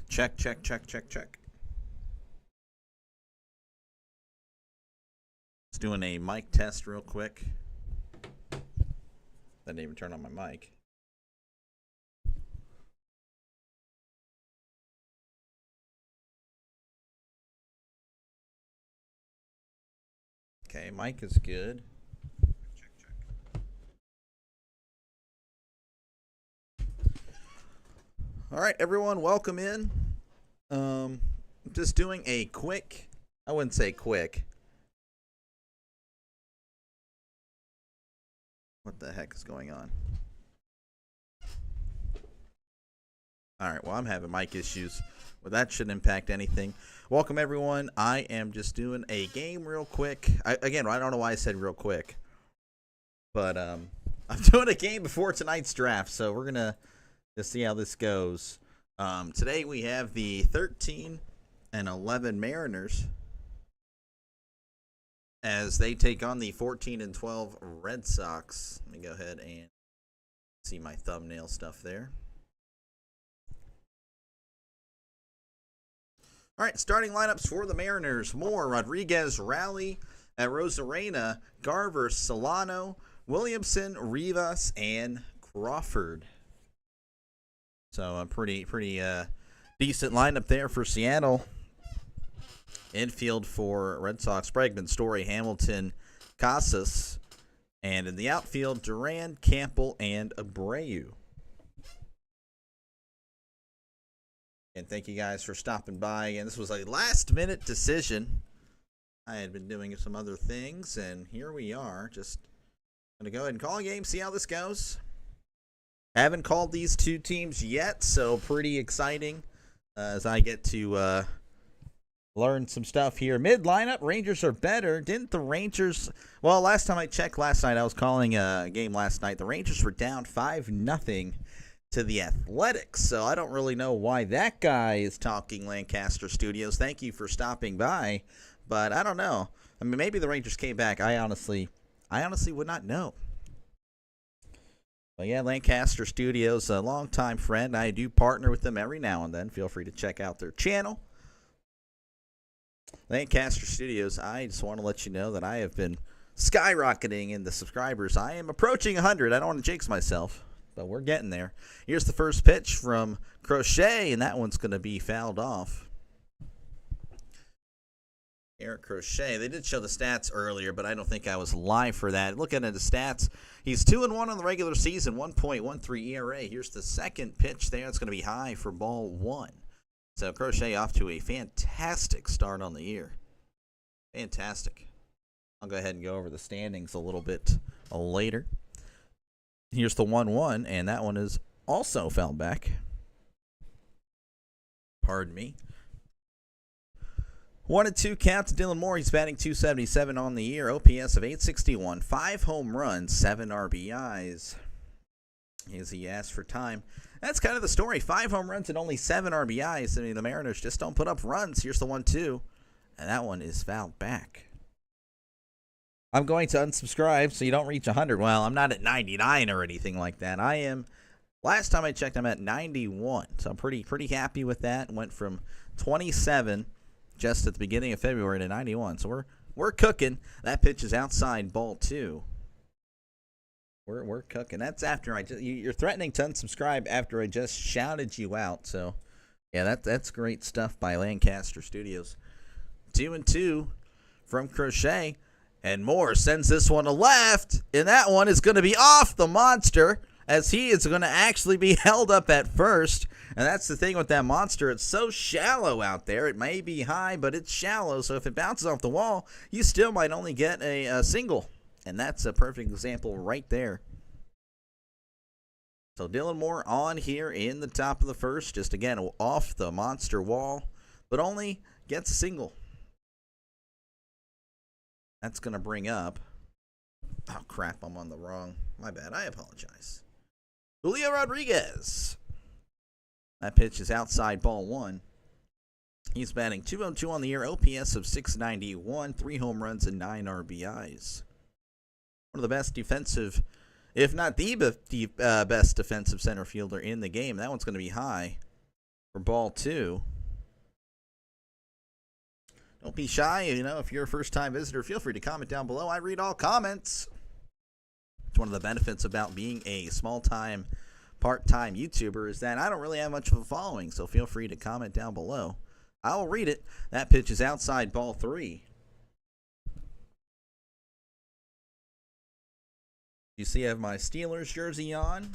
Check, check, check, check, check. Just doing a mic test real quick. Didn't even turn on my mic. Okay, mic is good. Check, check. All right, everyone, welcome in. Just doing a quick, I wouldn't say quick. What the heck is going on? All right, well, I'm having mic issues. Well, that shouldn't impact anything. Welcome, everyone. I am just doing a game real quick. Again, I don't know why I said real quick. But I'm doing a game before tonight's draft, so we're going to just see how this goes. Today we have the 13 and 11 Mariners as they take on the 14 and 12 Red Sox. Let me go ahead and see my thumbnail stuff there. All right, starting lineups for the Mariners. Moore, Rodriguez, Raleigh, Rosarena, Garver, Solano, Williamson, Rivas, and Crawford. So a pretty decent lineup there for Seattle. Infield for Red Sox, Bregman, Story, Hamilton, Casas. And in the outfield, Duran, Campbell, and Abreu. And thank you guys for stopping by. And this was a last-minute decision. I had been doing some other things, and here we are. Just going to go ahead and call a game, see how this goes. Haven't called these two teams yet, so pretty exciting as I get to learn some stuff here. Mid lineup, Rangers are better. Didn't the Rangers? Well, last time I checked last night, I was calling a game last night. The Rangers were down 5-0 to the Athletics, so I don't really know why that guy is talking Lancaster Studios. Thank you for stopping by, but I don't know. I mean, maybe the Rangers came back. I honestly would not know. But yeah, Lancaster Studios, a longtime friend. I do partner with them every now and then. Feel free to check out their channel. Lancaster Studios, I just want to let you know that I have been skyrocketing in the subscribers. I am approaching 100. I don't want to jinx myself, but we're getting there. Here's the first pitch from Crochet, and that one's going to be fouled off. Eric Crochet. They did show the stats earlier, but I don't think I was live for that. Looking at the stats, he's 2-1 on the regular season, 1.13 ERA. Here's the second pitch there. It's going to be high for ball one. So Crochet off to a fantastic start on the year. Fantastic. I'll go ahead and go over the standings a little bit later. Here's the 1-1, and that one is also fouled back. Pardon me. 1-2 count to Dylan Moore. He's batting .277 on the year. OPS of .861. 5 home runs, 7 RBIs. As he asked for time. That's kind of the story. 5 home runs and only 7 RBIs. I mean, the Mariners just don't put up runs. Here's the 1-2. And that one is fouled back. I'm going to unsubscribe so you don't reach 100. Well, I'm not at 99 or anything like that. I am, last time I checked, I'm at 91. So I'm pretty happy with that. Went from 27 just at the beginning of February to 91. So we're cooking. That pitch is outside ball 2. We're cooking. That's after you're threatening to unsubscribe after I just shouted you out. So yeah, that's great stuff by Lancaster Studios. 2-2 from Crochet. And Moore sends this one to left, and that one is going to be off the monster, as he is going to actually be held up at first. And that's the thing with that monster. It's so shallow out there. It may be high, but it's shallow. So if it bounces off the wall, you still might only get a single. And that's a perfect example right there. So Dylan Moore on here in the top of the first. Just, again, off the monster wall, but only gets a single. That's going to bring up, oh crap, I'm on the wrong, my bad, I apologize. Julio Rodriguez. That pitch is outside ball 1. He's batting .202 on the year, OPS of .691, 3 home runs and 9 RBIs. One of the best defensive, if not the best defensive center fielder in the game. That one's going to be high for ball 2. Don't be shy. If you're a first-time visitor, feel free to comment down below. I read all comments. It's one of the benefits about being a small-time, part-time YouTuber is that I don't really have much of a following, so feel free to comment down below. I will read it. That pitch is outside, ball 3. You see I have my Steelers jersey on.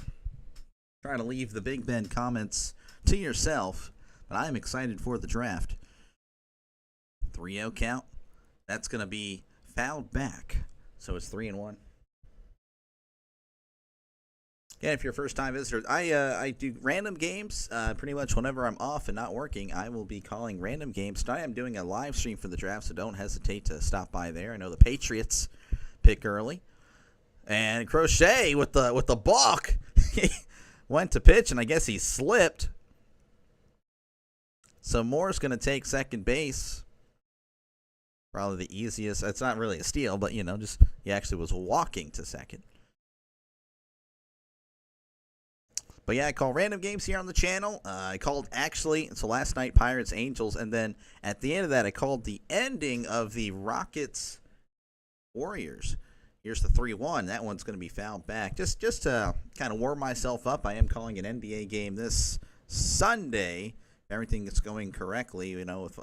Trying to leave the Big Ben comments to yourself, but I am excited for the draft. 3-0 count. That's going to be fouled back, so it's 3-1. Again, if you're a first-time visitor, I do random games pretty much whenever I'm off and not working. I will be calling random games. Tonight I'm doing a live stream for the draft, so don't hesitate to stop by there. I know the Patriots pick early. And Crochet with the balk went to pitch, and I guess he slipped. So Moore's going to take second base. Probably the easiest. It's not really a steal, but, just he actually was walking to second. But, yeah, I call random games here on the channel. I called, so last night, Pirates, Angels, and then at the end of that, I called the ending of the Rockets, Warriors. Here's the 3-1. That one's going to be fouled back. Just to kind of warm myself up, I am calling an NBA game this Sunday. Everything is going correctly,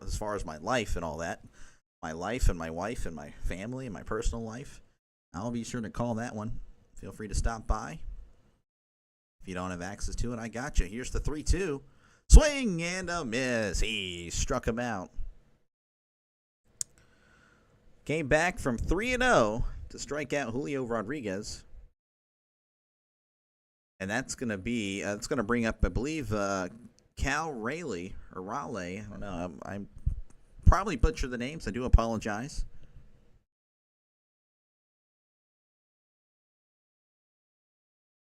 as far as my life and all that. My life and my wife and my family and my personal life. I'll be sure to call that one. Feel free to stop by. If you don't have access to it, I got you. Here's the 3-2. Swing and a miss. He struck him out. Came back from 3-0. To strike out Julio Rodriguez. And that's going to be, it's going to bring up, I believe, Cal Raleigh, or Raleigh. I don't know. I probably butchered the names. I do apologize.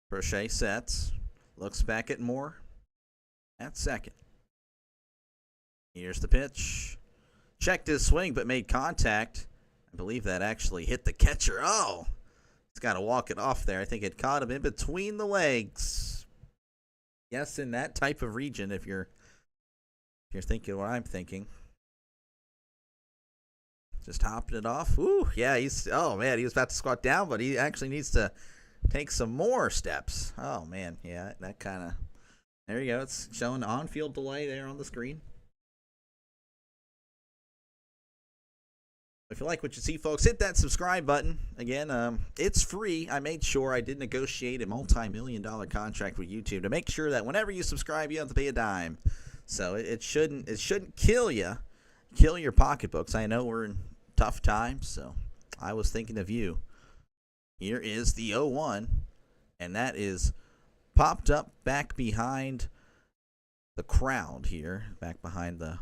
Crochet sets. Looks back at Moore. At second. Here's the pitch. Checked his swing, but made contact. I believe that actually hit the catcher. Oh, he's got to walk it off there. I think it caught him in between the legs. Yes, in that type of region, if you're thinking what I'm thinking. Just hopping it off. Ooh, yeah, he was about to squat down, but he actually needs to take some more steps. Oh, man, yeah, that kind of, there you go. It's showing on-field delay there on the screen. If you like what you see, folks, hit that subscribe button. Again, it's free. I made sure I did negotiate a multi-million-dollar contract with YouTube to make sure that whenever you subscribe, you have to pay a dime. So it shouldn't kill your pocketbooks. I know we're in tough times, so I was thinking of you. Here is the 0-1, and that is popped up back behind the crowd here, back behind the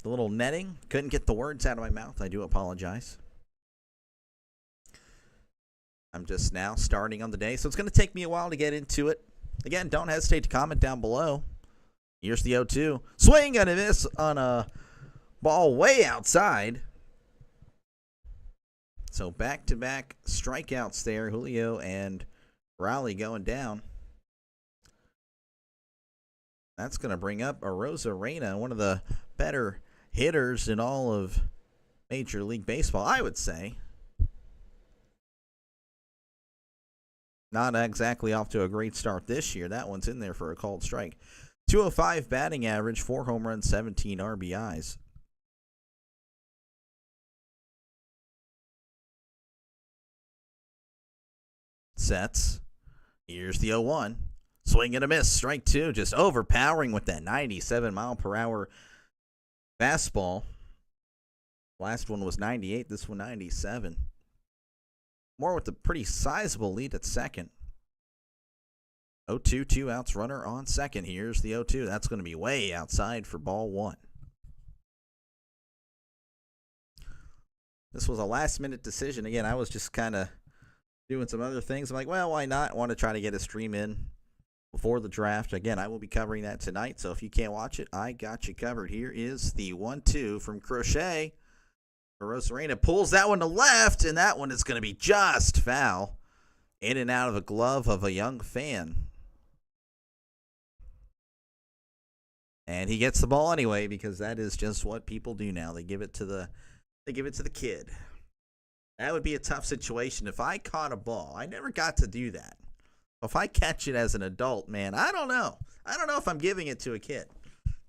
little netting. Couldn't get the words out of my mouth. I do apologize. I'm just now starting on the day, so it's going to take me a while to get into it. Again, don't hesitate to comment down below. Here's the 0-2. Swing and a miss on a ball way outside. So back-to-back strikeouts there. Julio and Raleigh going down. That's going to bring up Arozarena, one of the better hitters in all of Major League Baseball, I would say. Not exactly off to a great start this year. That one's in there for a called strike. 205 batting average, 4 home runs, 17 RBIs. Sets. Here's the 0-1. Swing and a miss. Strike 2. Just overpowering with that 97-mile-per-hour fastball. Last one was 98. This one 97. Moore with a pretty sizable lead at second. 0-2, 2 outs, runner on second. Here's the 0-2. That's going to be way outside for ball 1. This was a last-minute decision. Again, I was just kind of doing some other things. I'm like, well, why not? I want to try to get a stream in before the draft. Again, I will be covering that tonight, so if you can't watch it, I got you covered. Here is the 1-2 from Crochet. Arozarena pulls that one to left, and that one is going to be just foul. In and out of the glove of a young fan. And he gets the ball anyway because that is just what people do now. They give it to the kid. That would be a tough situation. If I caught a ball, I never got to do that. If I catch it as an adult, man, I don't know. I don't know if I'm giving it to a kid.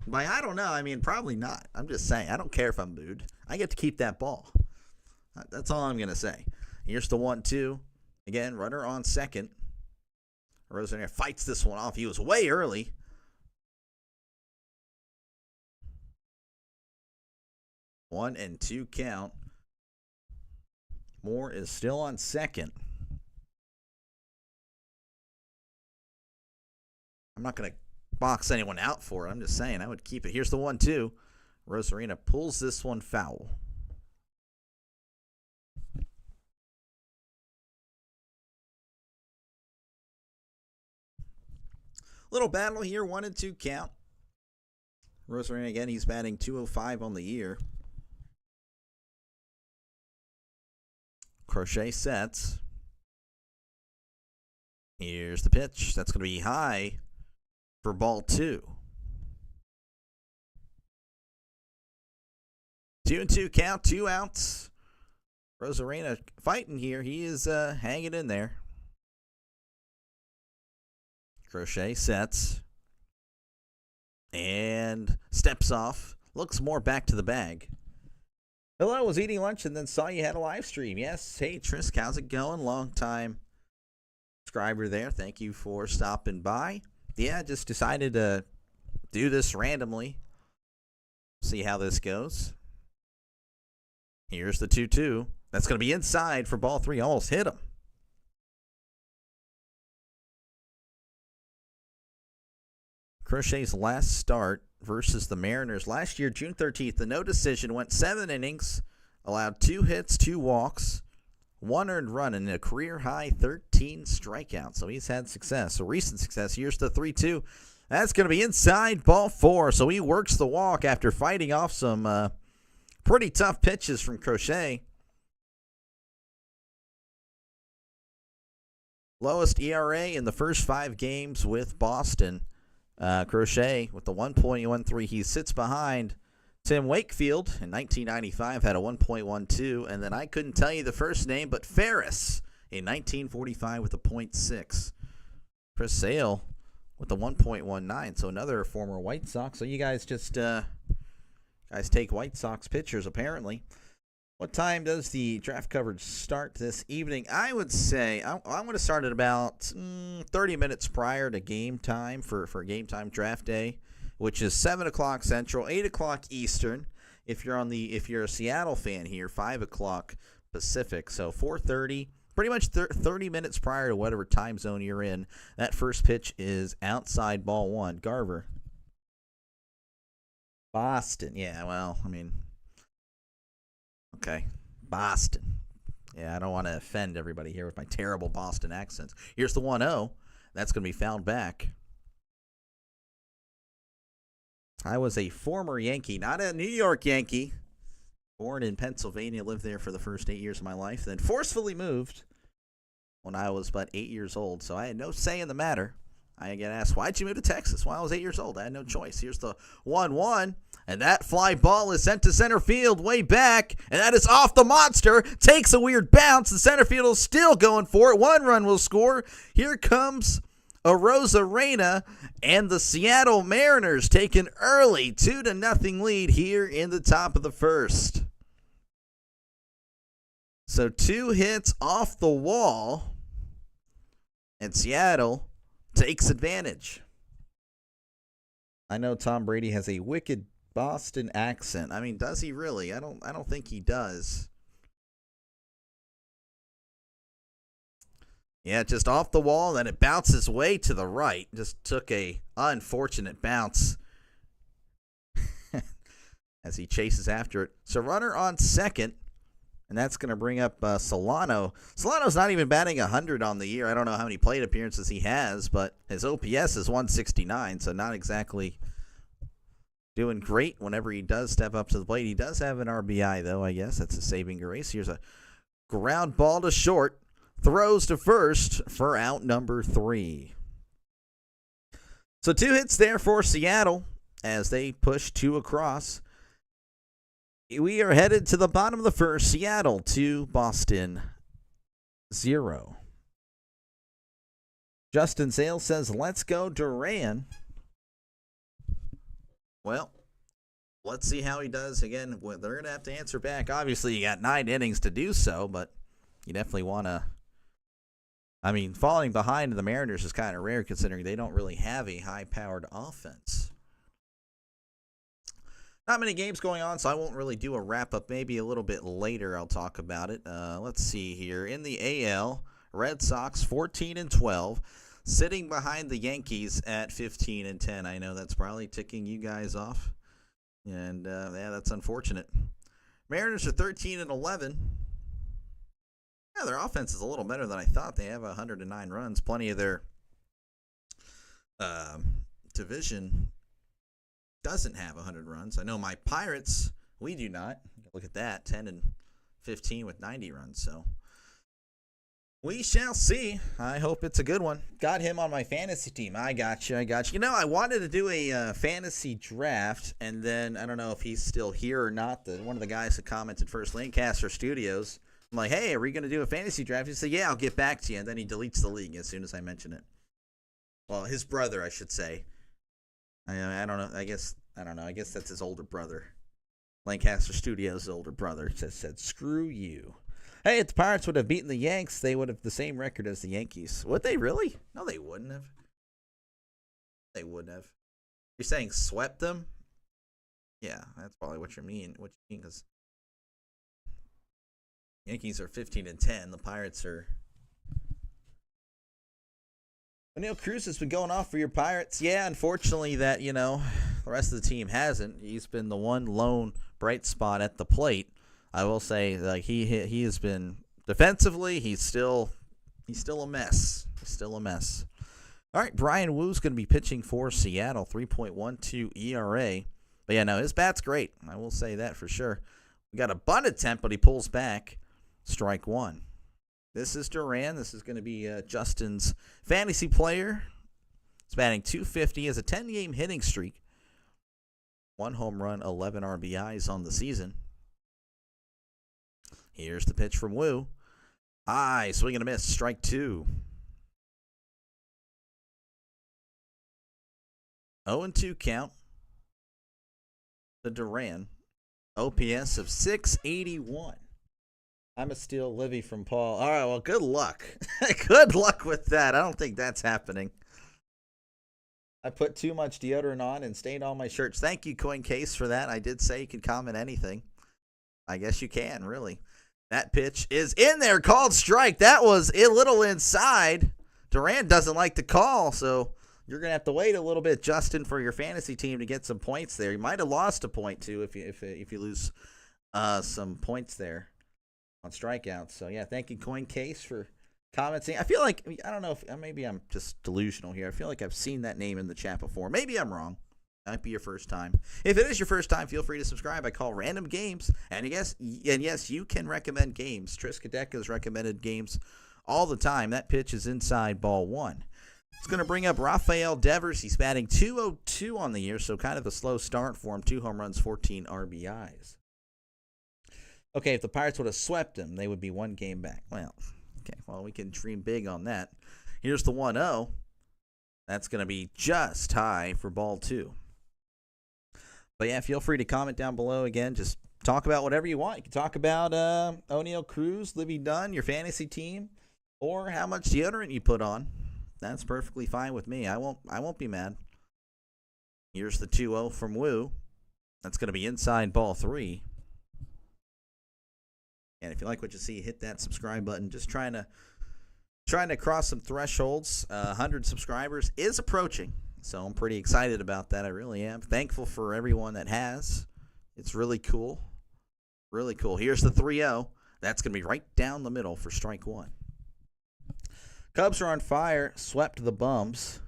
By I don't know, I mean probably not. I'm just saying. I don't care if I'm booed. I get to keep that ball. That's all I'm going to say. Here's the 1-2. Again, runner on second. Rosarena fights this one off. He was way early. One and two count. Moore is still on second. I'm not going to box anyone out for it. I'm just saying I would keep it. Here's the 1-2. Rosarena pulls this one foul. Little battle here, 1 and 2 count. Rosarena again, he's batting .205 on the year. Crochet sets. Here's the pitch. That's going to be high for ball 2. 2 and 2 count, 2 outs. Rosarena fighting here. He is hanging in there. Crochet sets. And steps off. Looks more back to the bag. Hello, was eating lunch and then saw you had a live stream. Yes, hey Trisk, how's it going? Long time subscriber there. Thank you for stopping by. Yeah, just decided to do this randomly. See how this goes. Here's the 2-2. That's going to be inside for ball 3. Almost hit him. Crochet's last start versus the Mariners last year, June 13th, the no decision, went 7 innings, allowed 2 hits, 2 walks, 1 earned run, and a career-high 13 strikeouts. So he's had success, a recent success. Here's the 3-2. That's going to be inside ball 4. So he works the walk after fighting off some pretty tough pitches from Crochet. Lowest ERA in the first 5 games with Boston. Crochet with the 1.13. He sits behind Tim Wakefield in 1995, had a 1.12. And then I couldn't tell you the first name, but Ferris in 1945 with a .6. Chris Sale with the 1.19. So another former White Sox. So you guys just take White Sox pitchers apparently. What time does the draft coverage start this evening? I would say I'm going to start at about 30 minutes prior to game time for game time draft day, which is 7 o'clock Central, 8 o'clock Eastern. If you're a Seattle fan here, 5 o'clock Pacific. So 4:30, pretty much 30 minutes prior to whatever time zone you're in. That first pitch is outside ball 1. Garver. Boston. Yeah, well, I mean. Okay, Boston. Yeah, I don't want to offend everybody here with my terrible Boston accents. Here's the 1-0. That's going to be fouled back. I was a former Yankee, not a New York Yankee. Born in Pennsylvania, lived there for the first 8 years of my life, then forcefully moved when I was but 8 years old. So I had no say in the matter. I get asked, why'd you move to Texas? Well, I was 8 years old. I had no choice. Here's the 1-1. And that fly ball is sent to center field way back. And that is off the monster. Takes a weird bounce. The center field is still going for it. 1 run will score. Here comes Rosarena. And the Seattle Mariners take an early 2-0 lead here in the top of the first. So 2 hits off the wall. And Seattle takes advantage. I know Tom Brady has a wicked Boston accent. I mean, does he really? I don't think he does. Yeah, just off the wall, then it bounces way to the right. Just took a unfortunate bounce as he chases after it. So runner on second. And that's going to bring up Solano. Solano's not even batting 100 on the year. I don't know how many plate appearances he has, but his OPS is 169, so not exactly doing great whenever he does step up to the plate. He does have an RBI, though, I guess. That's a saving grace. Here's a ground ball to short. Throws to first for out number 3. So 2 hits there for Seattle. as they push 2 across. We are headed to the bottom of the first. Seattle 2, Boston 0. Justin Sales says, let's go Duran. Well, let's see how he does. Again, they're going to have to answer back. Obviously, you got 9 innings to do so, but you definitely want to. I mean, falling behind the Mariners is kind of rare considering they don't really have a high-powered offense. Not many games going on, so I won't really do a wrap-up. Maybe a little bit later I'll talk about it. Let's see here. In the AL, Red Sox 14-12, sitting behind the Yankees at 15-10. I know that's probably ticking you guys off, and yeah, that's unfortunate. Mariners are 13-11. Yeah, their offense is a little better than I thought. They have 109 runs. Plenty of their division doesn't have 100 runs. I know my Pirates, we do not. Look at that, 10-15 with 90 runs. So we shall see. I hope it's a good one. Got him on my fantasy team. I got you. You know, I wanted to do a fantasy draft, and then I don't know if he's still here or not. One of the guys that commented first, Lancaster Studios. I'm like, hey, are we going to do a fantasy draft? He said, yeah, I'll get back to you. And then he deletes the league as soon as I mention it. Well, his brother, I should say. I don't know. I guess that's his older brother. Lancaster Studios' older brother just said, screw you. Hey, if the Pirates would have beaten the Yanks, they would have the same record as the Yankees. Would they really? No, they wouldn't have. They wouldn't have. You're saying swept them? Yeah, that's probably what you mean. Because Yankees are 15-10. The Pirates are. Oneil Cruz has been going off for your Pirates. Yeah, unfortunately that, the rest of the team hasn't. He's been the one lone bright spot at the plate. I will say, like, he has been defensively, he's still a mess. He's still a mess. All right, Brian Woo's going to be pitching for Seattle, 3.12 ERA. But yeah, no, his bat's great. I will say that for sure. We got a bunt attempt, but he pulls back. Strike 1. This is Duran. This is going to be Justin's fantasy player. He's batting .250, has a 10-game hitting streak. 1 home run, 11 RBIs on the season. Here's the pitch from Woo. High, swing and a miss. Strike 2. 0-2 count. The Duran. OPS of 681. I'm a steal Livy from Paul. All right, well, good luck. Good luck with that. I don't think that's happening. I put too much deodorant on and stained all my shirts. Thank you, Coin Case, for that. I did say you could comment anything. I guess you can, really. That pitch is in there, called strike. That was a little inside. Duran doesn't like the call, so you're going to have to wait a little bit, Justin, for your fantasy team to get some points there. You might have lost a point, too, if you lose some points there on strikeouts. So, yeah, thank you, Coin Case, for commenting. I feel like, I don't know if maybe I'm just delusional here. I feel like I've seen that name in the chat before. Maybe I'm wrong. Might be your first time. If it is your first time, feel free to subscribe. I call Random Games. And yes, you can recommend games. Tris Kadeka's recommended games all the time. That pitch is inside, ball 1. It's going to bring up Rafael Devers. He's batting .202 on the year, so kind of a slow start for him. 2 home runs, 14 RBIs. Okay, if the Pirates would have swept him, they would be 1 game back. Well, okay, well, we can dream big on that. Here's the 1-0. That's going to be just high for ball 2. But yeah, feel free to comment down below. Again, just talk about whatever you want. You can talk about Oneil Cruz, Livy Dunn, your fantasy team, or how much deodorant you put on. That's perfectly fine with me. I won't be mad. Here's the 2-0 from Woo. That's going to be inside, ball 3. And if you like what you see, hit that subscribe button. Just trying to cross some thresholds. 100 subscribers is approaching. So I'm pretty excited about that. I really am. Thankful for everyone that has. It's really cool. Really cool. Here's the 3-0. That's going to be right down the middle for strike 1. Cubs are on fire. Swept the Bums.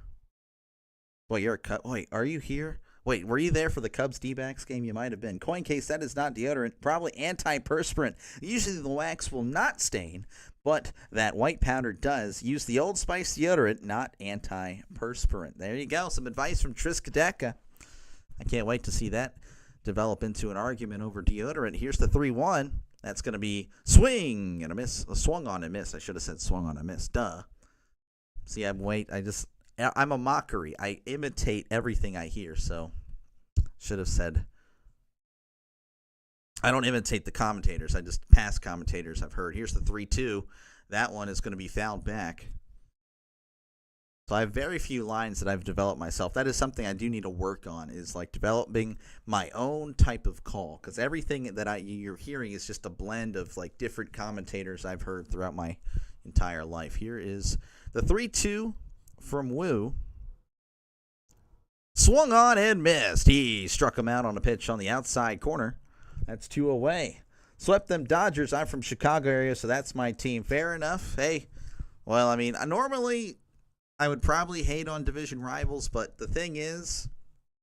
Wait, you're a Cub. Wait, are you here? Wait, were you there for the Cubs D-backs game? You might have been. Coin Case, that is not deodorant. Probably antiperspirant. Usually the wax will not stain, but that white powder does. Use the Old Spice deodorant, not antiperspirant. There you go. Some advice from Tris Kadeka. I can't wait to see that develop into an argument over deodorant. Here's the 3-1. That's going to be swing and a miss. Swung on and miss. I should have said swung on and miss. Duh. See, I'm a mockery. I imitate everything I hear, so should have said. I don't imitate the commentators. I just past commentators I've heard. Here's the 3-2. That one is going to be fouled back. So I have very few lines that I've developed myself. That is something I do need to work on, is like developing my own type of call, because everything that you're hearing is just a blend of like different commentators I've heard throughout my entire life. Here is the 3-2 from Woo. Swung on and missed. He struck him out on a pitch on the outside corner. That's 2 away. Swept them Dodgers. I'm from Chicago area, so that's my team. Fair enough. Hey, well, I mean, normally I would probably hate on division rivals, but the thing is,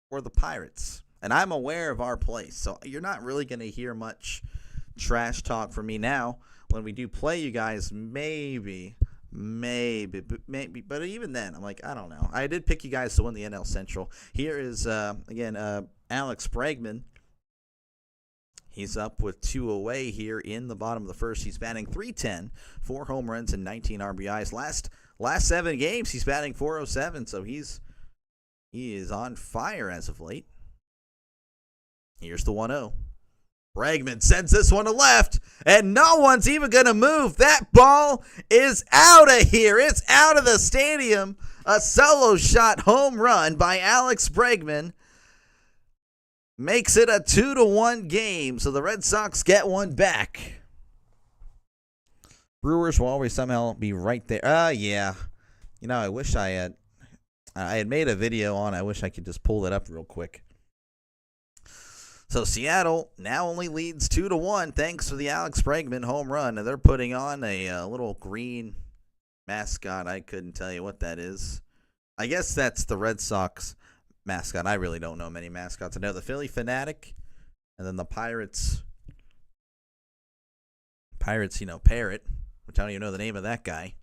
we're the Pirates, and I'm aware of our place, so you're not really going to hear much trash talk from me now. When we do play you guys, maybe, but even then, I'm like, I don't know. I did pick you guys to win the NL Central. Here is, again, Alex Bregman. He's up with 2 away here in the bottom of the first. He's batting .310, 4 home runs and 19 RBIs. Last 7 games, he's batting .407, so he is on fire as of late. Here's the 1-0. Bregman sends this one to left, and no one's even going to move. That ball is out of here. It's out of the stadium. A solo shot home run by Alex Bregman makes it a 2-1 game, so the Red Sox get one back. Brewers will always somehow be right there. Yeah. You know, I wish I had made a video on it. I wish I could just pull it up real quick. So Seattle now only leads 2-1 thanks to the Alex Bregman home run. And they're putting on a little green mascot. I couldn't tell you what that is. I guess that's the Red Sox mascot. I really don't know many mascots. I know the Philly Fanatic, and then the Pirates, Parrot, which I don't even know the name of that guy.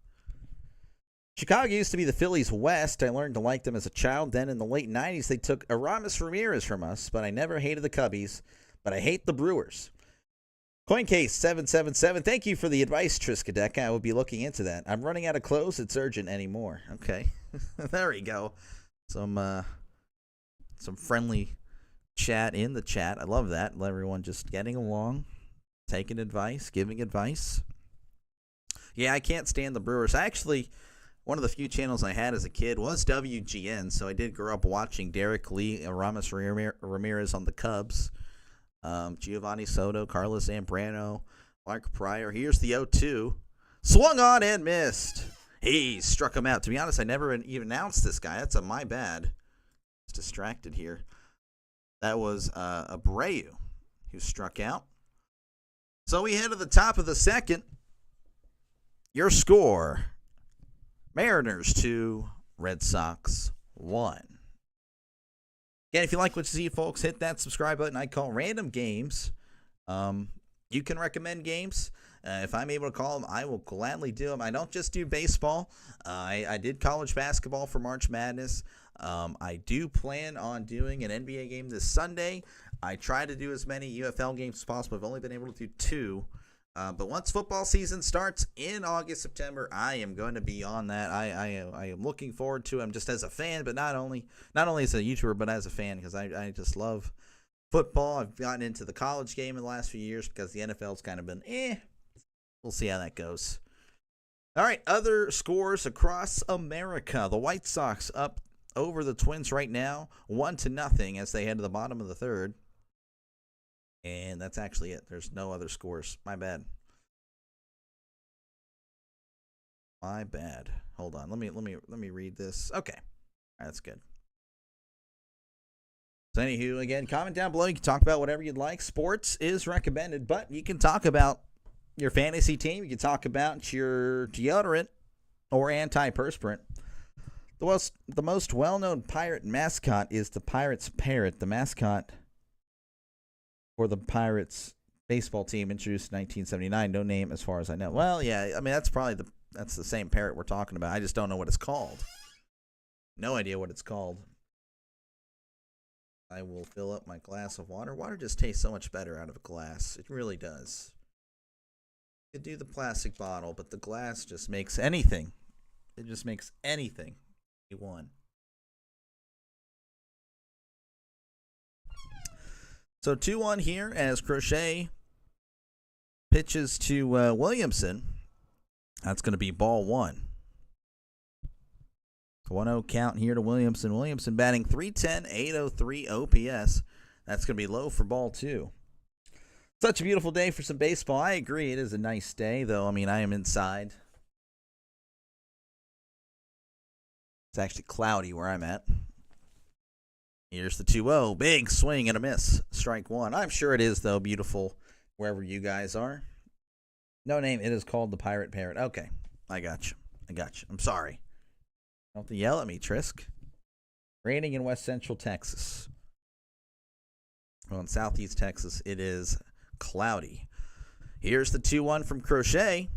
Chicago used to be the Phillies West. I learned to like them as a child. Then in the late 90s, they took Aramis Ramirez from us, but I never hated the Cubbies, but I hate the Brewers. Coincase 777, thank you for the advice, Triskadeca. I will be looking into that. I'm running out of clothes. It's urgent anymore. Okay. There we go. Some friendly chat in the chat. I love that. Everyone just getting along, taking advice, giving advice. Yeah, I can't stand the Brewers. One of the few channels I had as a kid was WGN, so I did grow up watching Derek Lee, Aramis Ramirez on the Cubs, Giovanni Soto, Carlos Zambrano, Mark Pryor. Here's the 0-2. Swung on and missed. He struck him out. To be honest, I never even announced this guy. That's my bad. Distracted here. That was Abreu who struck out. So we head to the top of the second. Your score: Mariners 2, Red Sox 1. Again, if you like what you see, folks, hit that subscribe button I call Random Games. You can recommend games. If I'm able to call them, I will gladly do them. I don't just do baseball. I did college basketball for March Madness. I do plan on doing an NBA game this Sunday. I try to do as many UFL games as possible. I've only been able to do 2. But once football season starts in August, September, I am going to be on that. I am looking forward to it. I'm just as a fan, but not only as a YouTuber, but as a fan, because I just love football. I've gotten into the college game in the last few years because the NFL's kind of been We'll see how that goes. All right, other scores across America. The White Sox up over the Twins right now, 1-0 as they head to the bottom of the third. And that's actually it. There's no other scores. My bad. Hold on. Let me read this. Okay. All right, that's good. So anywho, again, comment down below. You can talk about whatever you'd like. Sports is recommended, but you can talk about your fantasy team. You can talk about your deodorant or antiperspirant. The most well-known pirate mascot is the Pirates Parrot. The mascot for the Pirates baseball team introduced in 1979. No name as far as I know. Well, yeah, I mean, that's the same parrot we're talking about. I just don't know what it's called. No idea what it's called. I will fill up my glass of water. Water just tastes so much better out of a glass. It really does. You could do the plastic bottle, but the glass just makes anything. It just makes anything you want. So 2-1 here as Crochet pitches to Williamson. That's going to be ball 1. 1-0 count here to Williamson. Williamson batting .310, .803 OPS. That's going to be low for ball 2. Such a beautiful day for some baseball. I agree. It is a nice day, though. I mean, I am inside. It's actually cloudy where I'm at. Here's the 2-0. Big swing and a miss. Strike 1. I'm sure it is, though, beautiful wherever you guys are. No name. It is called the Pirate Parrot. Okay. I got you. I'm sorry. Don't have to yell at me, Trisk. Raining in West Central Texas. Well, in Southeast Texas, it is cloudy. Here's the 2-1 from Crochet.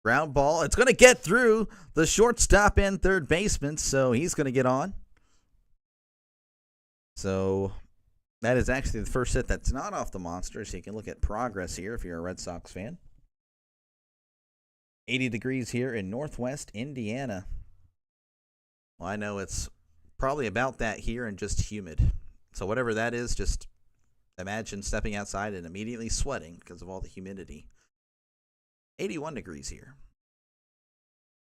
Ground ball. It's going to get through the shortstop and third baseman, so he's going to get on. So that is actually the first hit that's not off the monster, so you can look at progress here if you're a Red Sox fan. 80 degrees here in Northwest Indiana. Well, I know it's probably about that here and just humid. So whatever that is, just imagine stepping outside and immediately sweating because of all the humidity. 81 degrees here.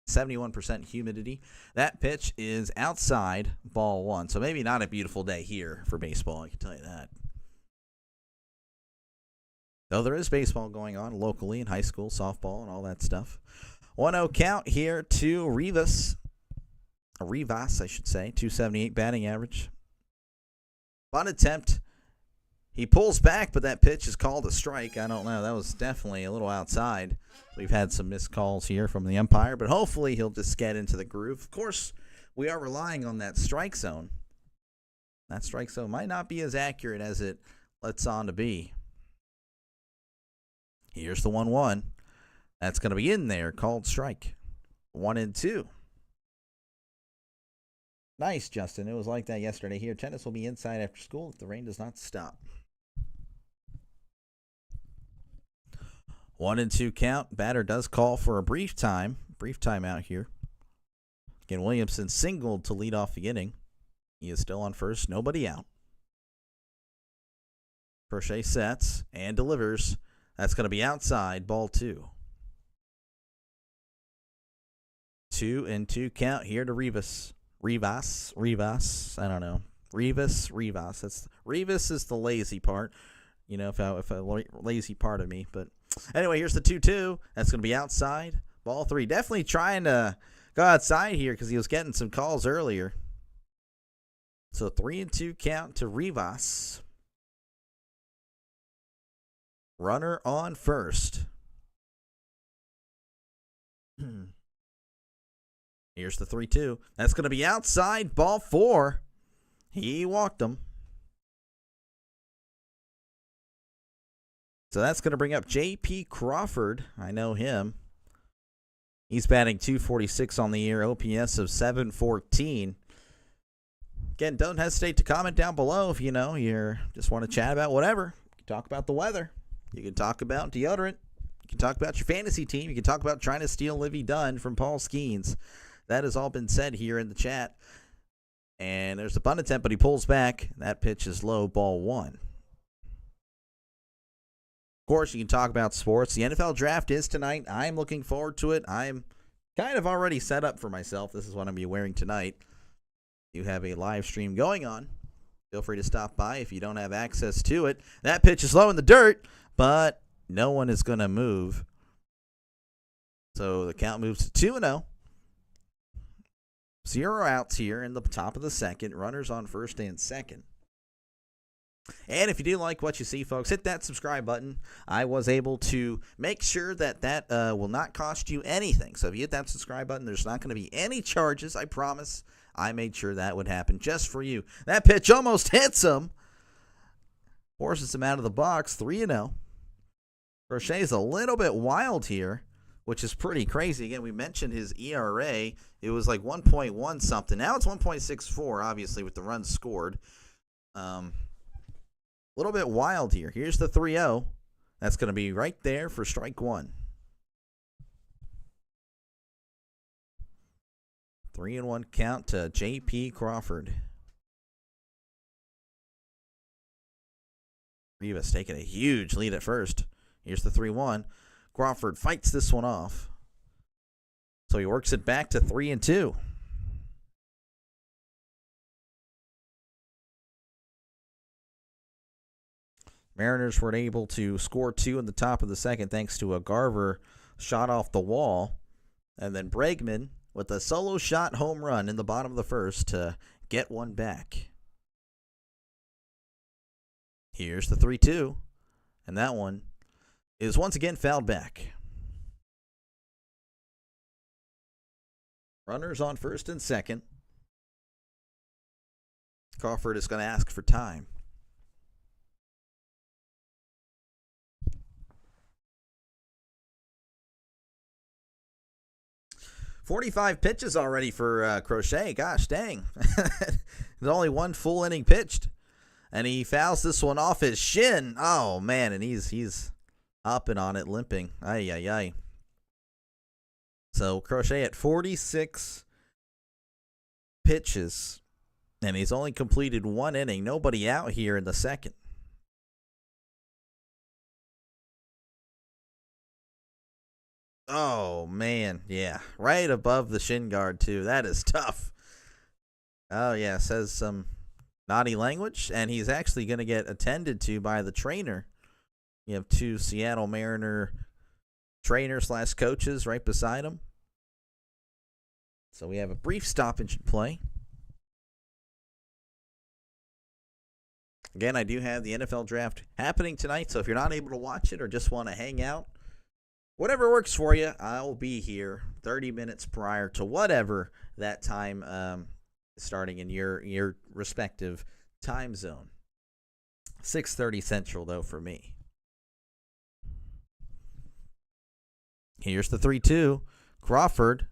71% humidity. That pitch is outside, ball 1. So maybe not a beautiful day here for baseball, I can tell you that. Though there is baseball going on locally in high school, softball, and all that stuff. 1-0 count here to Rivas. Rivas, I should say. .278 batting average. Bunt attempt. He pulls back, but that pitch is called a strike. I don't know. That was definitely a little outside. We've had some missed calls here from the umpire, but hopefully he'll just get into the groove. Of course, we are relying on that strike zone. That strike zone might not be as accurate as it lets on to be. Here's the 1-1. That's going to be in there, called strike. 1-2. Nice, Justin. It was like that yesterday here. Tennis will be inside after school if the rain does not stop. 1-2 count. Batter does call for a brief timeout here. Again, Williamson singled to lead off the inning. He is still on first, nobody out. Crochet sets and delivers. That's going to be outside, ball 2. 2-2 count here to Rivas. Rivas, I don't know. Rivas. Rivas is the lazy part. You know, if a lazy part of me. But anyway, here's the 2-2. That's going to be outside. Ball 3. Definitely trying to go outside here because he was getting some calls earlier. So 3-2 count to Rivas. Runner on first. Here's the 3-2. That's going to be outside. Ball 4. He walked him. So that's going to bring up J.P. Crawford. I know him. He's batting .246 on the year. OPS of .714. Again, don't hesitate to comment down below if you just want to chat about whatever. You can talk about the weather. You can talk about deodorant. You can talk about your fantasy team. You can talk about trying to steal Livy Dunn from Paul Skeens. That has all been said here in the chat. And there's a bunt attempt, but he pulls back. That pitch is low, ball 1. Of course, you can talk about sports. The NFL draft is tonight. I'm looking forward to it. I'm kind of already set up for myself. This is what I'm going to be wearing tonight. You have a live stream going on. Feel free to stop by if you don't have access to it. That pitch is low in the dirt, but no one is going to move. So the count moves to 2-0. 0 outs here in the top of the second. Runners on first and second. And if you do like what you see, folks, hit that subscribe button. I was able to make sure that will not cost you anything. So if you hit that subscribe button, there's not going to be any charges. I promise. I made sure that would happen just for you. That pitch almost hits him. Forces him out of the box. 3-0. Crochet's a little bit wild here which is pretty crazy. Again, we mentioned his ERA. It was like 1.1 something. Now it's 1.64, obviously, with the runs scored. A little bit wild here. Here's the 3-0. That's going to be right there for strike one. 3-1 count to J.P. Crawford. Rivas taking a huge lead at first. Here's the 3-1. Crawford fights this one off. So he works it back to 3-2. Mariners were able to score 2 in the top of the second thanks to a Garver shot off the wall. And then Bregman with a solo shot home run in the bottom of the first to get one back. Here's the 3-2. And that one is once again fouled back. Runners on first and second. Crawford is going to ask for time. "45 pitches already for Crochet. Gosh dang. There's only one full inning pitched. And he fouls this one off his shin. Oh, man, and he's up and on it, limping. Ay, ay, ay. So Crochet at 46 pitches, and he's only completed one inning. Nobody out here in the second. Oh, man, yeah. Right above the shin guard, too. That is tough. Oh, yeah, says some naughty language, and he's actually going to get attended to by the trainer. You have 2 Seattle Mariner trainer/coaches right beside him. So we have a brief stoppage in play. Again, I do have the NFL draft happening tonight, so if you're not able to watch it or just want to hang out, whatever works for you, I'll be here 30 minutes prior to whatever that time starting in your respective time zone. 6:30 Central, though, for me. Here's the 3-2. Crawford.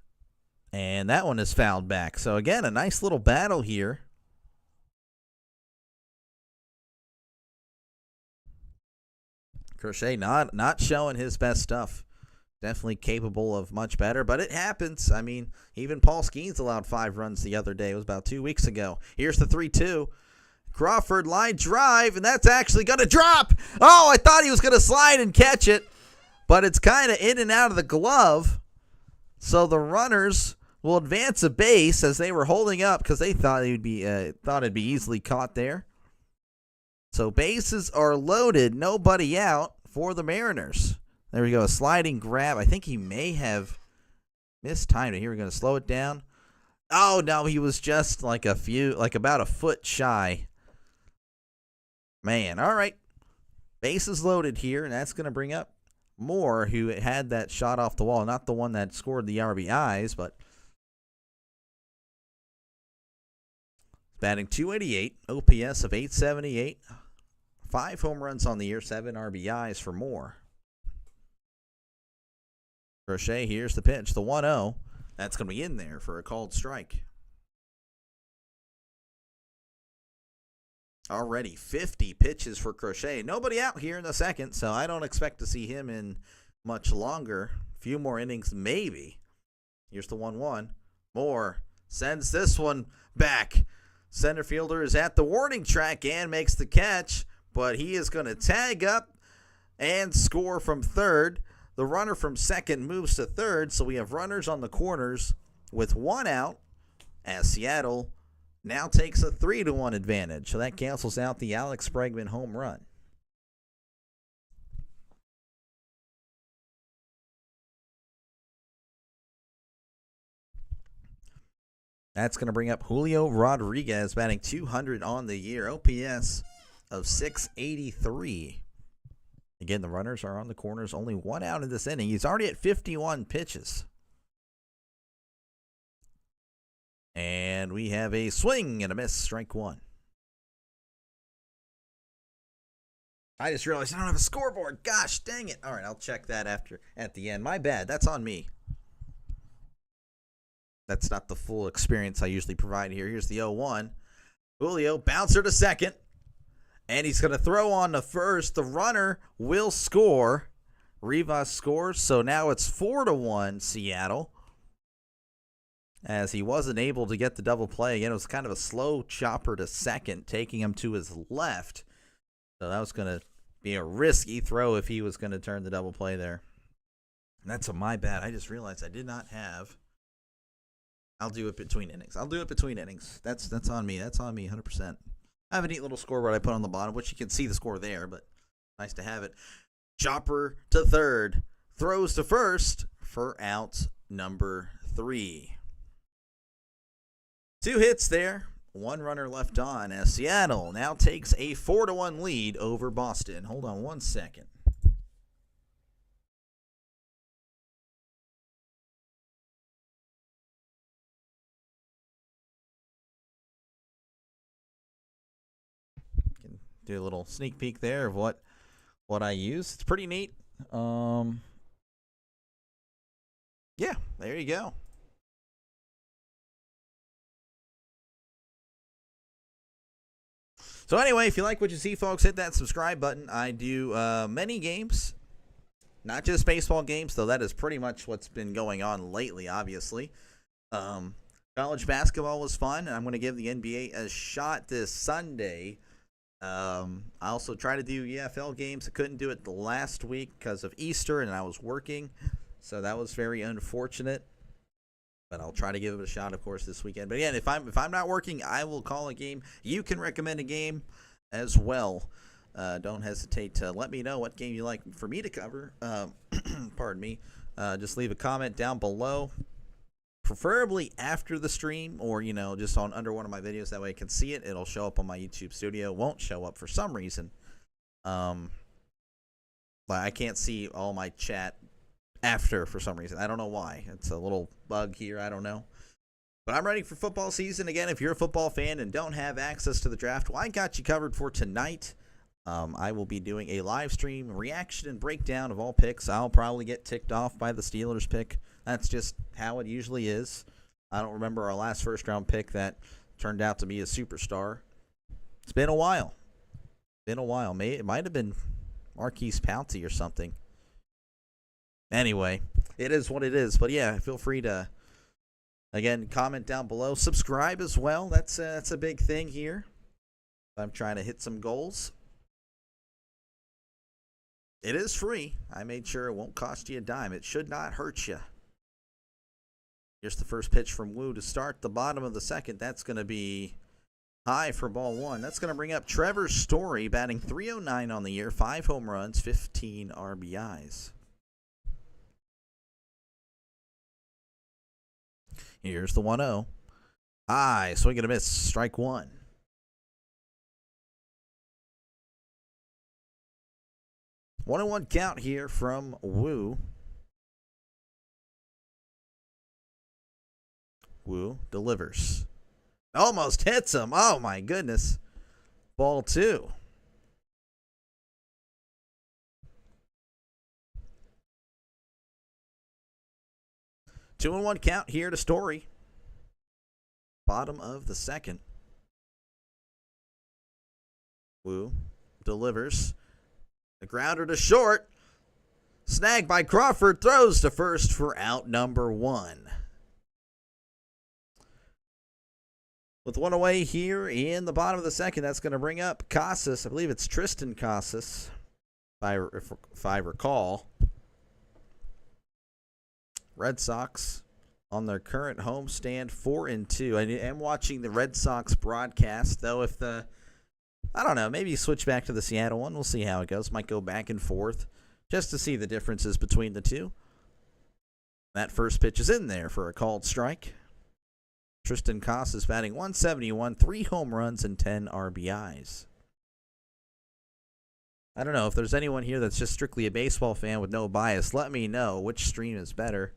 And that one is fouled back. So, again, a nice little battle here. Crochet not showing his best stuff. Definitely capable of much better, but it happens. I mean, even Paul Skeens allowed 5 runs the other day. It was about 2 weeks ago. Here's the 3-2. Crawford line drive, and that's actually going to drop. Oh, I thought he was going to slide and catch it, but it's kind of in and out of the glove. So the runners will advance a base as they were holding up because they thought it'd be easily caught there. So bases are loaded, nobody out for the Mariners. There we go, a sliding grab. I think he may have mistimed it. Here we're going to slow it down. Oh, no, he was just like about a foot shy. Man, all right. Bases loaded here, and that's going to bring up Moore, who had that shot off the wall. Not the one that scored the RBIs, but batting .288, OPS of .878. 5 home runs on the year, 7 RBIs for Moore. Crochet, here's the pitch, the 1-0. That's going to be in there for a called strike. Already 50 pitches for Crochet. Nobody out here in the second, so I don't expect to see him in much longer. A few more innings, maybe. Here's the 1-1. Moore sends this one back. Center fielder is at the warning track and makes the catch, but he is going to tag up and score from third. The runner from second moves to third, so we have runners on the corners with 1 out as Seattle now takes a 3-1 advantage. So that cancels out the Alex Bregman home run. That's going to bring up Julio Rodriguez, batting .200 on the year. OPS of .683. Again, the runners are on the corners. Only 1 out in this inning. He's already at 51 pitches. And we have a swing and a miss, strike 1. I just realized I don't have a scoreboard. Gosh, dang it. All right, I'll check that after at the end. My bad. That's on me. That's not the full experience I usually provide here. Here's the 0-1. Julio, bouncer to second. And he's going to throw on to first. The runner will score. Rivas scores. So now it's 4-1 Seattle. As he wasn't able to get the double play. Again, it was kind of a slow chopper to second, taking him to his left. So that was going to be a risky throw if he was going to turn the double play there. And that's my bad. I just realized I did not have. I'll do it between innings. That's on me. That's on me 100%. I have a neat little scoreboard I put on the bottom, which you can see the score there, but nice to have it. Chopper to third. Throws to first for out number 3. 2 hits there. 1 runner left on as Seattle now takes a 4-1 lead over Boston. Hold on 1 second. Can do a little sneak peek there of what I use. It's pretty neat. Yeah, there you go. So anyway, if you like what you see, folks, hit that subscribe button. I do many games, not just baseball games, though that is pretty much what's been going on lately, obviously. College basketball was fun, and I'm going to give the NBA a shot this Sunday. I also try to do EFL games. I couldn't do it the last week because of Easter, and I was working, so that was very unfortunate. But I'll try to give it a shot, of course, this weekend. But again, if I'm not working, I will call a game. You can recommend a game as well. Don't hesitate to let me know what game you like for me to cover. Pardon me. Just leave a comment down below, preferably after the stream, or just on under one of my videos. That way I can see it. It'll show up on my YouTube studio. Won't show up for some reason. I can't see all my chat after for some reason. I don't know why. It's a little bug here. I don't know. But I'm ready for football season. Again, if you're a football fan and don't have access to the draft, well, I got you covered for tonight. I will be doing a live stream reaction and breakdown of all picks. I'll probably get ticked off by the Steelers pick. That's just how it usually is. I don't remember our last first-round pick that turned out to be a superstar. It's been a while. It might have been Marquise Pouncey or something. Anyway, it is what it is. But yeah, feel free to, again, comment down below. Subscribe as well. That's a big thing here. I'm trying to hit some goals. It is free. I made sure it won't cost you a dime. It should not hurt you. Here's the first pitch from Wu to start the bottom of the second. That's going to be high for ball 1. That's going to bring up Trevor Story, batting .309 on the year, 5 home runs, 15 RBIs. Here's the 1-0. High, swing and a miss, strike 1. One and 1 count here from Wu. Wu delivers. Almost hits him. Oh my goodness. Ball 2. Two and 1 count here to Story. Bottom of the second. Wu delivers. The grounder to short. Snagged by Crawford. Throws to first for out number 1. With 1 away here in the bottom of the second, that's going to bring up Casas. I believe it's Triston Casas, if I recall. Red Sox on their current homestand 4-2. I am watching the Red Sox broadcast, though. I don't know, maybe switch back to the Seattle one. We'll see how it goes. Might go back and forth just to see the differences between the two. That first pitch is in there for a called strike. Triston Casas batting .171, 3 home runs and 10 RBIs. I don't know if there's anyone here that's just strictly a baseball fan with no bias. Let me know which stream is better.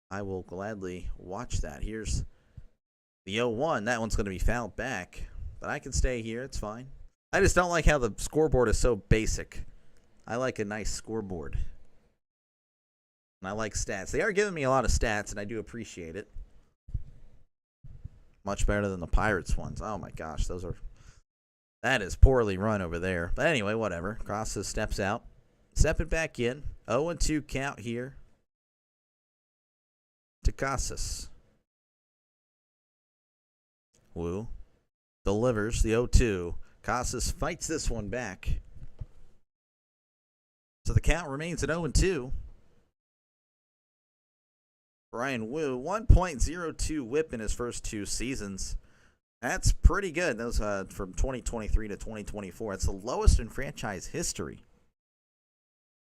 I will gladly watch that. Here's the 0-1. That one's going to be fouled back, but I can stay here. It's fine. I just don't like how the scoreboard is so basic. I like a nice scoreboard. And I like stats. They are giving me a lot of stats, and I do appreciate it. Much better than the Pirates ones. Oh my gosh, that is poorly run over there. But anyway, whatever. Casas steps out. Stepping back in. 0-2 count here to Casas. Woo delivers the 0-2. Casas fights this one back. So the count remains at 0-2. Bryan Woo, 1.02 whip in his first 2 seasons. That's pretty good. Those from 2023 to 2024. That's the lowest in franchise history.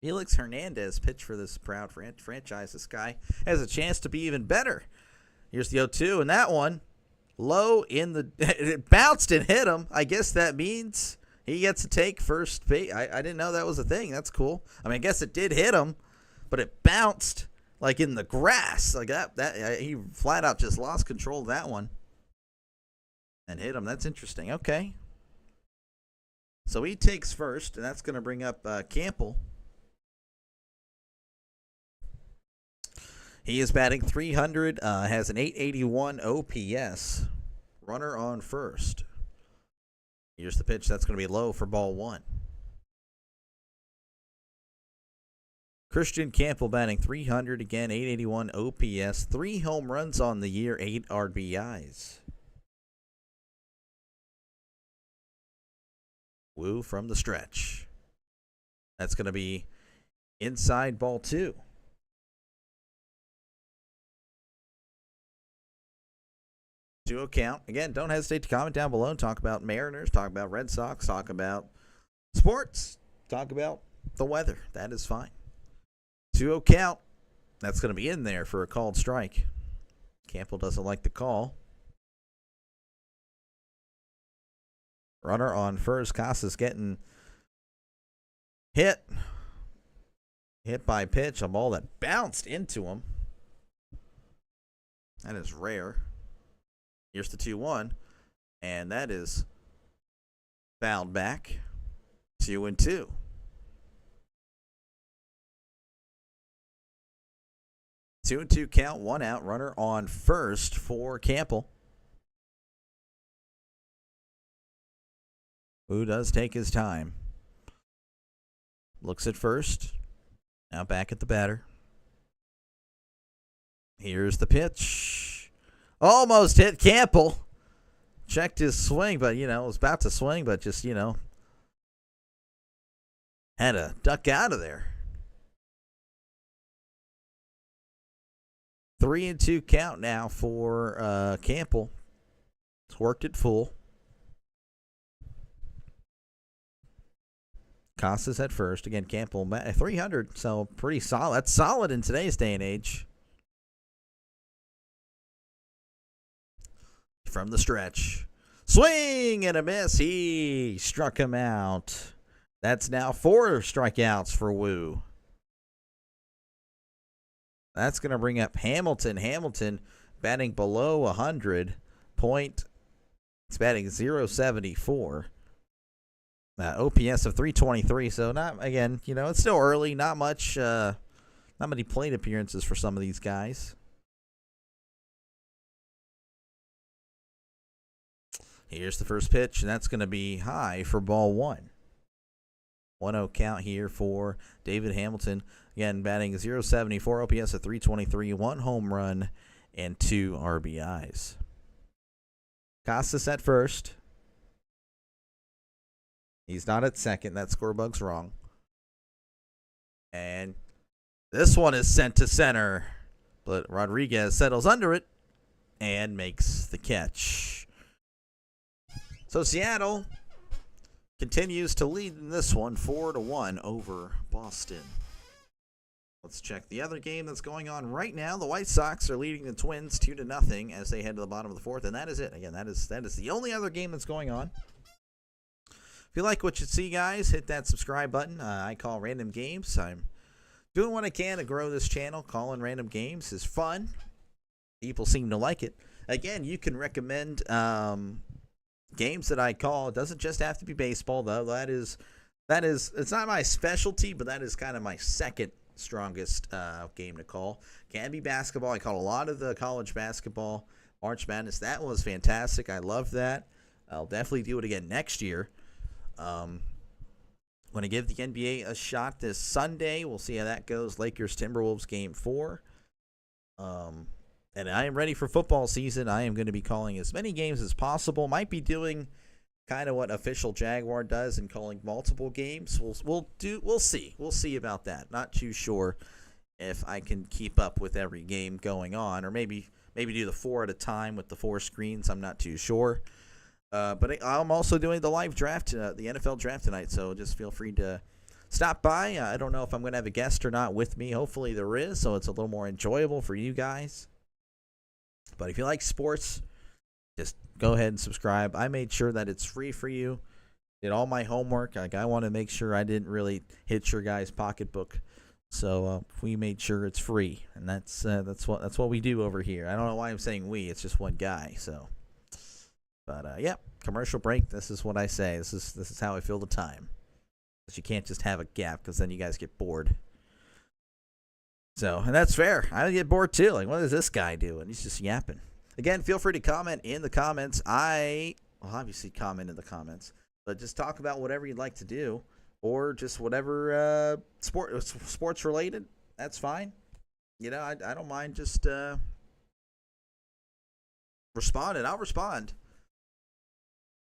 Felix Hernandez pitched for this proud franchise. This guy has a chance to be even better. Here's the 0-2, and that one low in the. It bounced and hit him. I guess that means he gets to take first base. I didn't know that was a thing. That's cool. I mean, I guess it did hit him, but it bounced like in the grass, like that. He flat out just lost control of that one and hit him. That's interesting. Okay, so he takes first, and that's going to bring up Campbell. He is batting 300, has an 881 OPS. Runner on first. Here's the pitch. That's going to be low for ball 1. Christian Campbell batting 300 again, 881 OPS, 3 home runs on the year, 8 RBIs. Woo from the stretch. That's going to be inside ball 2. 2-0 count. Again, don't hesitate to comment down below and talk about Mariners, talk about Red Sox, talk about sports, talk about the weather. That is fine. 2-0 count. That's going to be in there for a called strike. Campbell doesn't like the call. Runner on first. Casas getting hit. Hit by pitch. A ball that bounced into him. That is rare. Here's the 2-1. And that is fouled back. 2-2. 2-2 count, 1 out, runner on first for Campbell. Who does take his time. Looks at first. Now back at the batter. Here's the pitch. Almost hit Campbell. Checked his swing, but, was about to swing, but just, had to duck out of there. 3-2 count now for Campbell. It's worked it full. Casas at first. Again, Campbell 300, so pretty solid. That's solid in today's day and age. From the stretch. Swing and a miss. He struck him out. That's now 4 strikeouts for Woo. That's going to bring up Hamilton. Hamilton batting below 100. It's batting .074. OPS of 323. So not, again, it's still early. Not much, not many plate appearances for some of these guys. Here's the first pitch, and that's going to be high for ball 1. 1-0 count here for David Hamilton. Again, batting .074, OPS of 323, 1 home run, and 2 RBIs. Casas at first. He's not at second. That scorebug's wrong. And this one is sent to center. But Rodriguez settles under it and makes the catch. So Seattle continues to lead in this one 4-1 over Boston. Let's check the other game that's going on right now. The White Sox are leading the Twins 2-0 as they head to the bottom of the 4th, and that is it. Again, that is the only other game that's going on. If you like what you see, guys, hit that subscribe button. I call Random Games. I'm doing what I can to grow this channel. Calling Random Games is fun. People seem to like it. Again, you can recommend games that I call. It doesn't just have to be baseball, though. That is it's not my specialty, but that is kind of my second strongest game to call. Can be basketball. I call a lot of the college basketball, March Madness. That was fantastic. I loved that. I'll definitely do it again next year. Want to give the NBA a shot this Sunday. We'll see how that goes. Lakers Timberwolves game 4. And I am ready for football season. I am going to be calling as many games as possible. Might be doing kind of what official Jaguar does and calling multiple games. We'll see. We'll see about that. Not too sure if I can keep up with every game going on, or maybe do the 4 at a time with the 4 screens. I'm not too sure. But I'm also doing the live draft, the NFL draft tonight, so just feel free to stop by. I don't know if I'm going to have a guest or not with me. Hopefully there is, so it's a little more enjoyable for you guys. But if you like sports, just go ahead and subscribe. I made sure that it's free for you. Did all my homework. Like, I want to make sure I didn't really hit your guys' pocketbook. So we made sure it's free, and that's what we do over here. I don't know why I'm saying we. It's just one guy, so... But, yeah, commercial break. This is what I say. This is how I fill the time. Because you can't just have a gap, because then you guys get bored. So, and that's fair. I get bored, too. Like, what is this guy doing? He's just yapping. Again, feel free to comment in the comments. I will obviously comment in the comments. But just talk about whatever you'd like to do. Or just whatever sports related. That's fine. You know, I don't mind just responding. I'll respond.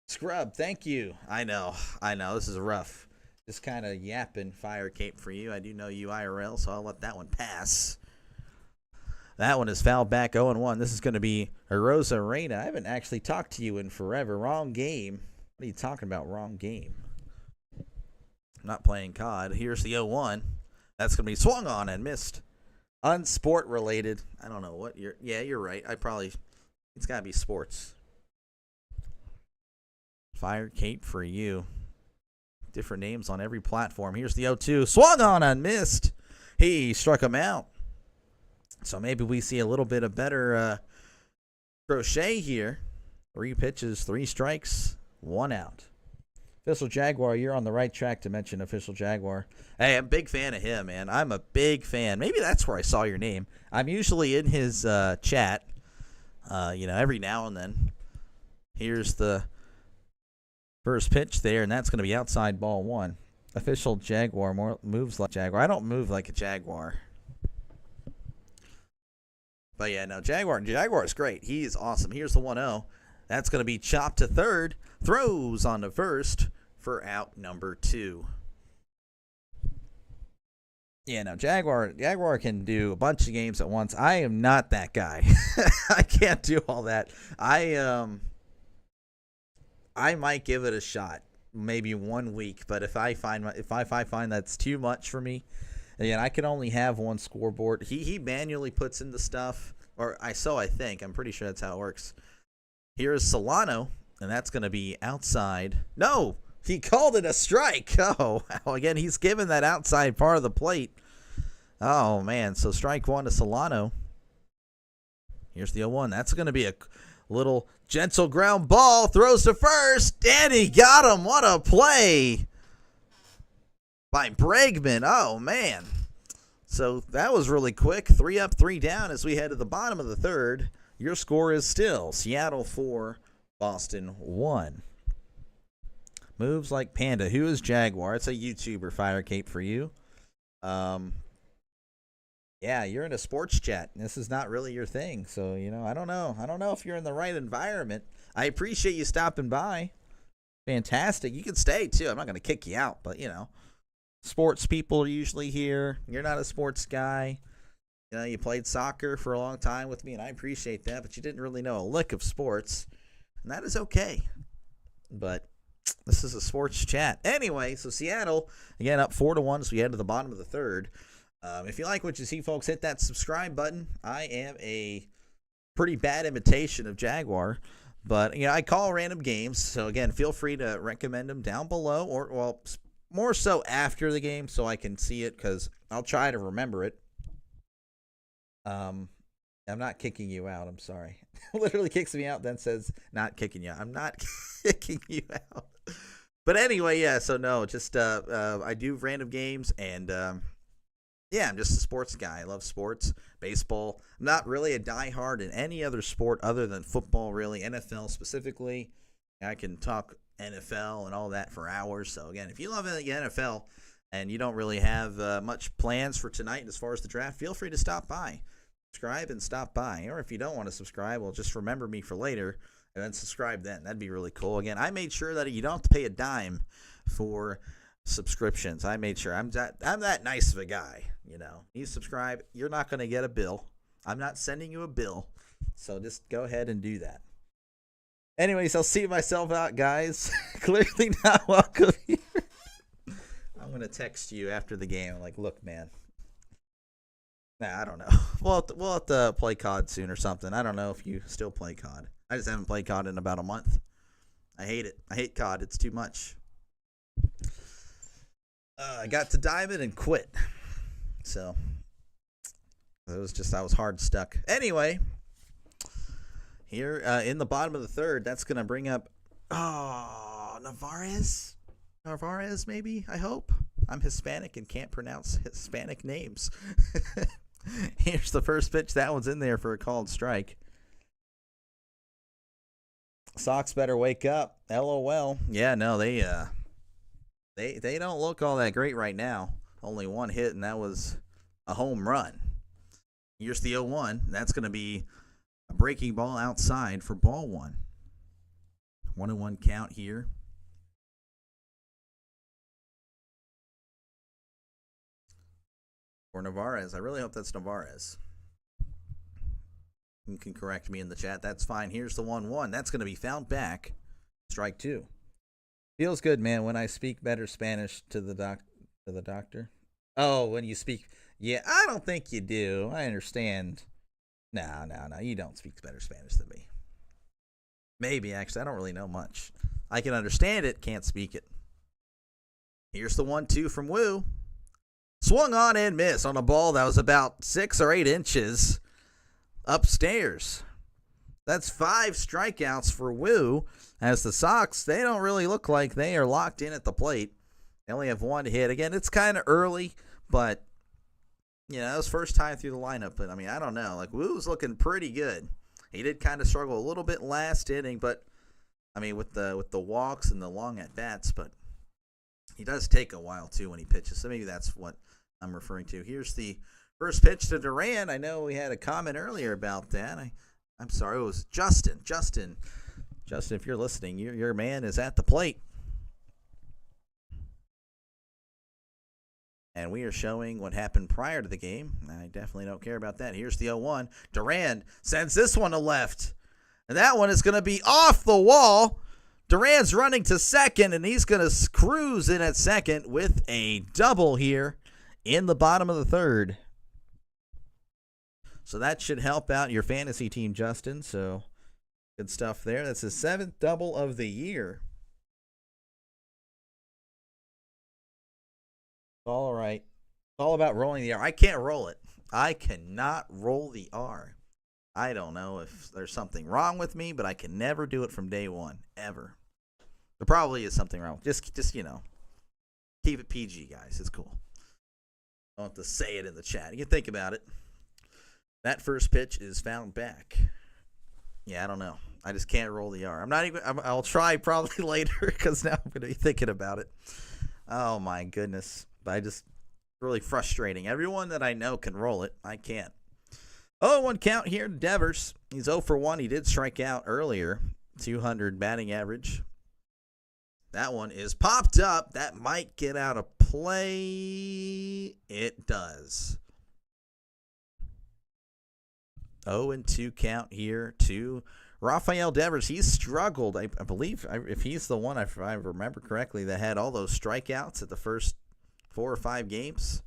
Scrub, thank you. I know. This is rough. Just kind of yapping fire cape for you. I do know you IRL, so I'll let that one pass. That one is fouled back 0-1. This is going to be Rosa Reina. I haven't actually talked to you in forever. Wrong game. What are you talking about? Wrong game. I'm not playing COD. Here's the 0-1. That's going to be swung on and missed. Unsport related. I don't know what you're right. It's got to be sports. Fire Kate for you. Different names on every platform. Here's the 0-2. Swung on and missed. He struck him out. So maybe we see a little bit of better crochet here. 3 pitches, 3 strikes, 1 out. Official Jaguar, you're on the right track to mention Official Jaguar. Hey, I'm a big fan of him, man. I'm a big fan. Maybe that's where I saw your name. I'm usually in his chat, every now and then. Here's the first pitch there, and that's going to be outside ball 1. Official Jaguar moves like Jaguar. I don't move like a Jaguar. But yeah, no, Jaguar is great. He is awesome. Here's the 1-0. That's going to be chopped to third. Throws on to first for out number 2. Yeah, no, Jaguar can do a bunch of games at once. I am not that guy. I can't do all that. I might give it a shot, maybe 1 week, but if I find that's too much for me, again, I can only have one scoreboard. He manually puts in the stuff, I think. I'm pretty sure that's how it works. Here's Solano, and that's going to be outside. No, he called it a strike. Oh, wow. Again, he's given that outside part of the plate. Oh, man. So strike 1 to Solano. Here's the 0-1. That's going to be a little gentle ground ball. Throws to first, and he got him. What a play by Bregman. Oh, man. So that was really quick. 3 up, 3 down as we head to the bottom of the third. Your score is still Seattle 4, Boston 1. Moves like Panda. Who is Jaguar? It's a YouTuber, Fire Cape, for you. Yeah, you're in a sports chat. This is not really your thing. So, I don't know. I don't know if you're in the right environment. I appreciate you stopping by. Fantastic. You can stay, too. I'm not going to kick you out, but, sports people are usually here. You're not a sports guy. You played soccer for a long time with me, and I appreciate that, but you didn't really know a lick of sports, and that is okay. But this is a sports chat. Anyway, so Seattle, again, up 4-1 as we head to the bottom of the third. If you like what you see, folks, hit that subscribe button. I am a pretty bad imitation of Jaguar, but I call random games. So again, feel free to recommend them down below, or more so after the game, so I can see it, because I'll try to remember it. I'm not kicking you out. I'm sorry. Literally kicks me out, then says not kicking you out. I'm not kicking you out. But anyway, yeah. So no, just I do random games, and yeah, I'm just a sports guy. I love sports, baseball. I'm not really a diehard in any other sport other than football. Really, NFL specifically. I can talk NFL and all that for hours. So again, if you love the NFL and you don't really have much plans for tonight as far as the draft, feel free to stop by. Subscribe and stop by. Or if you don't want to subscribe, well, just remember me for later and then subscribe then. That'd be really cool. Again, I made sure that you don't have to pay a dime for subscriptions. I made sure I'm that nice of a guy. You know, you subscribe, you're not going to get a bill. I'm not sending you a bill. So just go ahead and do that. Anyways, I'll see myself out, guys. Clearly not welcome here. I'm going to text you after the game. I'm like, look, man. Nah, I don't know. We'll have to play COD soon or something. I don't know if you still play COD. I just haven't played COD in about a month. I hate it. I hate COD. It's too much. I got to Diamond and quit. So, I was hard stuck. Anyway, here in the bottom of the third, that's going to bring up, Narvaez? Narvaez, maybe? I hope. I'm Hispanic and can't pronounce Hispanic names. Here's the first pitch. That one's in there for a called strike. Sox better wake up. LOL. Yeah, no, they don't look all that great right now. Only one hit, and that was a home run. Here's the 0-1. That's going to be a breaking ball outside for ball one. 1-1 count here. For Narvaez. I really hope that's Narvaez. You can correct me in the chat. That's fine. Here's the 1-1. That's going to be fouled back. Strike two. Feels good, man, when I speak better Spanish to the doctor. Oh, when you speak. Yeah, I don't think you do. I understand. No. You don't speak better Spanish than me. Maybe, actually. I don't really know much. I can understand it, can't speak it. Here's the 1-2 from Woo. Swung on and missed on a ball that was about 6 or 8 inches upstairs. That's 5 strikeouts for Woo. As the Sox, they don't really look like they are locked in at the plate. They only have 1 hit. Again, it's kind of early, but, you know, it was first time through the lineup. But, I mean, I don't know. Like, Woo's looking pretty good. He did kind of struggle a little bit last inning, but, I mean, with the walks and the long at-bats, but he does take a while, too, when he pitches. So maybe that's what I'm referring to. Here's the first pitch to Duran. I know we had a comment earlier about that. I'm sorry, it was Justin. Justin, if you're listening, your man is at the plate. And we are showing what happened prior to the game. I definitely don't care about that. Here's the 0-1. Duran sends this one to left. And that one is going to be off the wall. Duran's running to second, and he's going to cruise in at second with a double here in the bottom of the third. So that should help out your fantasy team, Justin. So good stuff there. That's his 7th double of the year. All right. It's all about rolling the R. I can't roll it. I cannot roll the R. I don't know if there's something wrong with me, but I can never do it from day one, ever. There probably is something wrong. Just you know, keep it PG, guys. It's cool. I don't have to say it in the chat. You can think about it. That first pitch is fouled back. Yeah, I don't know. I just can't roll the R. I'll try probably later because now I'm going to be thinking about it. Oh, my goodness. But really frustrating. Everyone that I know can roll it. I can't. 0-1 count here to Devers. He's 0 for 1. He did strike out earlier. 200 batting average. That one is popped up. That might get out of play. It does. 0-2 count here to Rafael Devers. He's struggled. I believe, if he's the one, if I remember correctly, that had all those strikeouts at the first 4 or 5 games.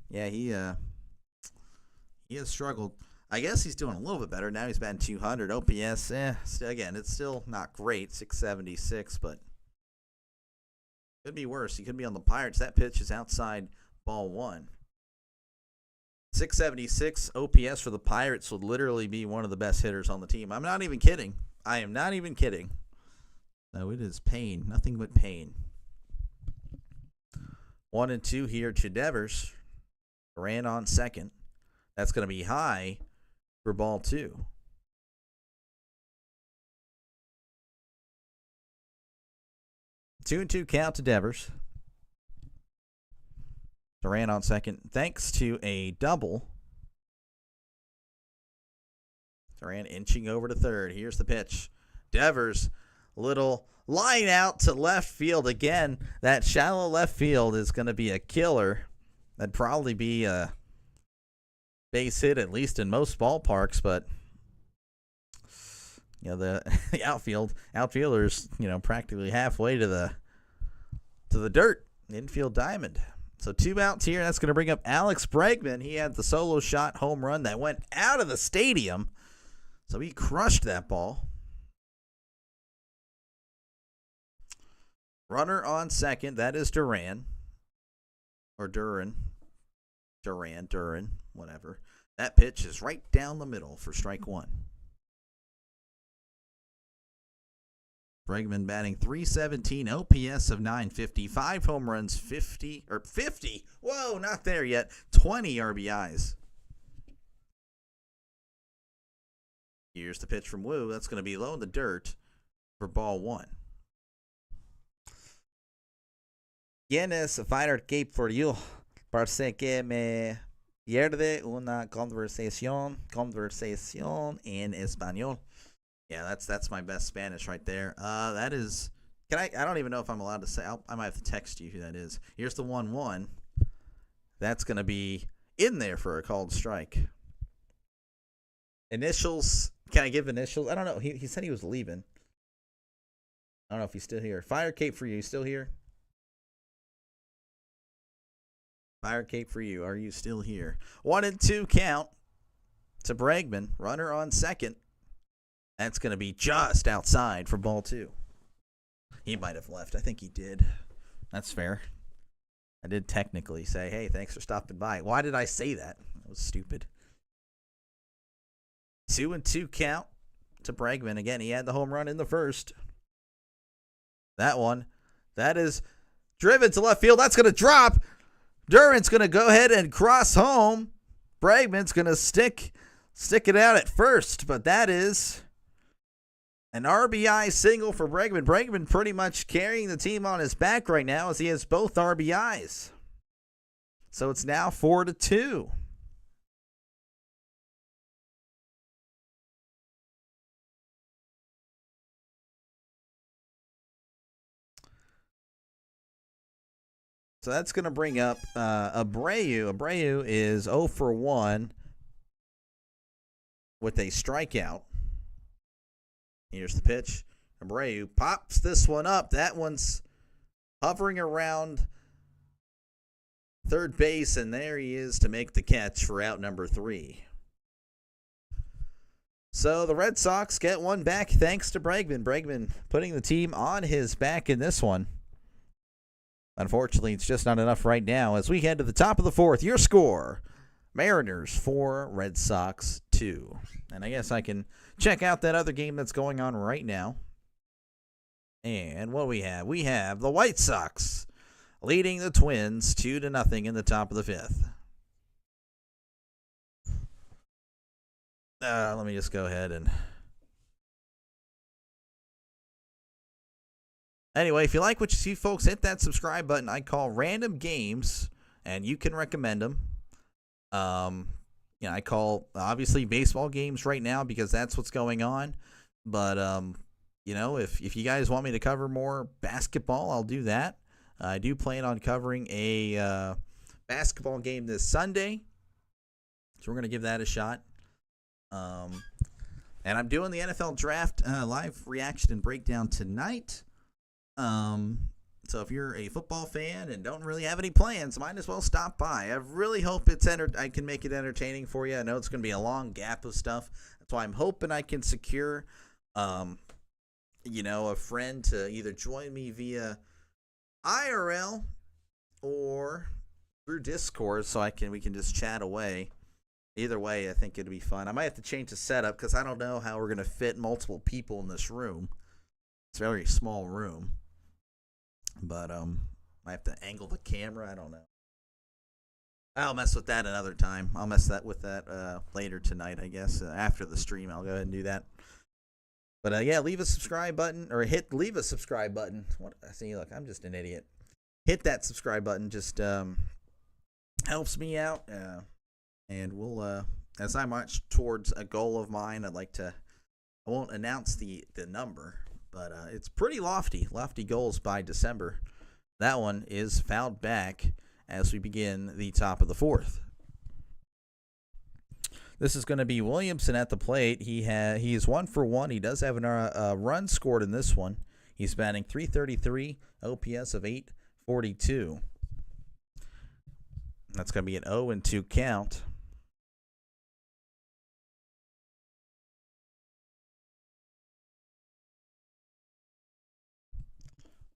Yeah, he has struggled. I guess he's doing a little bit better. Now he's batting 200. OPS, again, it's still not great, 676, but could be worse. He could be on the Pirates. That pitch is outside ball 1. 676 OPS for the Pirates would literally be one of the best hitters on the team. I'm not even kidding. I am not even kidding. No, it is pain. Nothing but pain. 1 and 2 here to Devers. Duran on second. That's going to be high for ball 2. 2-2 count to Devers. Duran on second, thanks to a double. Duran inching over to third. Here's the pitch. Devers, little line out to left field again. That shallow left field is going to be a killer. That'd probably be a base hit, at least in most ballparks, but the outfielders, practically halfway to the dirt. Infield diamond. So 2 outs here. That's going to bring up Alex Bregman. He had the solo shot home run that went out of the stadium. So he crushed that ball. Runner on second. That is Duran. Or Duran, whatever. That pitch is right down the middle for strike 1. Bregman batting .317, OPS of .950, 5 home runs, 50. Whoa, not there yet. 20 RBIs. Here's the pitch from Wu. That's going to be low in the dirt for ball 1. Tienes Fire Cape for you. Parce que me pierde una conversación en español. Yeah, that's my best Spanish right there. That is. I don't even know if I'm allowed to say. I might have to text you who that is. Here's the 1-1. That's going to be in there for a called strike. Initials. Can I give initials? I don't know. He said he was leaving. I don't know if he's still here. Fire Cape for you. Still here? Fire Cape for you. Are you still here? 1-2 count to Bregman. Runner on second. That's going to be just outside for ball 2. He might have left. I think he did. That's fair. I did technically say, hey, thanks for stopping by. Why did I say that? That was stupid. 2-2 count to Bregman. Again, he had the home run in the first. That one. That is driven to left field. That's going to drop. Duran's going to go ahead and cross home. Bregman's going to stick it out at first, but that is an RBI single for Bregman. Bregman pretty much carrying the team on his back right now as he has both RBIs. So it's now 4-2. So that's going to bring up Abreu. Abreu is 0 for 1 with a strikeout. Here's the pitch. Abreu pops this one up. That one's hovering around third base, and there he is to make the catch for out number 3. So the Red Sox get one back thanks to Bregman. Bregman putting the team on his back in this one. Unfortunately, it's just not enough right now as we head to the top of the 4th. Your score, Mariners 4, Red Sox 2. And I guess I can check out that other game that's going on right now. And what we have? We have the White Sox leading the Twins 2-0 in the top of the 5th. Let me just go ahead and... Anyway, if you like what you see, folks, hit that subscribe button. I call random games, and you can recommend them. I call, obviously, baseball games right now because that's what's going on. But, if you guys want me to cover more basketball, I'll do that. I do plan on covering a basketball game this Sunday. So we're going to give that a shot. And I'm doing the NFL Draft live reaction and breakdown tonight. So if you're a football fan and don't really have any plans, might as well stop by. I really hope I can make it entertaining for you. I know it's going to be a long gap of stuff. That's why I'm hoping I can secure, a friend to either join me via IRL or through Discord so we can just chat away. Either way, I think it'd be fun. I might have to change the setup because I don't know how we're going to fit multiple people in this room. It's a very small room. But I have to angle the camera. I don't know. I'll mess with that another time. I'll mess with that later tonight, I guess. After the stream, I'll go ahead and do that. But yeah, leave a subscribe button or leave a subscribe button. What? See, look, I'm just an idiot. Hit that subscribe button. Just helps me out. And we'll as I march towards a goal of mine, I won't announce the number, but it's pretty lofty goals by December. That one is fouled back as we begin the top of the fourth. This is going to be Williamson at the plate. He is 1 for 1. He does have a run scored in this one. He's batting .333, OPS of .842. That's going to be an 0-2 count.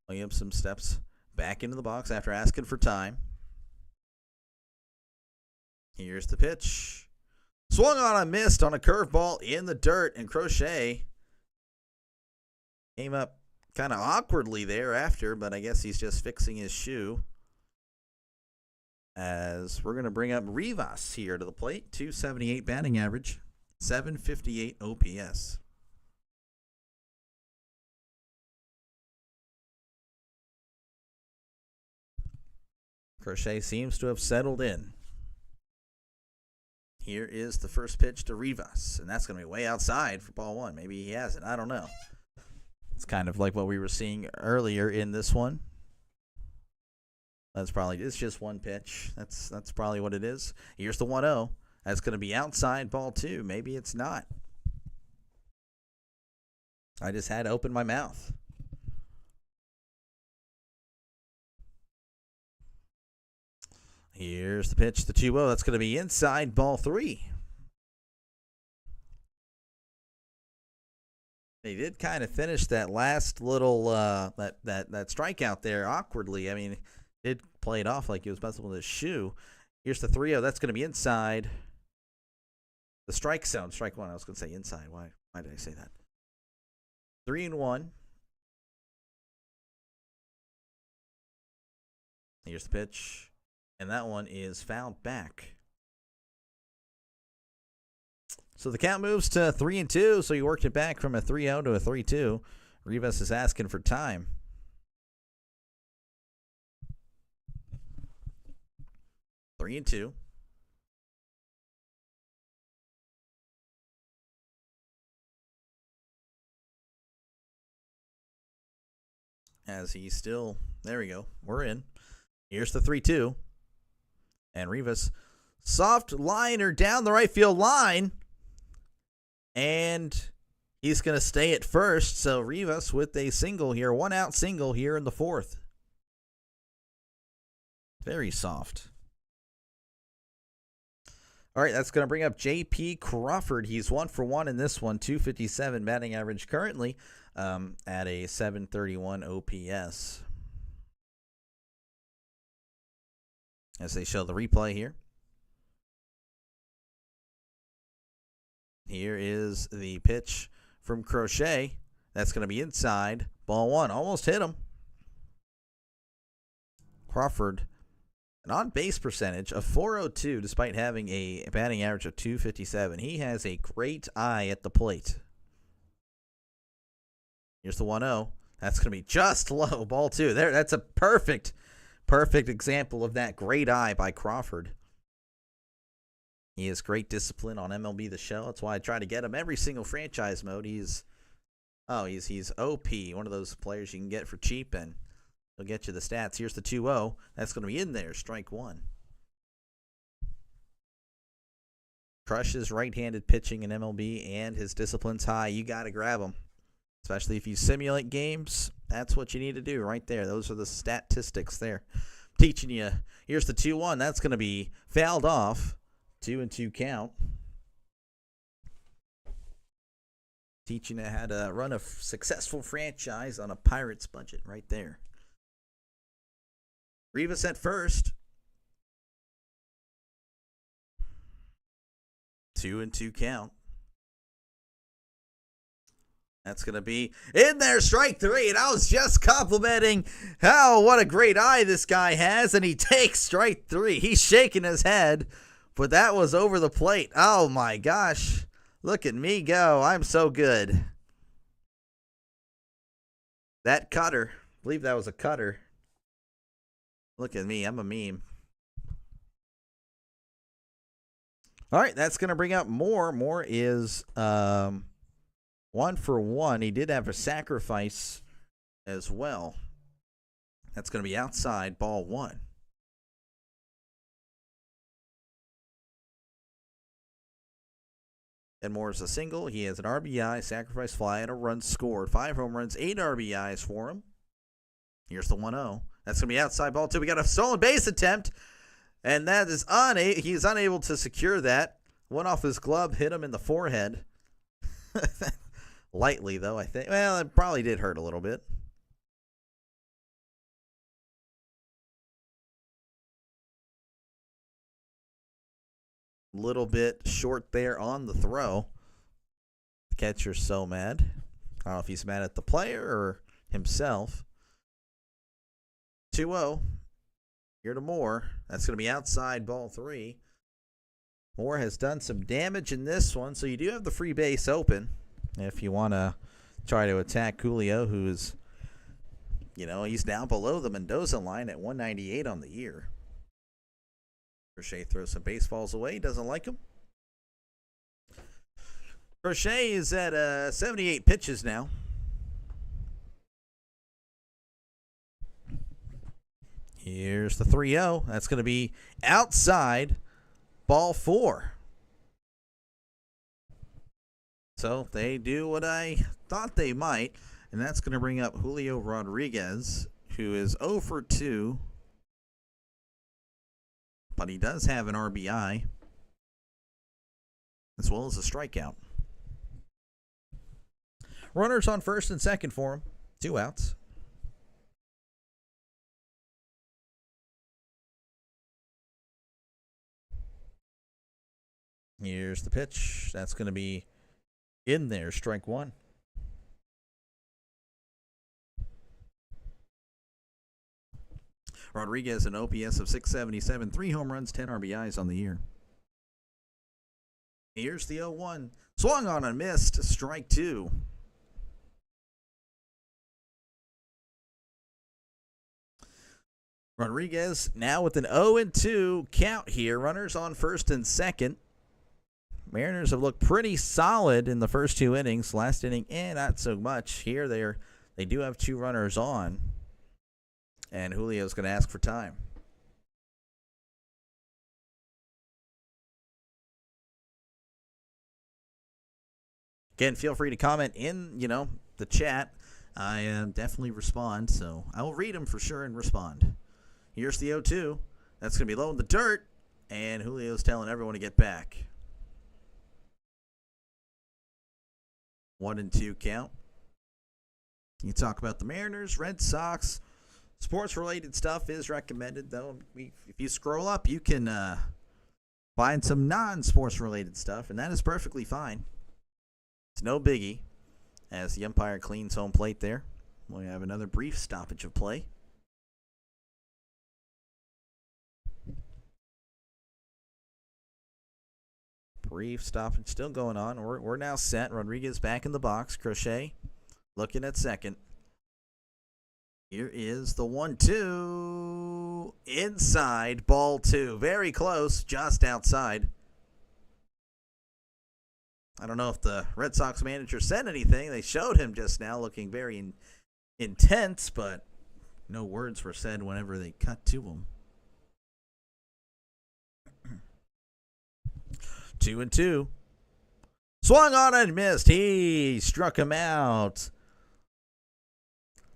Williamson steps back into the box after asking for time. Here's the pitch. Swung on a missed on a curveball in the dirt, and Crochet came up kind of awkwardly thereafter, but I guess he's just fixing his shoe. As we're going to bring up Rivas here to the plate. .278 batting average, .758 OPS. Crochet seems to have settled in. Here is the first pitch to Rivas, and that's going to be way outside for ball one. Maybe he has it. I don't know. It's kind of like what we were seeing earlier in this one. It's just one pitch. That's probably what it is. Here's the 1-0. That's going to be outside ball two. Maybe it's not. I just had to open my mouth. Here's the pitch, the 2-0. That's going to be inside ball three. They did kind of finish that last little that strikeout there awkwardly. I mean, did play it off like he was messing with his shoe. Here's the 3-0. That's going to be inside the strike zone. Strike one. I was going to say inside. Why did I say that? 3-1. Here's the pitch. And that one is fouled back. So the count moves to 3-2. So you worked it back from a 3-0 to a 3-2. Rivas is asking for time. Three and two. As he's still, there we go. We're in. Here's the 3-2. And Rivas, soft liner down the right field line. And he's going to stay at first. So Rivas with a single here, 1-out single here in the fourth. Very soft. All right, that's going to bring up J.P. Crawford. He's 1 for 1 in this one, .257 batting average currently at a .731 OPS. As they show the replay here. Here is the pitch from Crochet. That's going to be inside. Ball one. Almost hit him. Crawford, an on-base percentage of .402 despite having a batting average of .257. He has a great eye at the plate. Here's the 1-0. That's going to be just low. Ball two. There. That's a perfect example of that great eye by Crawford. He has great discipline on MLB The Show. That's why I try to get him every single franchise mode. He's OP, one of those players you can get for cheap, and he'll get you the stats. Here's the 2-0. That's going to be in there, strike one. Crushes right-handed pitching in MLB, and his discipline's high. You got to grab him, especially if you simulate games. That's what you need to do right there. Those are the statistics there. Teaching you. Here's the 2-1. That's going to be fouled off. 2-2 count. Teaching you how to run a successful franchise on a Pirates budget right there. Rivas at first. 2-2 count. That's going to be in there, strike three. And I was just complimenting what a great eye this guy has. And he takes strike three. He's shaking his head, but that was over the plate. Oh, my gosh. Look at me go. I'm so good. That cutter, I believe that was a cutter. Look at me. I'm a meme. All right, that's going to bring up Moore. Moore is 1 for 1. He did have a sacrifice as well. That's going to be outside, ball 1. And Moore's a single. He has an RBI, sacrifice fly, and a run scored. 5 home runs, 8 RBIs for him. Here's the 1-0. That's going to be outside, ball 2. We got a stolen base attempt. And that is he's unable to secure that. Went off his glove, hit him in the forehead. Lightly, though, I think. Well, it probably did hurt a little bit. Little bit short there on the throw. The catcher's so mad. I don't know if he's mad at the player or himself. 2-0. Here to Moore. That's going to be outside, ball 3. Moore has done some damage in this one, so you do have the free base open if you want to try to attack Julio, who is, he's down below the Mendoza line at 198 on the year. Crochet throws some baseballs away. Doesn't like them. Crochet is at 78 pitches now. Here's the 3-0. That's going to be outside, ball 4. So they do what I thought they might, and that's going to bring up Julio Rodriguez, who is 0 for 2. But he does have an RBI, as well as a strikeout. Runners on first and second for him. 2 outs. Here's the pitch. That's going to be in there. Strike 1. Rodriguez, an OPS of 677, 3 home runs, 10 RBIs on the year. Here's the 0-1. Swung on and missed. Strike 2. Rodriguez now with an 0-2 count here. Runners on first and second. Mariners have looked pretty solid in the first 2 innings. Last inning, not so much. Here they do have 2 runners on. And Julio's going to ask for time. Again, feel free to comment in, the chat. I definitely respond, so I will read them for sure and respond. Here's the 0-2. That's going to be low in the dirt, and Julio's telling everyone to get back. 1-2 count. You talk about the Mariners, Red Sox. Sports-related stuff is recommended, though. If you scroll up, you can find some non-sports-related stuff, and that is perfectly fine. It's no biggie. As the umpire cleans home plate there, we have another brief stoppage of play. Brief stoppage still going on. We're now set. Rodriguez back in the box. Crochet looking at second. Here is the 1-2. Inside, ball 2. Very close, just outside. I don't know if the Red Sox manager said anything. They showed him just now looking very intense, but no words were said whenever they cut to him. 2-2. Swung on and missed. He struck him out.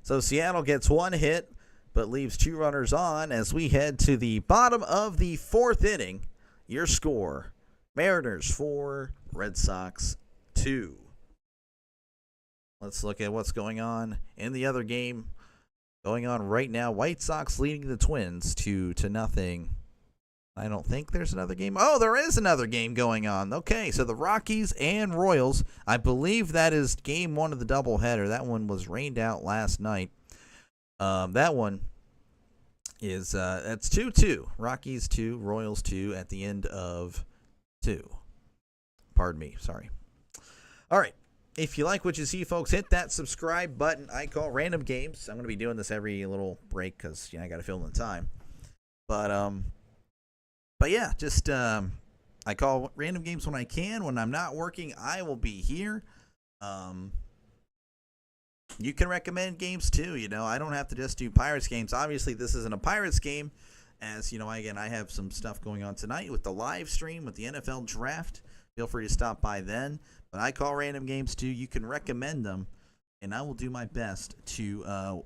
So Seattle gets 1 hit, but leaves 2 runners on as we head to the bottom of the 4th inning. Your score, Mariners 4, Red Sox 2. Let's look at what's going on in the other game. Going on right now, White Sox leading the Twins 2-0. I don't think there's another game. Oh, there is another game going on. Okay, so the Rockies and Royals. I believe that is game one of the doubleheader. That one was rained out last night. That one is that's 2-2. Rockies 2, Royals 2 at the end of 2. Pardon me. Sorry. All right. If you like what you see, folks, hit that subscribe button. I call Random Games. I'm going to be doing this every little break because I got to fill in the time. But yeah, just I call Random Games when I can. When I'm not working, I will be here. You can recommend games too. I don't have to just do Pirates games. Obviously, this isn't a Pirates game, as I have some stuff going on tonight with the live stream with the NFL draft. Feel free to stop by then. But I call Random Games too. You can recommend them, and I will do my best to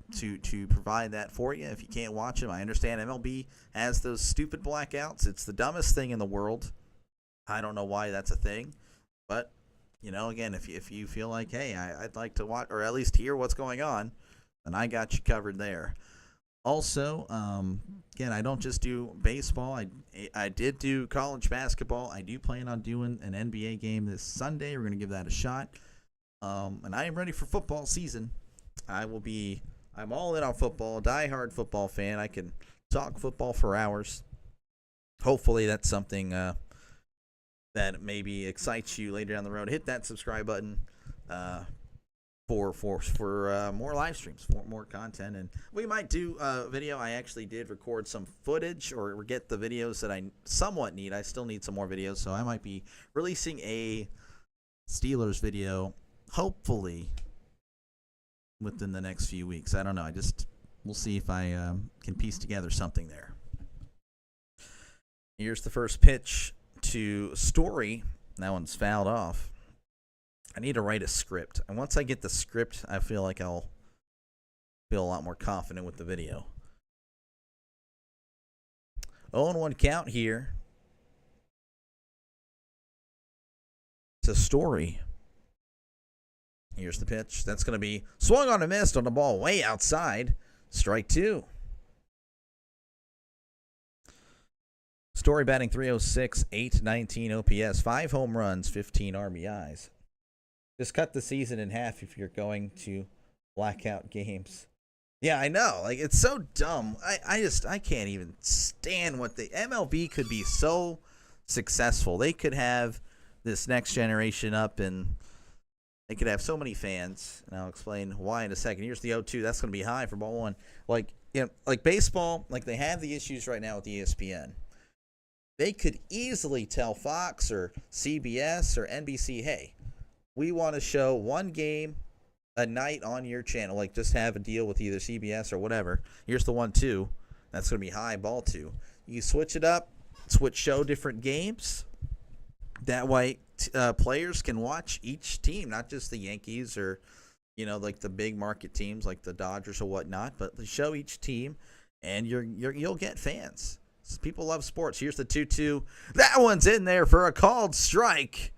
provide that for you. If you can't watch them, I understand MLB has those stupid blackouts. It's the dumbest thing in the world. I don't know why that's a thing, but again, if you feel like, hey, I'd like to watch or at least hear what's going on, then I got you covered there. Also, again, I don't just do baseball. I did do college basketball. I do plan on doing an NBA game this Sunday. We're going to give that a shot. And I am ready for football season. I'm all in on football, diehard football fan. I can talk football for hours. Hopefully that's something that maybe excites you later down the road. Hit that subscribe button for more live streams, for more content. And we might do a video. I actually did record some footage or get the videos that I somewhat need. I still need some more videos, so I might be releasing a Steelers video hopefully within the next few weeks. I don't know. We'll see if I can piece together something there. Here's the first pitch to Story. That one's fouled off. I need to write a script. And once I get the script, I feel like I'll feel a lot more confident with the video. 0-1 count here. It's a Story. Here's the pitch. That's going to be swung on a missed on the ball way outside. Strike 2. Story batting .306, .819 OPS, 5 home runs, 15 RBIs. Just cut the season in half if you're going to blackout games. Yeah, I know. It's so dumb. I can't even stand what the MLB could be so successful. They could have this next generation up and they could have so many fans, and I'll explain why in a second. Here's the 0-2. That's going to be high for ball one. Like baseball, they have the issues right now with ESPN. They could easily tell Fox or CBS or NBC, hey, we want to show one game a night on your channel. Just have a deal with either CBS or whatever. Here's the 1-2. That's going to be high, ball 2. You switch it up, show different games. That way, players can watch each team, not just the Yankees or, the big market teams like the Dodgers or whatnot, but show each team, and you'll get fans. People love sports. Here's the 2-2. That one's in there for a called strike.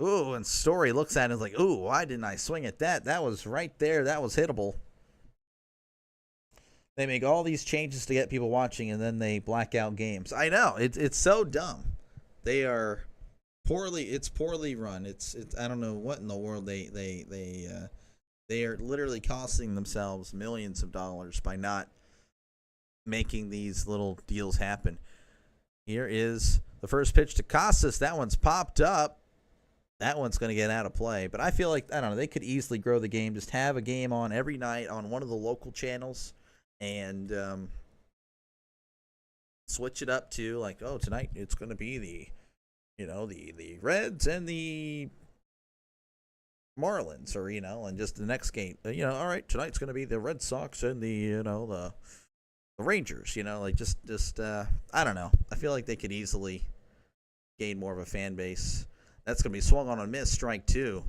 Ooh, and Story looks at it and is like, ooh, why didn't I swing at that? That was right there. That was hittable. They make all these changes to get people watching, and then they black out games. I know. It's so dumb. They are poorly run. It's I don't know what in the world they are literally costing themselves millions of dollars by not making these little deals happen. Here is the first pitch to Casas. That one's popped up. That one's going to get out of play. But I feel like, I don't know, they could easily grow the game. Just have a game on every night on one of the local channels and switch it up to tonight it's going to be the Reds and the Marlins, or and just the next game. All right, tonight's going to be the Red Sox and the Rangers. Just I don't know. I feel like they could easily gain more of a fan base. That's going to be swung on a miss, strike 2.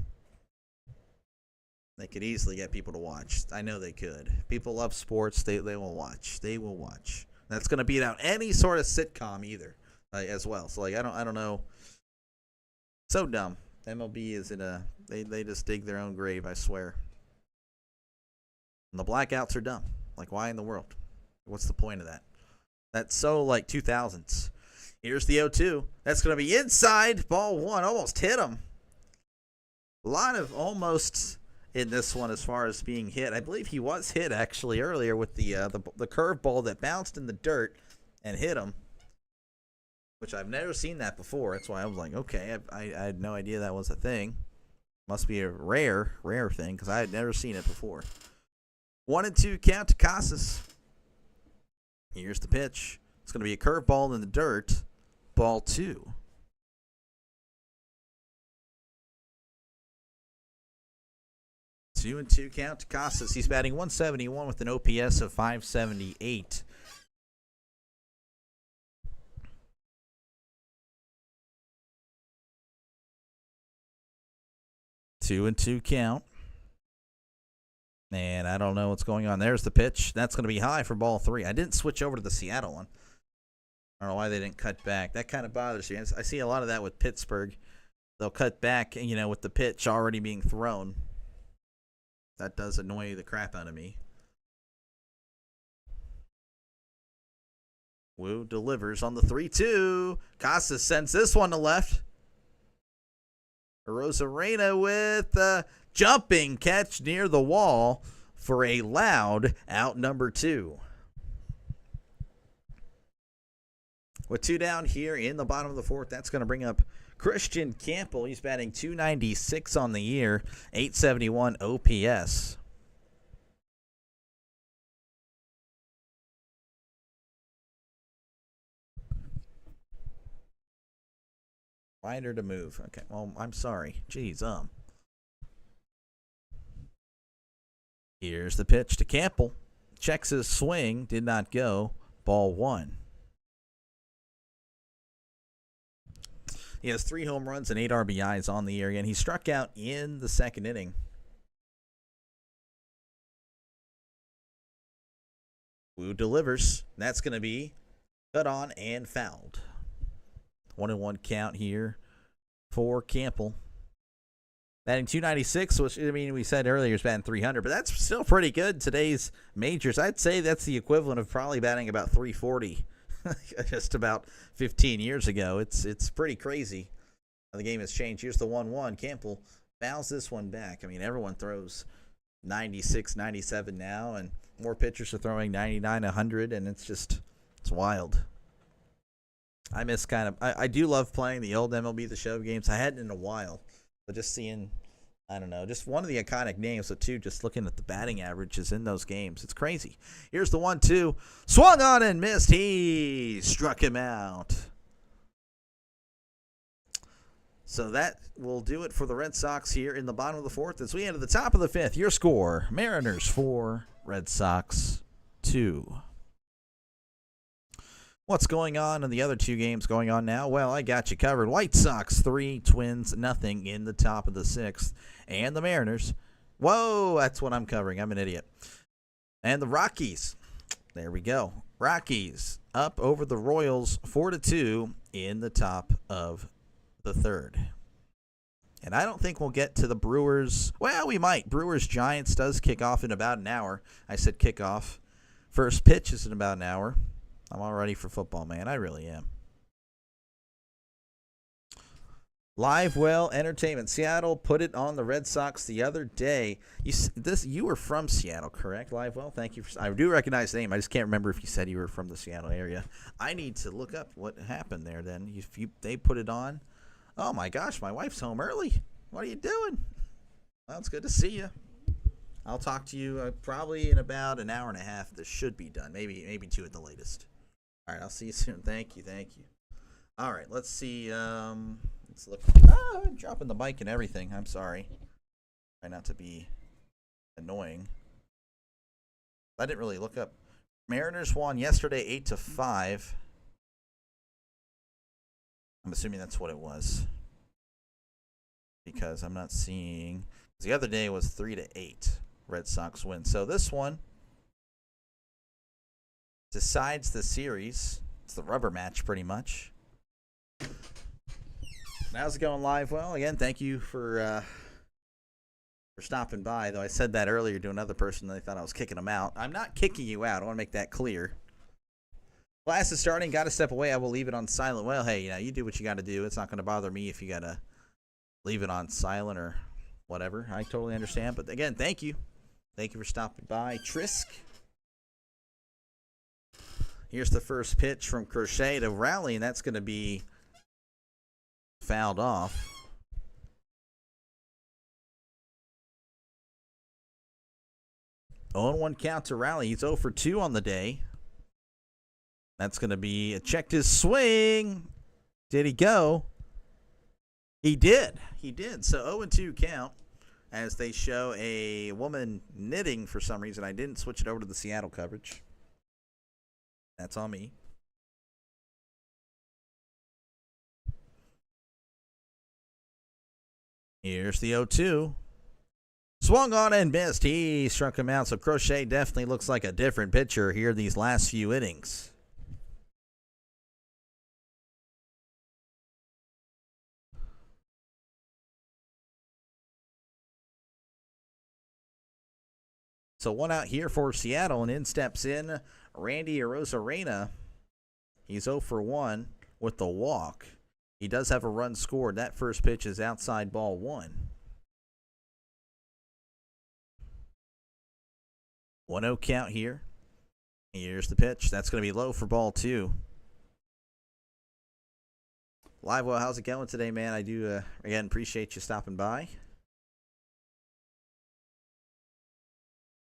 They could easily get people to watch. I know they could. People love sports. They will watch. They will watch. That's going to beat out any sort of sitcom either, as well. So I don't know. So dumb. MLB is they just dig their own grave, I swear. And the blackouts are dumb. Why in the world? What's the point of that? That's so like 2000s. Here's the 0-2. That's going to be inside. Ball one. Almost hit him. A lot of almost in this one as far as being hit. I believe he was hit actually earlier with the curveball that bounced in the dirt and hit him, which I've never seen that before. That's why I was like, okay, I had no idea that was a thing. Must be a rare thing because I had never seen it before. 1-2 count to Casas. Here's the pitch. It's going to be a curveball in the dirt. Ball two. Two and two count to Casas. He's batting 171 with an OPS of 578. Two and two count. And I don't know what's going on. There's the pitch. That's going to be high for ball three. I didn't switch over to the Seattle one. I don't know why they didn't cut back. That kind of bothers me. I see a lot of that with Pittsburgh. They'll cut back, with the pitch already being thrown. That does annoy the crap out of me. Wu delivers on the 3-2. Casas sends this one to left. Rosarena with a jumping catch near the wall for a loud out number two. With two down here in the bottom of the fourth, that's going to bring up Christian Campbell. He's batting 296 on the year, 871 OPS. Wider to move. Okay, well, I'm sorry. Jeez, Here's the pitch to Campbell. Checks his swing. Did not go. Ball one. He has 3 home runs and 8 RBIs on the year, and he struck out in the second inning. Wu delivers. That's going to be cut on and fouled. 1-1 count here for Campbell. Batting 296, which, we said earlier is batting 300, but that's still pretty good in today's majors. I'd say that's the equivalent of probably batting about 340 just about 15 years ago. It's pretty crazy how the game has changed. Here's the 1-1. Campbell fouls this one back. Everyone throws 96, 97 now, and more pitchers are throwing 99, 100, and it's wild. I miss I do love playing the old MLB The Show games. I hadn't in a while. But just seeing, I don't know, just one of the iconic names, but two, just looking at the batting averages in those games. It's crazy. Here's the 1-2. Swung on and missed. He struck him out. So that will do it for the Red Sox here in the bottom of the fourth as we enter the top of the fifth. Your score, Mariners 4, Red Sox 2. What's going on in the other two games going on now? Well, I got you covered. White Sox 3, Twins nothing in the top of the sixth. And the Mariners. Whoa, that's what I'm covering. I'm an idiot. And the Rockies. There we go. Rockies up over the Royals 4-2 in the top of the third. And I don't think we'll get to the Brewers. Well, we might. Brewers-Giants does kick off in about an hour. I said kickoff. First pitch is in about an hour. I'm all ready for football, man. I really am. Live Well Entertainment. Seattle put it on the Red Sox the other day. You were from Seattle, correct, Live Well? Thank you. I do recognize the name. I just can't remember if you said you were from the Seattle area. I need to look up what happened there then. They put it on. Oh, my gosh. My wife's home early. What are you doing? Well, it's good to see you. I'll talk to you probably in about an hour and a half. This should be done. Maybe 2 at the latest. All right, I'll see you soon. Thank you. All right, let's see. Let's look. I'm dropping the mic and everything. I'm sorry. Try not to be annoying. I didn't really look up. Mariners won yesterday 8-5. I'm assuming that's what it was. Because I'm not seeing. The other day was 3-8. Red Sox win. So this one decides the series. It's the rubber match pretty much. How's it going, Live? Well, again, thank you for stopping by. Though I said that earlier to another person, they thought I was kicking them out. I'm not kicking you out. I want to make that clear. Class is starting. Got to step away. I will leave it on silent. Well, hey, you do what you got to do. It's not going to bother me if you got to leave it on silent or whatever. I totally understand. But again, thank you. Thank you for stopping by. Trisk. Here's the first pitch from Crochet to Rally, and that's going to be fouled off. 0-1 count to Rally. He's 0 for 2 on the day. That's going to be checked his swing. Did he go? He did. He did. So 0-2 count as they show a woman knitting for some reason. I didn't switch it over to the Seattle coverage. That's on me. Here's the 0-2. Swung on and missed. He struck him out. So Crochet definitely looks like a different pitcher here these last few innings. So one out here for Seattle, and in steps in Randy Arozarena. He's 0 for 1 with the walk. He does have a run scored. That first pitch is outside ball 1. 1-0 count here. Here's the pitch. That's going to be low for ball 2. Live well, how's it going today, man? I do, again, appreciate you stopping by.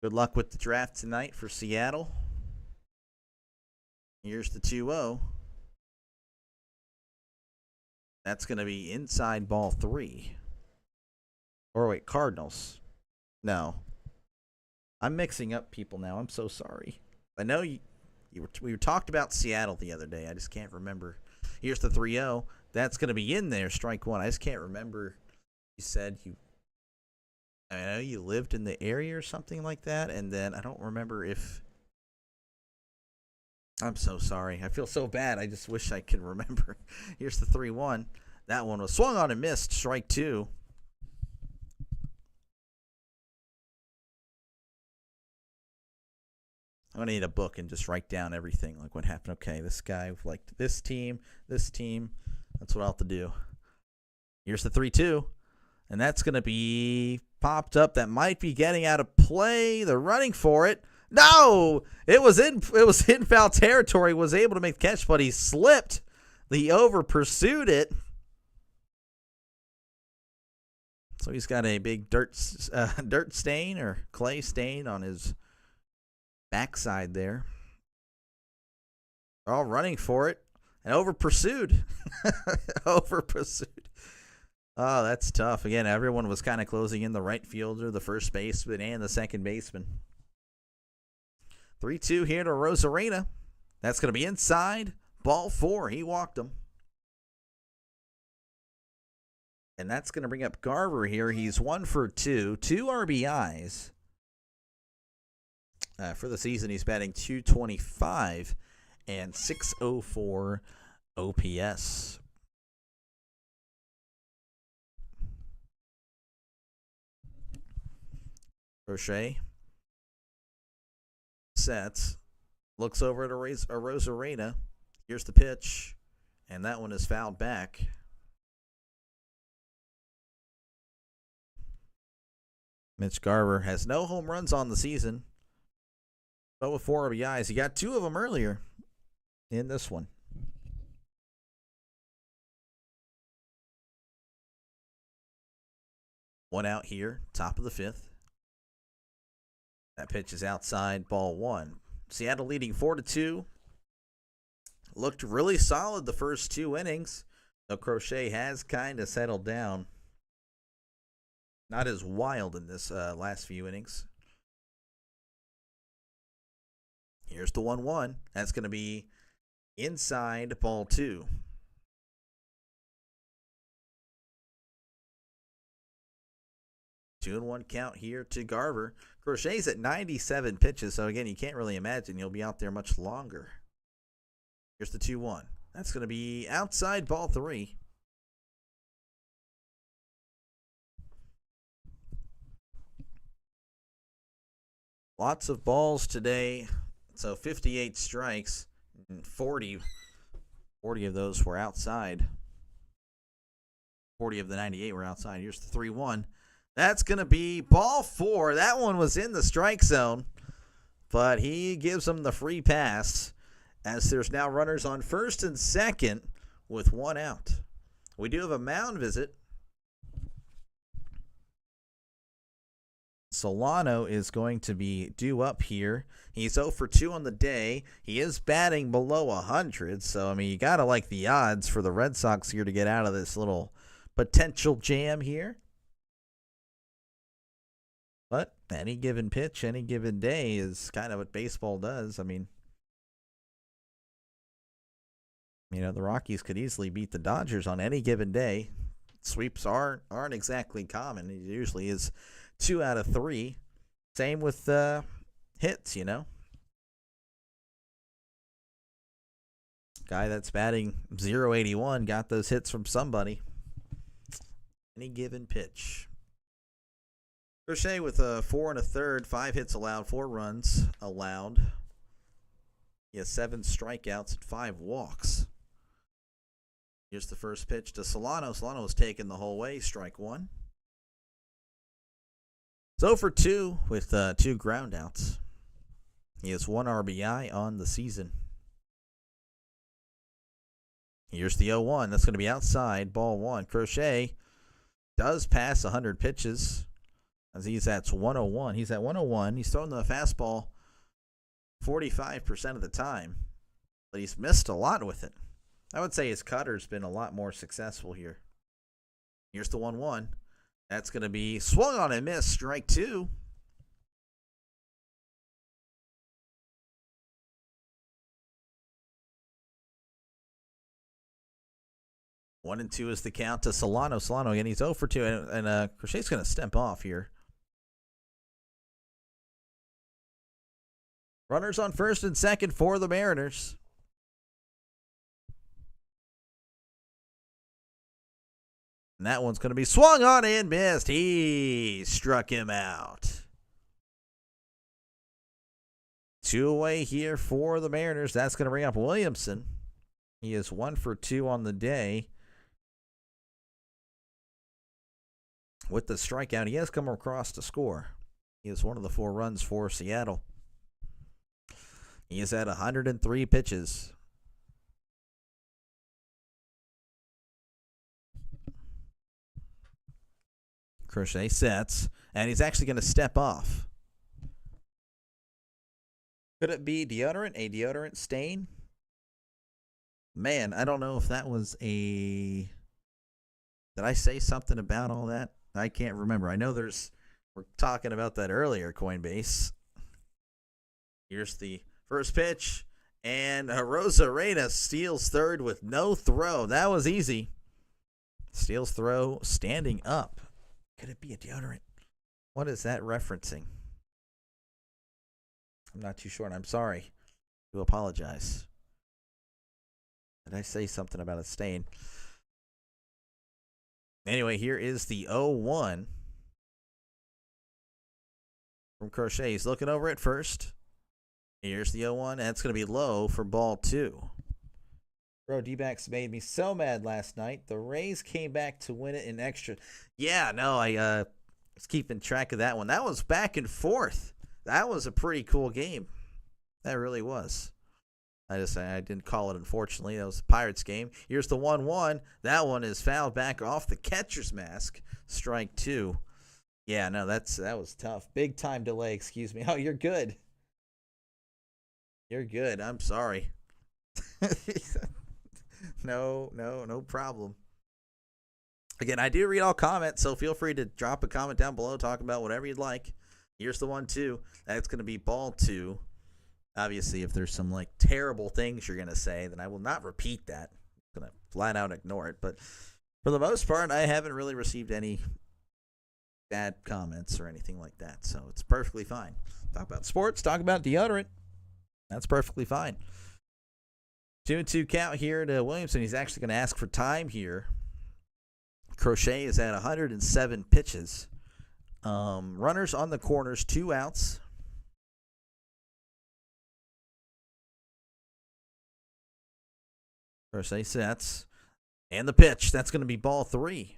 Good luck with the draft tonight for Seattle. Here's the 2-0. That's going to be inside ball 3. Or wait, Cardinals. No. I'm mixing up people now. I'm so sorry. I know we talked about Seattle the other day. I just can't remember. Here's the 3-0. That's going to be in there, strike 1. I just can't remember. You said I know you lived in the area or something like that, and then I don't remember if... I'm so sorry. I feel so bad. I just wish I could remember. Here's the 3-1. That one was swung on and missed, strike 2. I'm going to need a book and just write down everything, like what happened. Okay, this guy liked this team. That's what I'll have to do. Here's the 3-2. And that's going to be popped up. That might be getting out of play. They're running for it. No! It was in foul territory. Was able to make the catch, but he slipped. The over pursued it. So he's got a big dirt stain or clay stain on his backside there. They're all running for it. And over pursued. Over pursued. Oh, that's tough. Again, everyone was kind of closing in the right fielder, the first baseman, and the second baseman. 3-2 here to Arozarena. That's going to be inside. Ball 4. He walked him. And that's going to bring up Garver here. He's 1 for 2. 2 RBIs. For the season, he's batting .225 and .604 OPS. Crochet sets, looks over at Arozarena. Here's the pitch, and that one is fouled back. Mitch Garver has no home runs on the season, but with 4 RBIs. He got 2 of them earlier in this one. One out here, top of the 5th. That pitch is outside, ball 1. Seattle leading 4-2. Looked really solid the first 2 innings. Though Crochet has kind of settled down. Not as wild in this last few innings. Here's the 1-1. That's going to be inside, ball 2. Two and 1 count here to Garver. Crochet's at 97 pitches, so again, you can't really imagine he'll be out there much longer. Here's the 2-1. That's going to be outside, ball 3. Lots of balls today, so 58 strikes. And 40 of those were outside. 40 of the 98 were outside. Here's the 3-1. That's going to be ball 4. That one was in the strike zone, but he gives them the free pass as there's now runners on first and second with 1 out. We do have a mound visit. Solano is going to be due up here. He's 0 for 2 on the day. He is batting below 100, so, I mean, you got to like the odds for the Red Sox here to get out of this little potential jam here. But any given pitch, any given day is kind of what baseball does. I mean, you know, the Rockies could easily beat the Dodgers on any given day. Sweeps aren't exactly common. It usually is 2 out of 3. Same with hits, you know. Guy that's batting .081 got those hits from somebody. Any given pitch. Crochet with a 4 1/3, 5 hits allowed, 4 runs allowed. He has 7 strikeouts and 5 walks. Here's the first pitch to Solano. Solano was taken the whole way. Strike 1. 0 for 2 with 2 groundouts. He has 1 RBI on the season. Here's the 0-1. That's going to be outside. Ball 1. Crochet does pass 100 pitches as he's at 101. He's at 101. He's throwing the fastball 45% of the time, but he's missed a lot with it. I would say his cutter's been a lot more successful here. Here's the 1-1. That's going to be swung on and missed. Strike 2. One and 2 is the count to Solano. Solano again, he's 0 for 2, and Crochet's going to step off here. Runners on first and second for the Mariners. And that one's going to be swung on and missed. He struck him out. 2 away here for the Mariners. That's going to bring up Williamson. He is 1 for 2 on the day. With the strikeout, he has come across to score. He is one of the 4 runs for Seattle. He is at 103 pitches. Crochet sets, and he's actually going to step off. Could it be deodorant? A deodorant stain? Man, I don't know if that was a... Did I say something about all that? I can't remember. I know we're talking about that earlier, Coinbase. Here's the first pitch, and Rosarena steals third with no throw. That was easy. Steals throw standing up. Could it be a deodorant? What is that referencing? I'm not too sure, and I'm sorry. I do apologize. Did I say something about a stain? Anyway, here is the 0-1 from Crochet. He's looking over at first. Here's the 0-1. That's going to be low for ball 2. Bro, D-backs made me so mad last night. The Rays came back to win it in extra. Yeah, no, I was keeping track of that one. That was back and forth. That was a pretty cool game. That really was. I didn't call it, unfortunately. That was a Pirates game. Here's the 1-1. That one is fouled back off the catcher's mask. Strike 2. Yeah, no, that was tough. Big time delay, excuse me. Oh, you're good. You're good. I'm sorry. No problem. Again, I do read all comments, so feel free to drop a comment down below, talk about whatever you'd like. Here's the 1-2. That's going to be ball 2. Obviously, if there's some like terrible things you're going to say, then I will not repeat that. I'm going to flat out ignore it. But for the most part, I haven't really received any bad comments or anything like that. So it's perfectly fine. Talk about sports, talk about deodorant. That's perfectly fine. 2-2 count here to Williamson. He's actually going to ask for time here. Crochet is at 107 pitches. Runners on the corners, 2 outs. Crochet sets. And the pitch. That's going to be ball 3.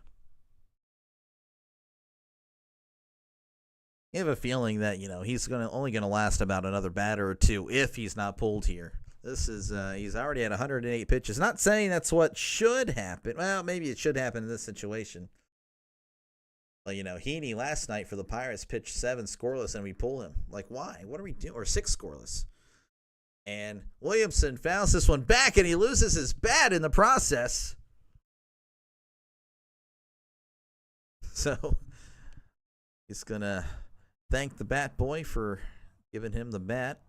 I have a feeling that, he's only going to last about another batter or two if he's not pulled here. This is he's already at 108 pitches. Not saying that's what should happen. Well, maybe it should happen in this situation. Well, Heaney last night for the Pirates pitched 7 scoreless and we pull him. Like, why? What are we doing? Or 6 scoreless. And Williamson fouls this one back and he loses his bat in the process. So he's going to thank the bat boy for giving him the bat.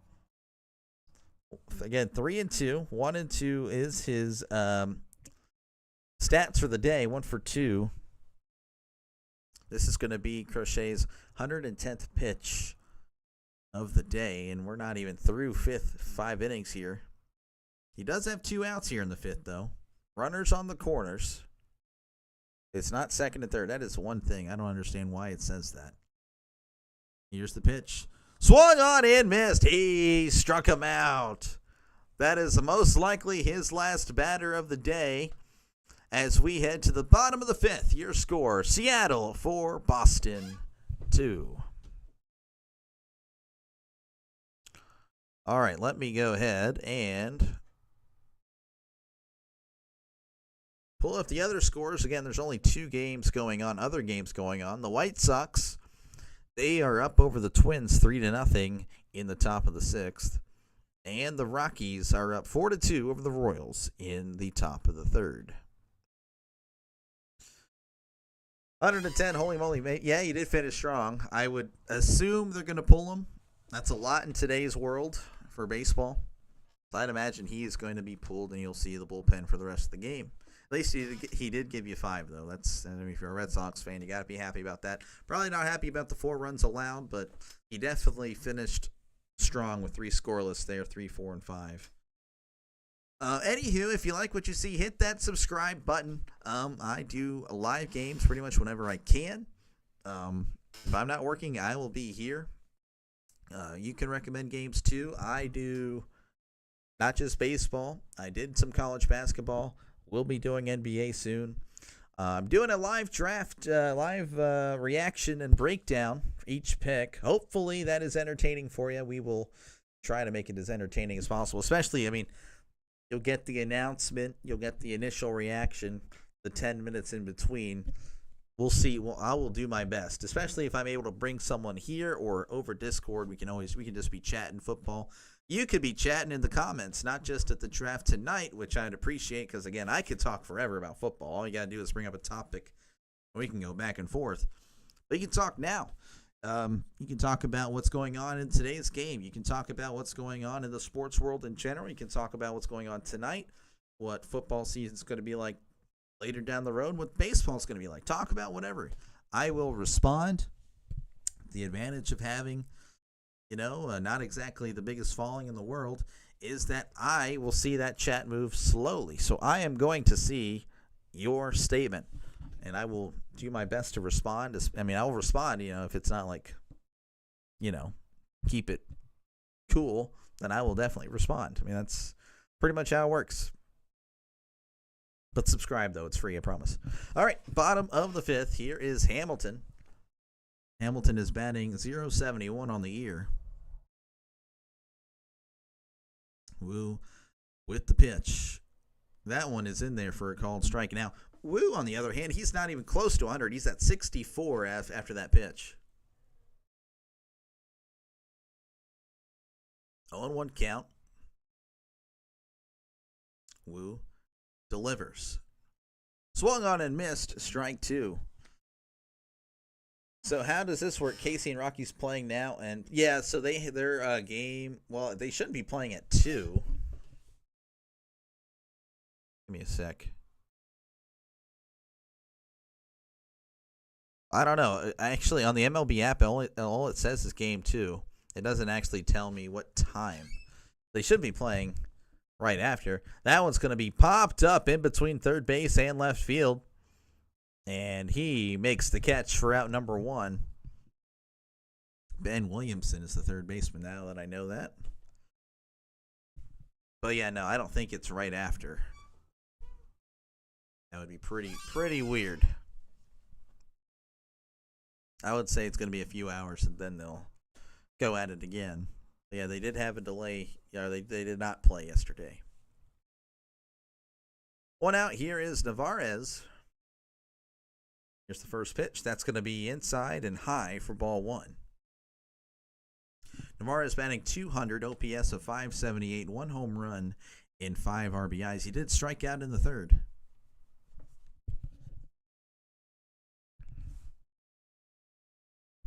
Again, 3-2. 1-2 is his stats for the day. 1 for 2. This is going to be Crochet's 110th pitch of the day, and we're not even through 5 innings here. He does have 2 outs here in the 5th, though. Runners on the corners. It's not 2nd and 3rd. That is one thing. I don't understand why it says that. Here's the pitch. Swung on and missed. He struck him out. That is most likely his last batter of the day as we head to the bottom of the 5th. Your score, Seattle 4, Boston 2. All right, let me go ahead and pull up the other scores. Again, there's only 2 games going on, other games going on. The White Sox, they are up over the Twins 3-0 in the top of the 6th. And the Rockies are up 4-2 over the Royals in the top of the 3rd. 110, holy moly, mate. Yeah, you did finish strong. I would assume they're going to pull him. That's a lot in today's world for baseball. I'd imagine he is going to be pulled and you'll see the bullpen for the rest of the game. At least he did give you 5, though. If you're a Red Sox fan, you got to be happy about that. Probably not happy about the 4 runs allowed, but he definitely finished strong with 3 scoreless there, 3, 4, and 5. Anywho, if you like what you see, hit that subscribe button. I do live games pretty much whenever I can. If I'm not working, I will be here. You can recommend games too. I do not just baseball. I did some college basketball. We'll be doing NBA soon. I'm doing a live draft, live reaction and breakdown for each pick. Hopefully that is entertaining for you. We will try to make it as entertaining as possible. Especially, you'll get the announcement, you'll get the initial reaction, the 10 minutes in between. We'll see. Well, I will do my best, especially if I'm able to bring someone here or over Discord. We can just be chatting football. You could be chatting in the comments, not just at the draft tonight, which I'd appreciate because, again, I could talk forever about football. All you got to do is bring up a topic, and we can go back and forth. But you can talk now. You can talk about what's going on in today's game. You can talk about what's going on in the sports world in general. You can talk about what's going on tonight, what football season's going to be like later down the road, what baseball's going to be like. Talk about whatever. I will respond. The advantage of having not exactly the biggest following in the world is that I will see that chat move slowly. So I am going to see your statement, and I will do my best to respond. I will respond, if it's not like, keep it cool, then I will definitely respond. That's pretty much how it works. But subscribe, though. It's free, I promise. All right, bottom of the 5th. Here is Hamilton. Hamilton is batting .071 on the year. Woo with the pitch. That one is in there for a called strike. Now, Woo, on the other hand, he's not even close to 100. He's at 64 after that pitch. 0-1 count. Woo delivers. Swung on and missed. Strike 2. So how does this work? Casey and Rocky's playing now, and yeah, so their game. Well, they shouldn't be playing at 2. Give me a sec. I don't know. Actually, on the MLB app, all it says is game 2. It doesn't actually tell me what time. They should be playing right after. That one's going to be popped up in between third base and left field. And he makes the catch for out number 1. Ben Williamson is the third baseman, now that I know that. But yeah, no, I don't think it's right after. That would be pretty weird. I would say it's going to be a few hours and then they'll go at it again. Yeah, they did have a delay. Yeah, they did not play yesterday. One out here is Navarez. Here's the first pitch. That's going to be inside and high for ball one. Navarez batting .200, OPS of .578, 1 home run in 5 RBIs. He did strike out in the third.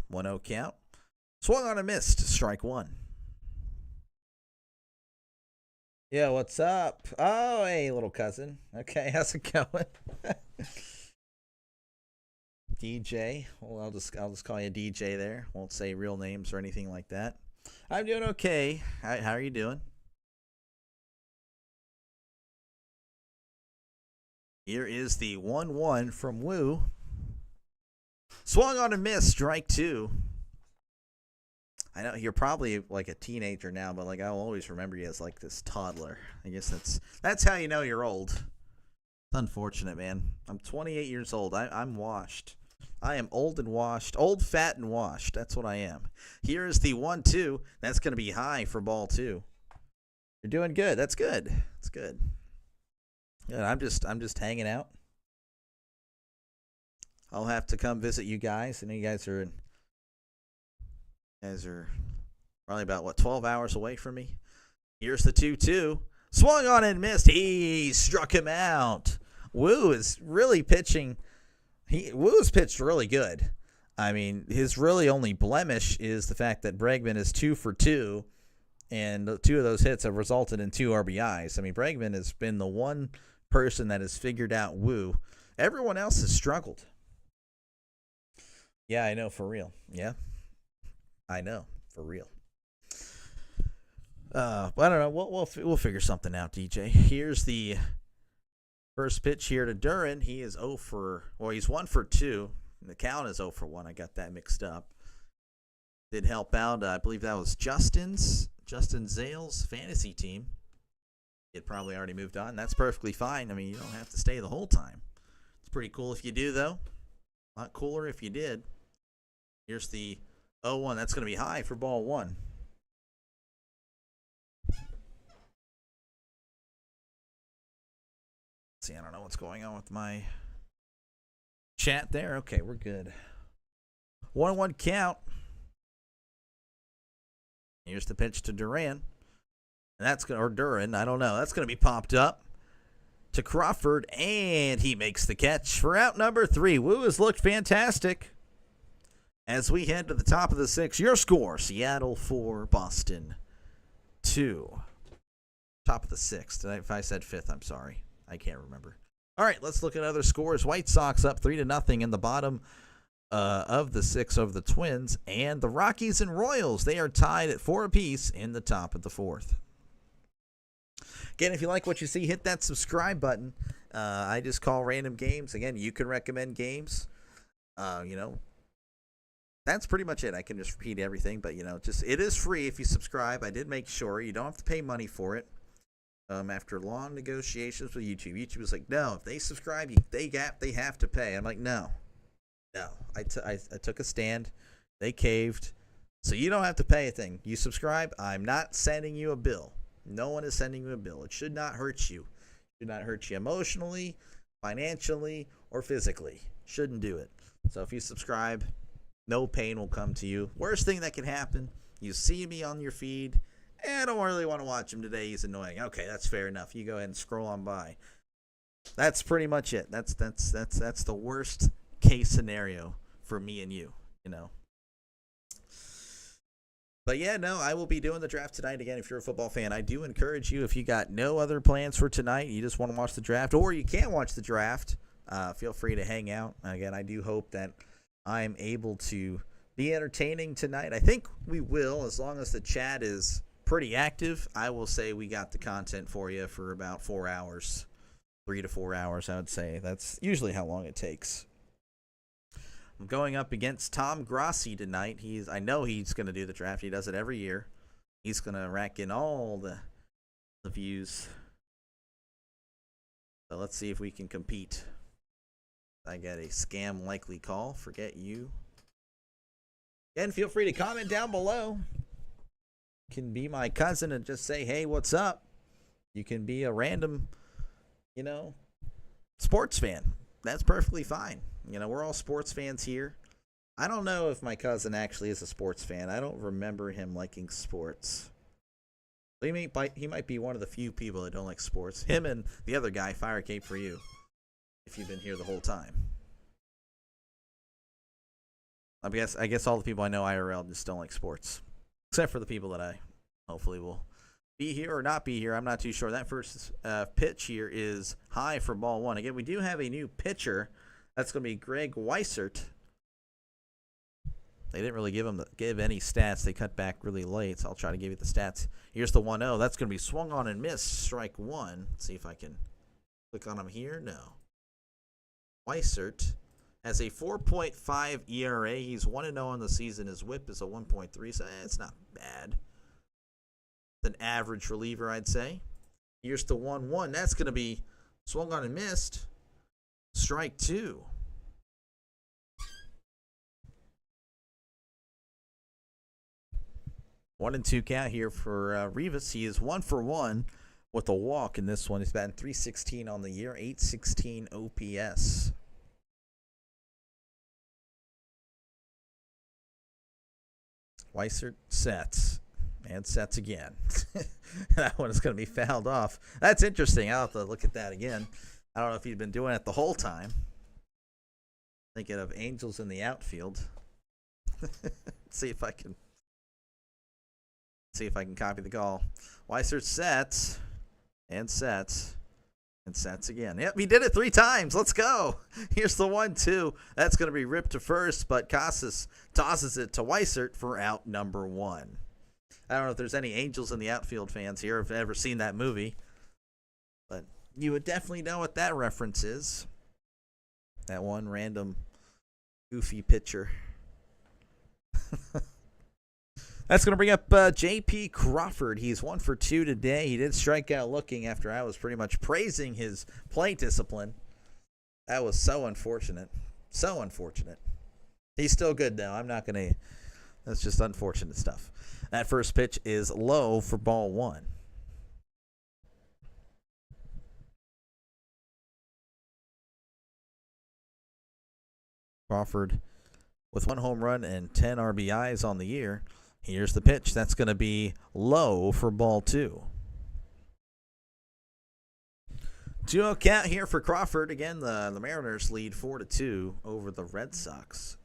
1-0 count. Swung on a miss to strike one. Yeah, what's up? Oh, hey, little cousin. Okay, how's it going? DJ. Well, I'll just call you DJ there. Won't say real names or anything like that. I'm doing okay. How are you doing? Here is the 1-1 from Woo. Swung on a miss, strike two. I know you're probably like a teenager now, but like I'll always remember you as like this toddler. I guess that's how you know you're old. It's unfortunate, man. I'm 28 years old. I'm washed. I am old and washed. Old, fat, and washed. That's what I am. Here is the 1-2. That's going to be high for ball two. You're doing good. That's good. That's good. Good. I'm just hanging out. I'll have to come visit you guys. I know you guys are probably about 12 hours away from me. Here's the 2-2. Swung on and missed. He struck him out. Woo is really pitching. Woo's pitched really good. I mean, his really only blemish is the fact that Bregman is 2 for 2, and 2 of those hits have resulted in 2 RBIs. I mean, Bregman has been the one person that has figured out Woo. Everyone else has struggled. Yeah, I know, for real. Yeah, I know, for real. But I don't know. We'll figure something out, DJ. Here's the first pitch here to Duran. He is he's 1 for 2. The count is 0 for 1. I got that mixed up. Did help out. I believe that was Justin Zales' fantasy team. He had probably already moved on. That's perfectly fine. I mean, you don't have to stay the whole time. It's pretty cool if you do, though. A lot cooler if you did. Here's the 0-1. That's going to be high for ball one. See, I don't know what's going on with my chat there. Okay, we're good. 1-1 count. Here's the pitch to Duran. And Duran, I don't know. That's going to be popped up to Crawford, and he makes the catch for out number 3. Woo has looked fantastic. As we head to the top of the 6th, your score, Seattle 4, Boston 2. Top of the 6th. If I said 5th, I'm sorry. I can't remember. All right, let's look at other scores. White Sox up 3-0 in the bottom of the 6th over the Twins. And the Rockies and Royals, they are tied at 4 apiece in the top of the 4th. Again, if you like what you see, hit that subscribe button. I just call random games. Again, you can recommend games. That's pretty much it. I can just repeat everything, but it is free if you subscribe. I did make sure you don't have to pay money for it. After long negotiations with YouTube was like, no, if they subscribe, they have to pay. I'm like, no. I took a stand. They caved, so you don't have to pay a thing. You subscribe. I'm not sending you a bill. No one is sending you a bill. It should not hurt you. It should not hurt you emotionally, financially, or physically. Shouldn't do it. So if you subscribe, no pain will come to you. Worst thing that can happen, you see me on your feed, I don't really want to watch him today. He's annoying. Okay, that's fair enough. You go ahead and scroll on by. That's pretty much it. That's the worst case scenario for me and you. But yeah, no, I will be doing the draft tonight again. If you're a football fan, I do encourage you, if you got no other plans for tonight, you just want to watch the draft, or you can't watch the draft, feel free to hang out. Again, I do hope that I'm able to be entertaining tonight. I think we will, as long as the chat is pretty active. I will say we got the content for you for about 4 hours, 3 to 4 hours, I would say. That's usually how long it takes. I'm going up against Tom Grossi tonight. I know he's going to do the draft. He does it every year. He's going to rack in all the views. So let's see if we can compete. I get a scam likely call. Forget you. Again, feel free to comment down below. You can be my cousin and just say, hey, what's up? You can be a random, sports fan. That's perfectly fine. We're all sports fans here. I don't know if my cousin actually is a sports fan. I don't remember him liking sports. He might be one of the few people that don't like sports. Him and the other guy, Fire Cape for you, if you've been here the whole time. I guess all the people I know IRL just don't like sports. Except for the people that I hopefully will be here or not be here. I'm not too sure. That first pitch here is high for ball one. Again, we do have a new pitcher. That's going to be Greg Weissert. They didn't really give any stats. They cut back really late, so I'll try to give you the stats. Here's the 1-0. That's going to be swung on and missed. Strike one. Let's see if I can click on him here. No. Weissert has a 4.5 ERA. He's 1-0 on the season. His whip is a 1.3, so it's not bad. It's an average reliever, I'd say. Here's the 1-1. That's going to be swung on and missed. Strike two. 1-2 count here for Rivas. He is 1 for 1 with a walk in this one. He's batting .316 on the year, .816 OPS. Weissert sets and sets again. That one is going to be fouled off. That's interesting. I'll have to look at that again. I don't know if he's been doing it the whole time. Thinking of Angels in the outfield. See if I can copy the call. Weissert sets and sets and sets again. Yep, he did it 3 times. Let's go. Here's the 1-2. That's going to be ripped to first, but Casas tosses it to Weissert for out number 1. I don't know if there's any Angels in the outfield fans here who've ever seen that movie, but you would definitely know what that reference is. That one random goofy pitcher. That's going to bring up J.P. Crawford. He's 1 for 2 today. He did strike out looking after I was pretty much praising his play discipline. That was so unfortunate. So unfortunate. He's still good, though. I'm not going to... That's just unfortunate stuff. That first pitch is low for ball 1. Crawford with 1 home run and 10 RBIs on the year. Here's the pitch. That's going to be low for ball 2. 2-0 count here for Crawford. Again, the Mariners lead 4-2 over the Red Sox.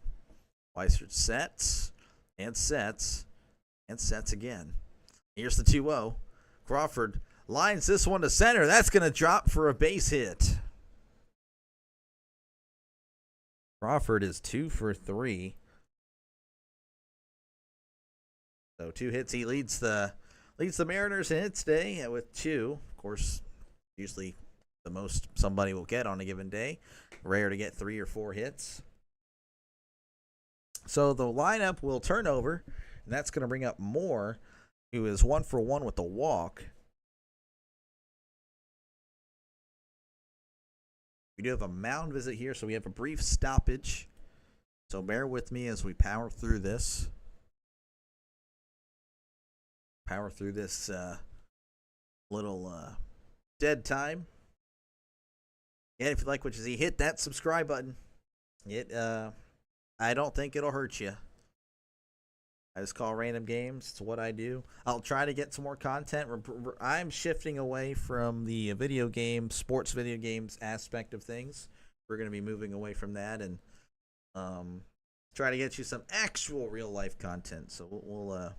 Weissert sets and sets and sets again. Here's the 2-0. Crawford lines this one to center. That's going to drop for a base hit. Crawford is 2 for 3. So 2 hits. He leads the Mariners in hits day with 2. Of course, usually the most somebody will get on a given day. Rare to get 3 or 4 hits. So the lineup will turn over, and that's going to bring up Moore, who is 1 for 1 with a walk. We do have a mound visit here, so we have a brief stoppage. So bear with me as we power through this. Little dead time. And if you like what you see, hit that subscribe button. I don't think it'll hurt you. I just call random games. It's what I do. I'll try to get some more content. I'm shifting away from the sports video games aspect of things. We're going to be moving away from that and try to get you some actual real life content. So we'll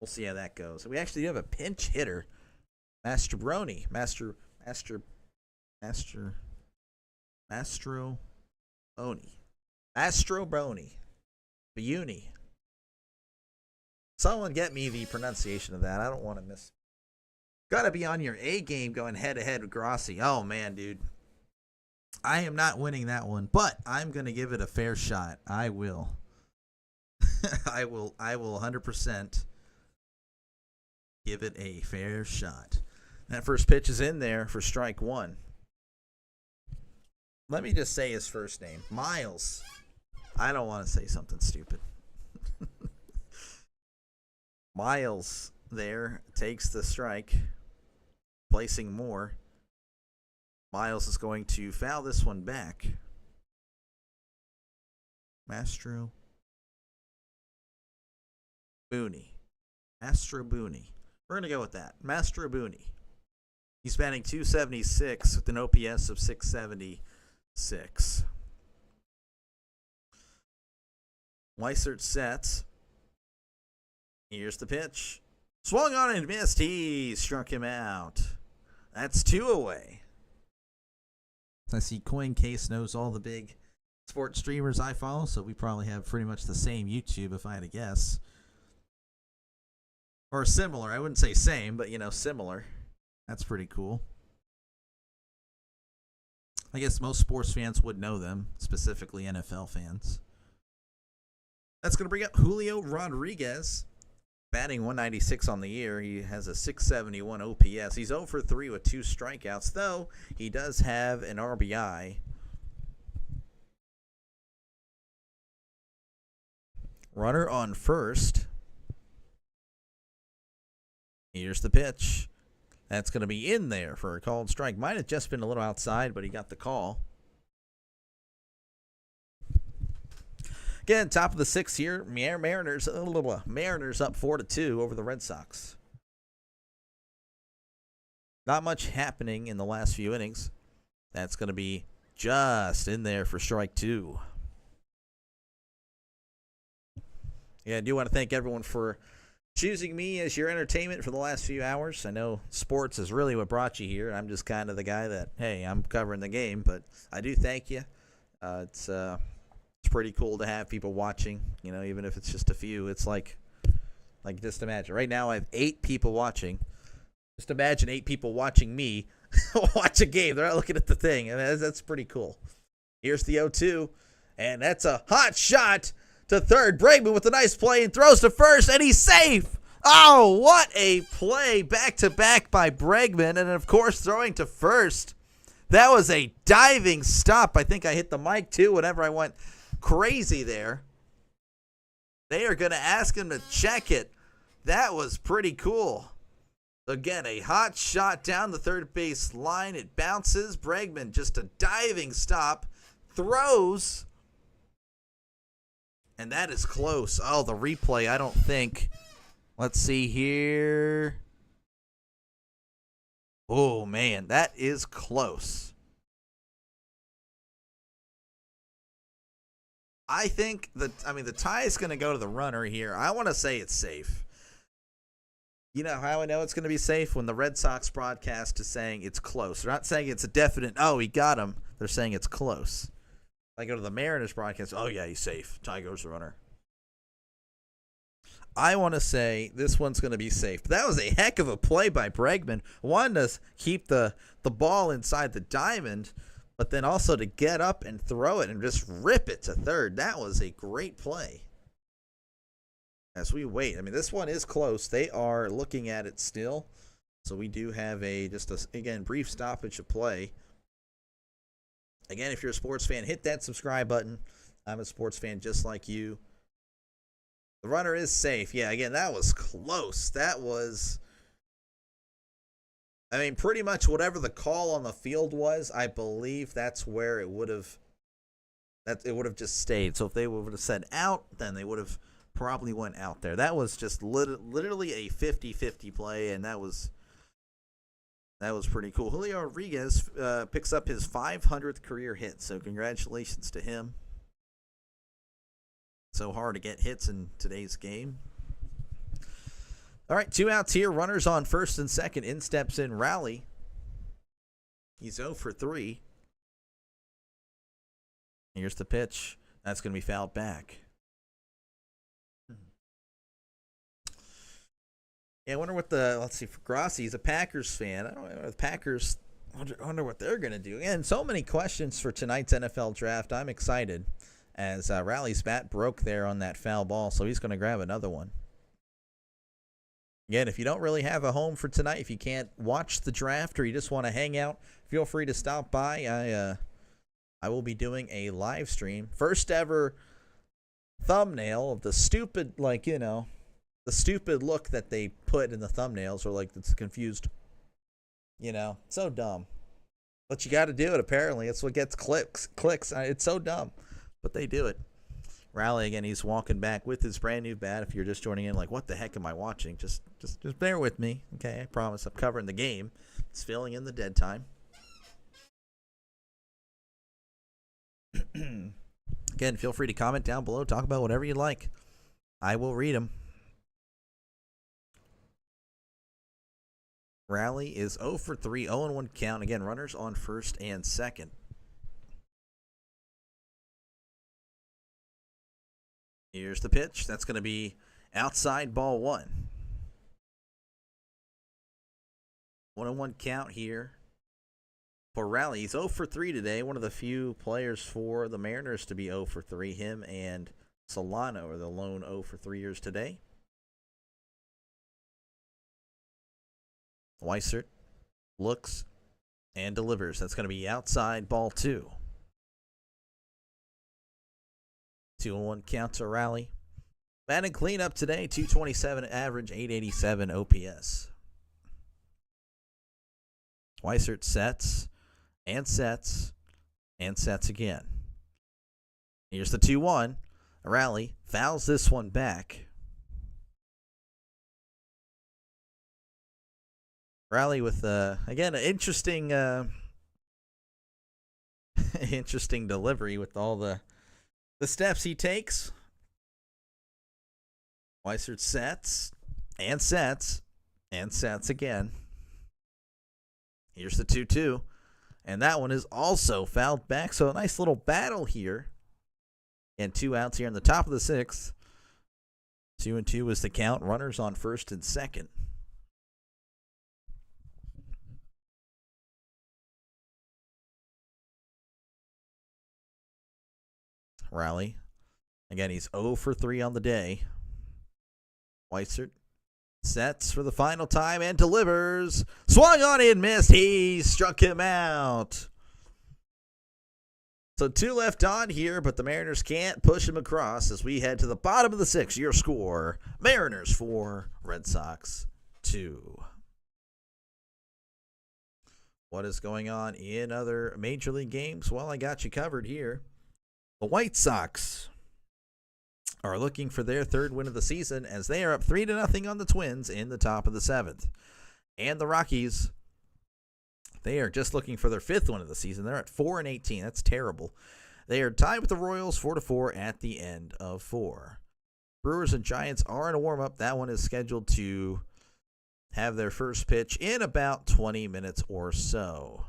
see how that goes. We actually do have a pinch hitter, Mastrobroni. Mastrobroni. Biuni. Someone get me the pronunciation of that. I don't want to miss. Got to be on your A game going head to head with Grossi. Oh man, dude. I am not winning that one, but I'm going to give it a fair shot. I will. I will 100% give it a fair shot. That first pitch is in there for strike 1. Let me just say his first name. Miles. I don't want to say something stupid. Miles there takes the strike, placing more. Miles is going to foul this one back. Mastro Booney. We're going to go with that. Mastro Booney. He's batting .276 with an OPS of .676. Weissert sets. Here's the pitch. Swung on and missed. He struck him out. That's 2 away. I see Coin Case knows all the big sports streamers I follow, so we probably have pretty much the same YouTube if I had to guess. Or similar. I wouldn't say same, but, similar. That's pretty cool. I guess most sports fans would know them, specifically NFL fans. That's going to bring up Julio Rodriguez, batting .196 on the year. He has a .671 OPS. He's 0 for 3 with 2 strikeouts, though he does have an RBI. Runner on first. Here's the pitch. That's going to be in there for a called strike. Might have just been a little outside, but he got the call. Again, top of the 6th here. Mariners up 4-2 over the Red Sox. Not much happening in the last few innings. That's going to be just in there for strike 2. Yeah, I do want to thank everyone for choosing me as your entertainment for the last few hours. I know sports is really what brought you here. I'm just kind of the guy that, hey, I'm covering the game, but I do thank you. It's pretty cool to have people watching, even if it's just a few. It's like just imagine. Right now I have 8 people watching. Just imagine 8 people watching me watch a game. They're not looking at the thing, and that's pretty cool. Here's the 0-2, and that's a hot shot to third. Bregman with a nice play and throws to first, and he's safe. Oh, what a play back-to-back by Bregman, and of course throwing to first. That was a diving stop. I think I hit the mic too whenever I went crazy there. They are going to ask him to check it. That was pretty cool. Again, a hot shot down the third base line. It bounces. Bregman, just a diving stop, throws. And that is close. Oh, the replay, I don't think. Let's see here. Oh, man, that is close. I think the tie is going to go to the runner here. I want to say it's safe. You know how I know it's going to be safe? When the Red Sox broadcast is saying it's close. They're not saying it's a definite, oh, he got him. They're saying it's close. I go to the Mariners broadcast, oh, yeah, he's safe. Tie goes the runner. I want to say this one's going to be safe. But that was a heck of a play by Bregman. Wanted to keep the ball inside the diamond, but then also to get up and throw it and just rip it to third. That was a great play. As we wait, this one is close. They are looking at it still. So we do have again, brief stoppage of play. Again, if you're a sports fan, hit that subscribe button. I'm a sports fan just like you. The runner is safe. Yeah, again, that was close. That was, pretty much whatever the call on the field was, I believe that's where it would have just stayed. So if they would have said out, then they would have probably went out there. That was just literally a 50-50 play, and that was pretty cool. Julio Rodriguez picks up his 500th career hit, so congratulations to him. So hard to get hits in today's game. All right, 2 outs here. Runners on first and second. In steps in Rowley. He's 0 for 3. Here's the pitch. That's going to be fouled back. Yeah, I wonder what let's see, for Grossi, he's a Packers fan. I don't know, the Packers, I wonder what they're going to do. And so many questions for tonight's NFL draft. I'm excited as Rowley's bat broke there on that foul ball, so he's going to grab another one. Again, if you don't really have a home for tonight, if you can't watch the draft or you just want to hang out, feel free to stop by. I will be doing a live stream. First ever thumbnail of the stupid, the stupid look that they put in the thumbnails, or it's confused. So dumb. But you got to do it, apparently. It's what gets clicks. It's so dumb. But they do it. Rally, again, he's walking back with his brand new bat. If you're just joining in, what the heck am I watching? Just bear with me, okay? I promise I'm covering the game. It's filling in the dead time. Again, feel free to comment down below. Talk about whatever you like. I will read them. Rally is 0 for 3, 0-1 count. Again, runners on first and second. Here's the pitch. That's going to be outside, ball 1. 1-1 count here for Rally. He's 0 for 3 today. One of the few players for the Mariners to be 0 for 3. Him and Solano are the lone 0 for 3ers today. Weissert looks and delivers. That's going to be outside, ball 2. 2-1 count to Rally. Batting cleanup today, 227 average, 887 OPS. Weissert sets and sets and sets again. Here's the 2-1. Rally fouls this one back. Rally with, again, an interesting interesting delivery with all the steps he takes. Weissert sets and sets and sets again. Here's the 2-2. And that one is also fouled back. So a nice little battle here. And 2 outs here in the top of the 6th. 2-2 is the count. Runners on first and second. Rally. Again, he's 0 for 3 on the day. Weissert sets for the final time and delivers. Swung on and missed. He struck him out. So 2 left on here, but the Mariners can't push him across as we head to the bottom of the 6th. Your score, Mariners 4, Red Sox 2. What is going on in other Major League games? Well, I got you covered here. The White Sox are looking for their 3rd win of the season as they are up 3-0 on the Twins in the top of the 7th. And the Rockies, they are just looking for their 5th win of the season. They're at 4-18. That's terrible. They are tied with the Royals 4-4 at the end of 4. Brewers and Giants are in a warm-up. That one is scheduled to have their first pitch in about 20 minutes or so.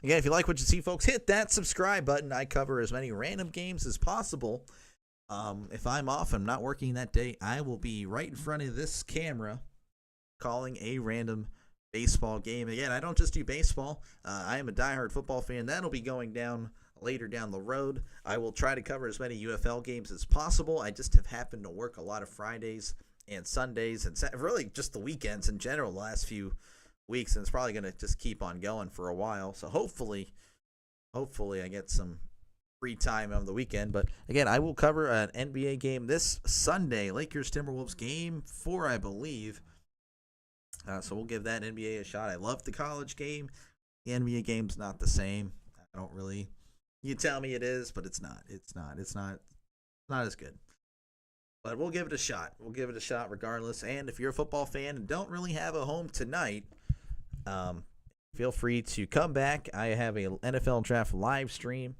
Again, if you like what you see, folks, hit that subscribe button. I cover as many random games as possible. If I'm off, I'm not working that day, I will be right in front of this camera calling a random baseball game. Again, I don't just do baseball. I am a diehard football fan. That'll be going down later down the road. I will try to cover as many UFL games as possible. I just have happened to work a lot of Fridays and Sundays and really just the weekends in general the last few weeks, and it's probably going to just keep on going for a while. So hopefully I get some free time on the weekend. But again, I will cover an NBA game this Sunday, Lakers Timberwolves game 4, I believe. So we'll give that NBA a shot. I love the college game. The NBA game's not the same. I don't really. You tell me it is, but it's not. It's not as good. But we'll give it a shot. We'll give it a shot regardless. And if you're a football fan and don't really have a home tonight, feel free to come back. I have a NFL Draft live stream.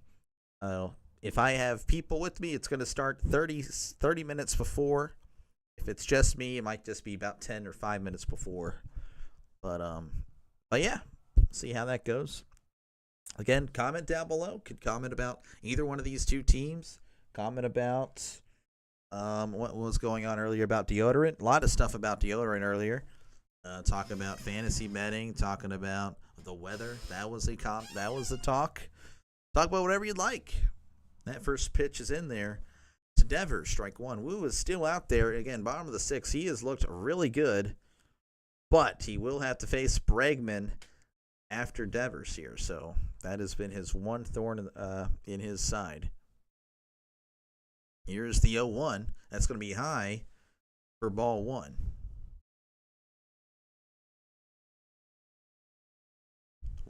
If I have people with me, it's going to start 30 minutes before. If it's just me, it might just be about 10 or 5 minutes before. But yeah, see how that goes. Again, comment down below. Could comment about either one of these two teams. Comment about what was going on earlier about deodorant. A lot of stuff about deodorant earlier. Talking about fantasy betting. Talking about the weather. That was the talk. Talk about whatever you'd like. That first pitch is in there. To Devers, strike one. Woo is still out there. Again, bottom of the 6th. He has looked really good. But he will have to face Bregman after Devers here. So that has been his one thorn in his side. Here's the 0-1. That's going to be high for ball one.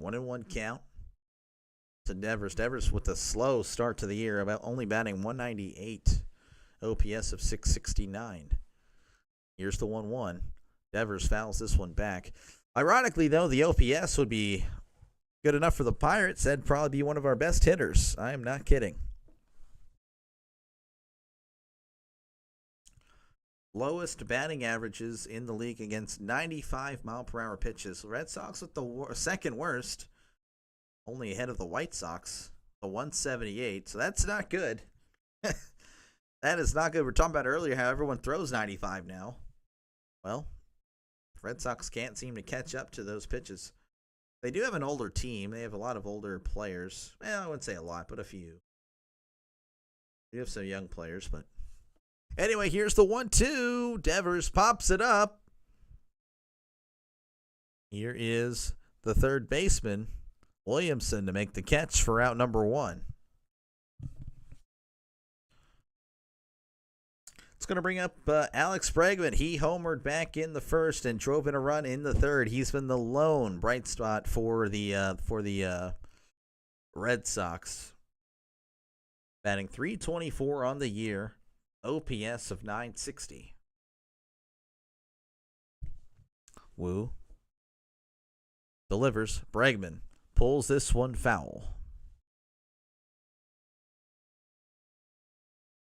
1-1 count to Devers. Devers with a slow start to the year, about only batting 198, OPS of 669. Here's the 1-1. Devers fouls this one back. Ironically, though, the OPS would be good enough for the Pirates. That'd probably be one of our best hitters. I am not kidding. Lowest batting averages in the league against 95-mile-per-hour pitches. Red Sox with the second worst, only ahead of the White Sox, a 178. So that's not good. That is not good. We're talking about earlier how everyone throws 95 now. Well, Red Sox can't seem to catch up to those pitches. They do have an older team. They have a lot of older players. Well, I wouldn't say a lot, but a few. You have some young players, but anyway, here's the 1-2. Devers pops it up. Here is the third baseman, Williamson, to make the catch for out number one. It's going to bring up Alex Bregman. He homered back in the first and drove in a run in the third. He's been the lone bright spot for the Red Sox. Batting .324 on the year. OPS of 960. Woo delivers. Bregman pulls this one foul.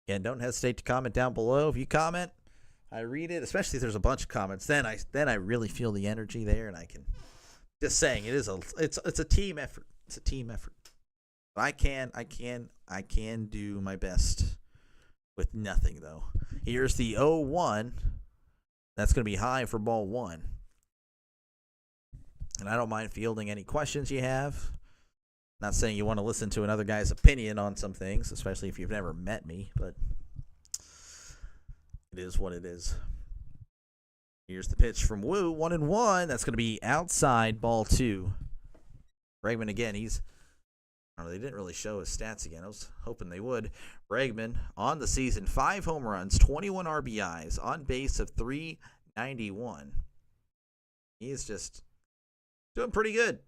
Again, don't hesitate to comment down below. If you comment, I read it, especially if there's a bunch of comments. Then I really feel the energy there, and I can just saying it's a team effort. It's a team effort. I can do my best with nothing, though. Here's the 0-1. That's going to be high for ball one. And I don't mind fielding any questions you have. Not saying you want to listen to another guy's opinion on some things, especially if you've never met me, but it is what it is. Here's the pitch from Woo, 1-1. That's going to be outside, ball two. Bregman again, they didn't really show his stats again. I was hoping they would. Bregman on the season, 5 home runs, 21 RBIs, on base of 391. He is just doing pretty good.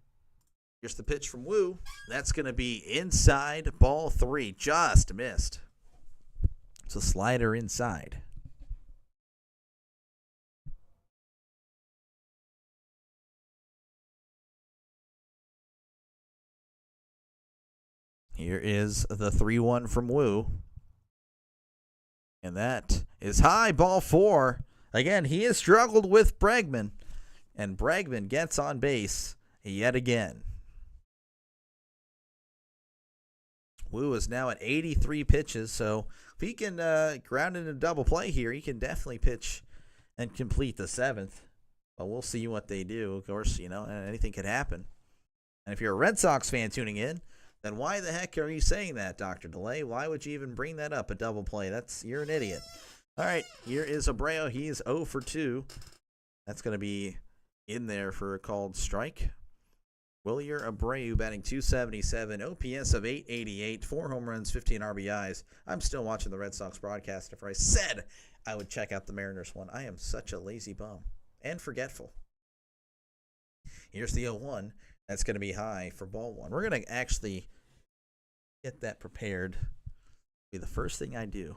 Here's the pitch from Woo. That's going to be inside, ball three. Just missed. It's a slider inside. Here is the 3-1 from Woo. And that is high, ball four. Again, he has struggled with Bregman. And Bregman gets on base yet again. Woo is now at 83 pitches, so if he can ground into a double play here, he can definitely pitch and complete the 7th. But we'll see what they do. Of course, anything could happen. And if you're a Red Sox fan tuning in, then why the heck are you saying that, Dr. Delay? Why would you even bring that up, a double play? You're an idiot. All right, here is Abreu. He is 0 for 2. That's going to be in there for a called strike. Wilyer Abreu batting .277, OPS of 888, 4 home runs, 15 RBIs. I'm still watching the Red Sox broadcast after I said I would check out the Mariners one. I am such a lazy bum and forgetful. Here's the 0-1. That's going to be high for ball one. We're going to actually get that prepared. Be the first thing I do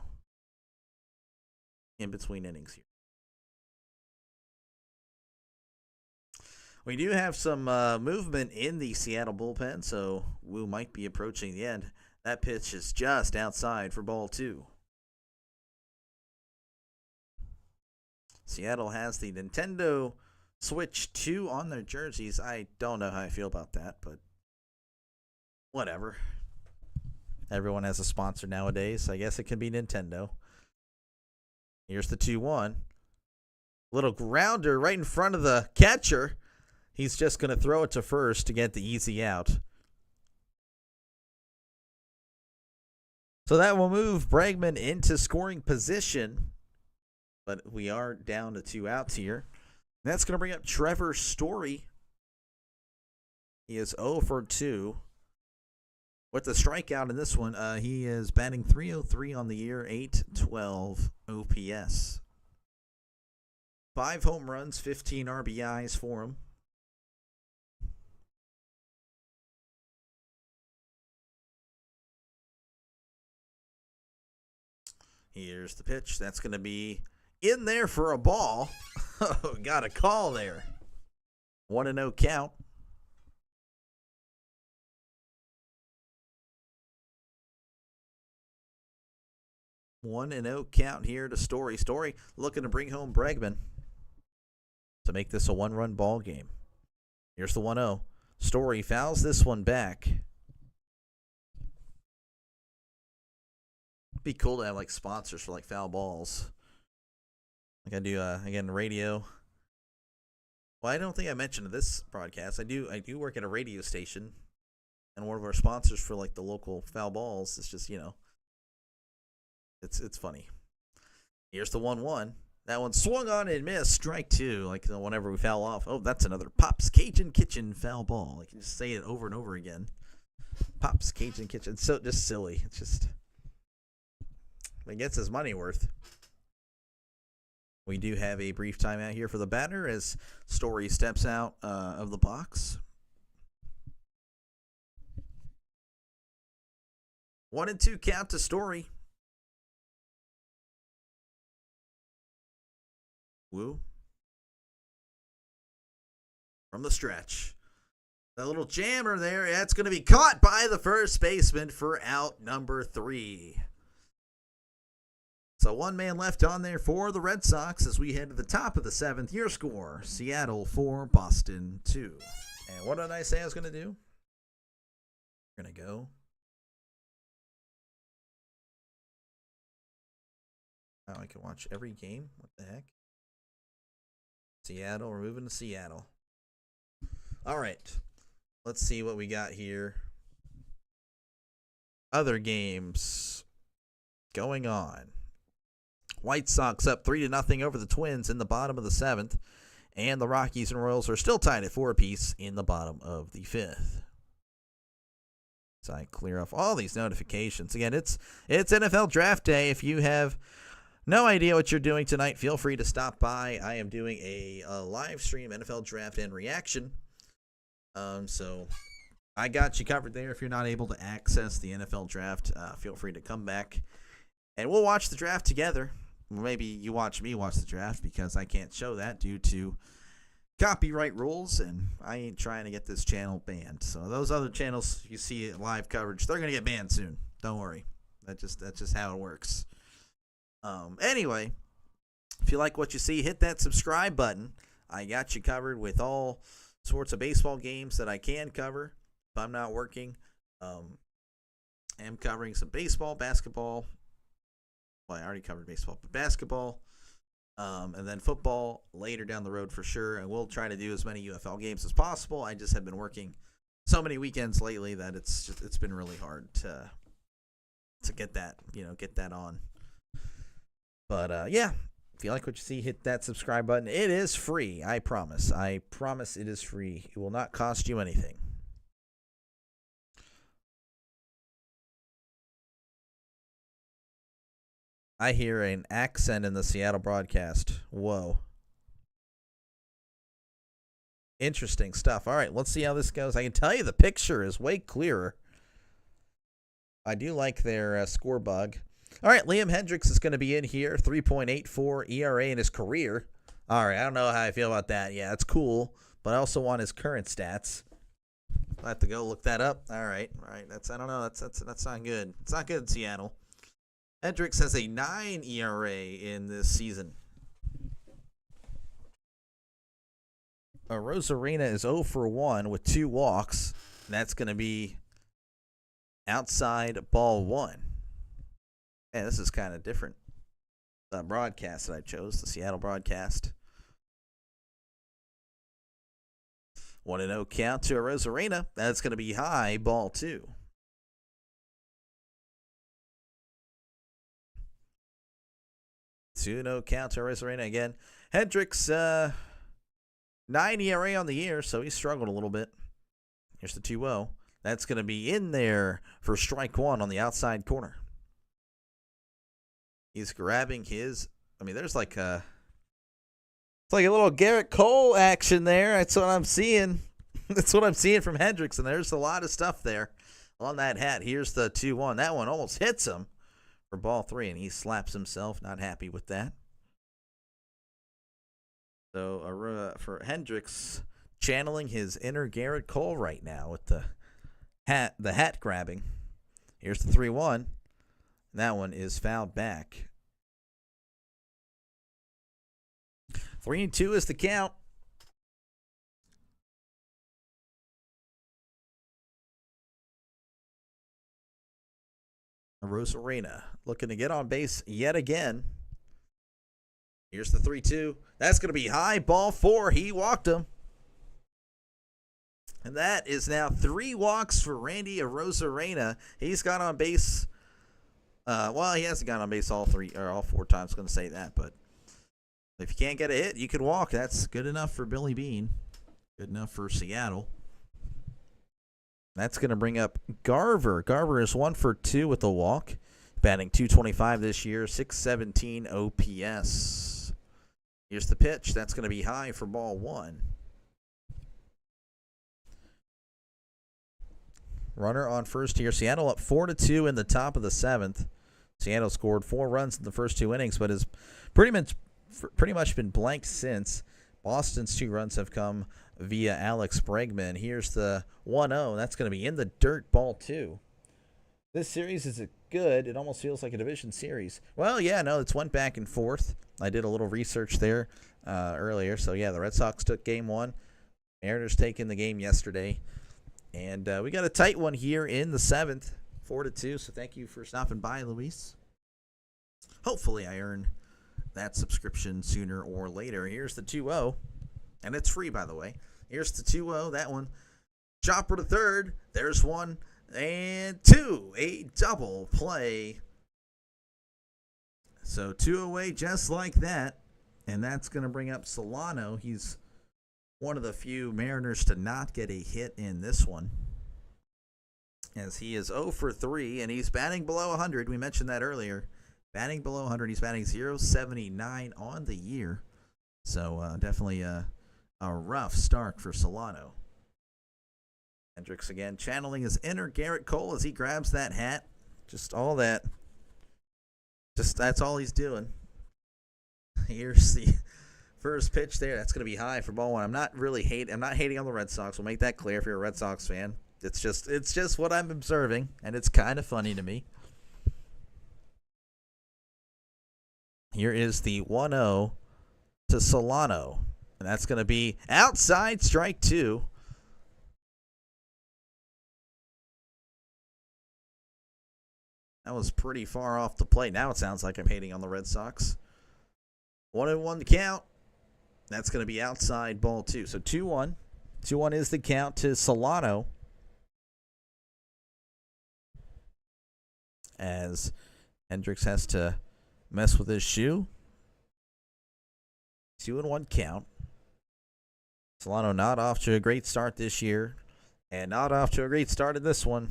in between innings here. We do have some movement in the Seattle bullpen, so Woo might be approaching the end. That pitch is just outside for ball two. Seattle has the Nintendo Switch 2 on their jerseys. I don't know how I feel about that, but whatever. Everyone has a sponsor nowadays. I guess it can be Nintendo. Here's the 2-1. Little grounder right in front of the catcher. He's just going to throw it to first to get the easy out. So that will move Bregman into scoring position. But we are down to 2 outs here. That's going to bring up Trevor Story. He is 0 for 2 with the strikeout in this one. He is batting .303 on the year, 812 OPS. 5 home runs, 15 RBIs for him. Here's the pitch. That's going to be in there for a ball. Got a call there. 1-0 count. One and out count here to Story. Story looking to bring home Bregman to make this a one-run ball game. Here's the 1-0. Story fouls this one back. Be cool to have like sponsors for like foul balls. Like I do again radio. Well, I don't think I mentioned this broadcast. I do work at a radio station, and one of our sponsors for like the local foul balls is just, it's funny. Here's the 1-1. That one swung on and missed. Strike 2. Like whenever we foul off. Oh, that's another Pop's Cajun Kitchen foul ball. I can just say it over and over again. Pop's Cajun Kitchen. So just silly. It's just. He gets his money worth. We do have a brief timeout here for the batter as Story steps out of the box. 1-2 count to Story. Woo. From the stretch. That little jammer there, that's going to be caught by the first baseman for out number 3. So one man left on there for the Red Sox as we head to the top of the 7th. Your score, Seattle 4, Boston 2. And what did I say I was going to do? We're going to go. Now I can watch every game. What the heck? Seattle, we're moving to Seattle. All right. Let's see what we got here. Other games going on. White Sox up 3-0 over the Twins in the bottom of the 7th. And the Rockies and Royals are still tied at 4 apiece in the bottom of the 5th. So I clear off all these notifications. Again, it's NFL Draft Day. If you have no idea what you're doing tonight, feel free to stop by. I am doing a live stream NFL Draft and Reaction. So I got you covered there. If you're not able to access the NFL Draft, feel free to come back. And we'll watch the draft together. Maybe you watch me watch the draft because I can't show that due to copyright rules, and I ain't trying to get this channel banned. So those other channels you see live coverage, they're gonna get banned soon. Don't worry. That's just how it works. Anyway, if you like what you see, hit that subscribe button. I got you covered with all sorts of baseball games that I can cover if I'm not working. I'm covering some baseball, basketball. Well, I already covered baseball, but basketball, and then football later down the road for sure. And we'll try to do as many UFL games as possible. I just have been working so many weekends lately that it's been really hard to get that on. But yeah, if you like what you see, hit that subscribe button. It is free. I promise. I promise it is free. It will not cost you anything. I hear an accent in the Seattle broadcast. Whoa. Interesting stuff. All right, let's see how this goes. I can tell you the picture is way clearer. I do like their score bug. All right, Liam Hendriks is going to be in here. 3.84 ERA in his career. All right, I don't know how I feel about that. Yeah, it's cool, but I also want his current stats. I have to go look that up. All right. I don't know. That's not good. It's not good in Seattle. Hendriks has a 9 ERA in this season. Rosarina is 0 for 1 with 2 walks. That's going to be outside ball 1. Yeah, this is kind of different. The broadcast that I chose, the Seattle broadcast. 1-0 count to Rosarina. That's going to be high ball 2. No count to Rosarina again. Hendriks, 9 ERA on the year, so he struggled a little bit. Here's the 2-0. That's going to be in there for strike one on the outside corner. He's grabbing his. I mean, there's like a. It's like a little Garrett Cole action there. That's what I'm seeing. That's what I'm seeing from Hendricks, and there's a lot of stuff there on that hat. Here's the 2-1. That one almost hits him for ball three, and he slaps himself. Not happy with that. So for Hendricks, channeling his inner Garrett Cole right now with the hat grabbing. Here's the 3-1. That one is fouled back. 3-2 is the count. Arozarena looking to get on base yet again. Here's the 3-2. That's going to be high. Ball four. He walked him. And that is now 3 walks for Randy Arozarena. He's got on base. Well, he hasn't got on base all 4 times. I'm going to say that, but if you can't get a hit, you can walk. That's good enough for Billy Beane. Good enough for Seattle. That's going to bring up Garver. Garver is 1 for 2 with a walk. Batting .225 this year, .617 OPS. Here's the pitch. That's going to be high for ball one. Runner on first here. Seattle up 4-2 in the top of the 7th. Seattle scored 4 runs in the first 2 innings, but has pretty much been blank since. Boston's 2 runs have come via Alex Bregman. Here's the 1-0. That's going to be in the dirt, ball 2. This series is good. It almost feels like a division series. Well, yeah, no, it's went back and forth. I did a little research there earlier. So, yeah, the Red Sox took game 1. Mariners taking the game yesterday. And we got a tight one here in the 7th, 4-2. So thank you for stopping by, Luis. Hopefully I earn that subscription sooner or later. Here's the 2-0. And it's free, by the way. Here's the 2-0. That one. Chopper to third. There's 1 and 2. A double play. So 2 away just like that. And that's going to bring up Solano. He's one of the few Mariners to not get a hit in this one, as he is 0 for 3, and he's batting below 100. We mentioned that earlier. Batting below 100. He's batting .079 on the year. So definitely a rough start for Solano. Hendricks again channeling his inner Garrett Cole as he grabs that hat. Just all that. Just that's all he's doing. Here's the first pitch there. That's going to be high for ball 1. I'm not hating on the Red Sox. We'll make that clear if you're a Red Sox fan. It's just what I'm observing, and it's kind of funny to me. Here is the 1-0 to Solano, and that's going to be outside, strike 2. That was pretty far off the plate. Now it sounds like I'm hating on the Red Sox. 1-1 to count. That's going to be outside, ball 2. So 2-1. 2-1 is the count to Solano. As Hendricks has to mess with his shoe. 2-1 count. Solano not off to a great start this year. And not off to a great start in this one.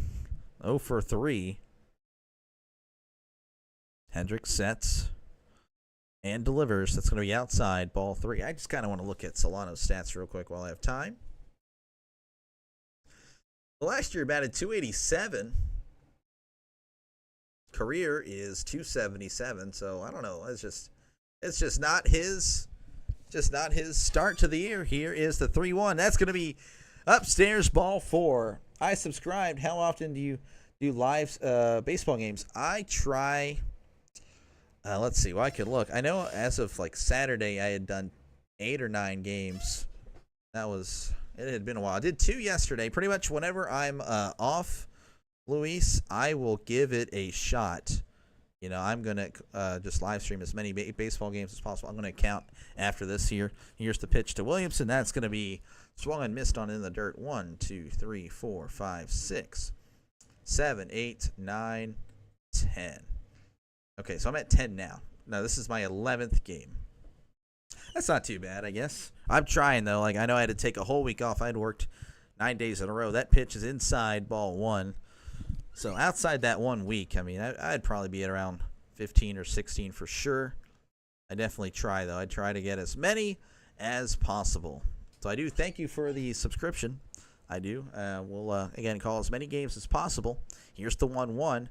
0 for 3. Hendricks sets and delivers. That's going to be outside, ball 3. I just kind of want to look at Solano's stats real quick while I have time. Well, last year batted .287. Career is .277. So I don't know. It's just not his start to the year. Here is the 3-1. That's going to be upstairs, ball 4. I subscribed. How often do you do live baseball games? I try. Let's see. Well, I could look. I know as of like Saturday, I had done 8 or 9 games. It had been a while. I did 2 yesterday. Pretty much whenever I'm off, Luis, I will give it a shot. You know, I'm going to just live stream as many baseball games as possible. I'm going to count after this here. Here's the pitch to Williamson. That's going to be swung and missed on in the dirt. 1, 2, 3, 4, 5, 6, 7, 8, 9, 10. Okay, so I'm at 10 now. No, this is my 11th game. That's not too bad, I guess. I'm trying, though. Like, I know I had to take a whole week off. I had worked 9 days in a row. That pitch is inside ball 1. So outside that 1 week, I mean, I'd probably be at around 15 or 16 for sure. I definitely try, though. I try to get as many as possible. So I do thank you for the subscription. I do. We'll, again, call as many games as possible. Here's the 1-1.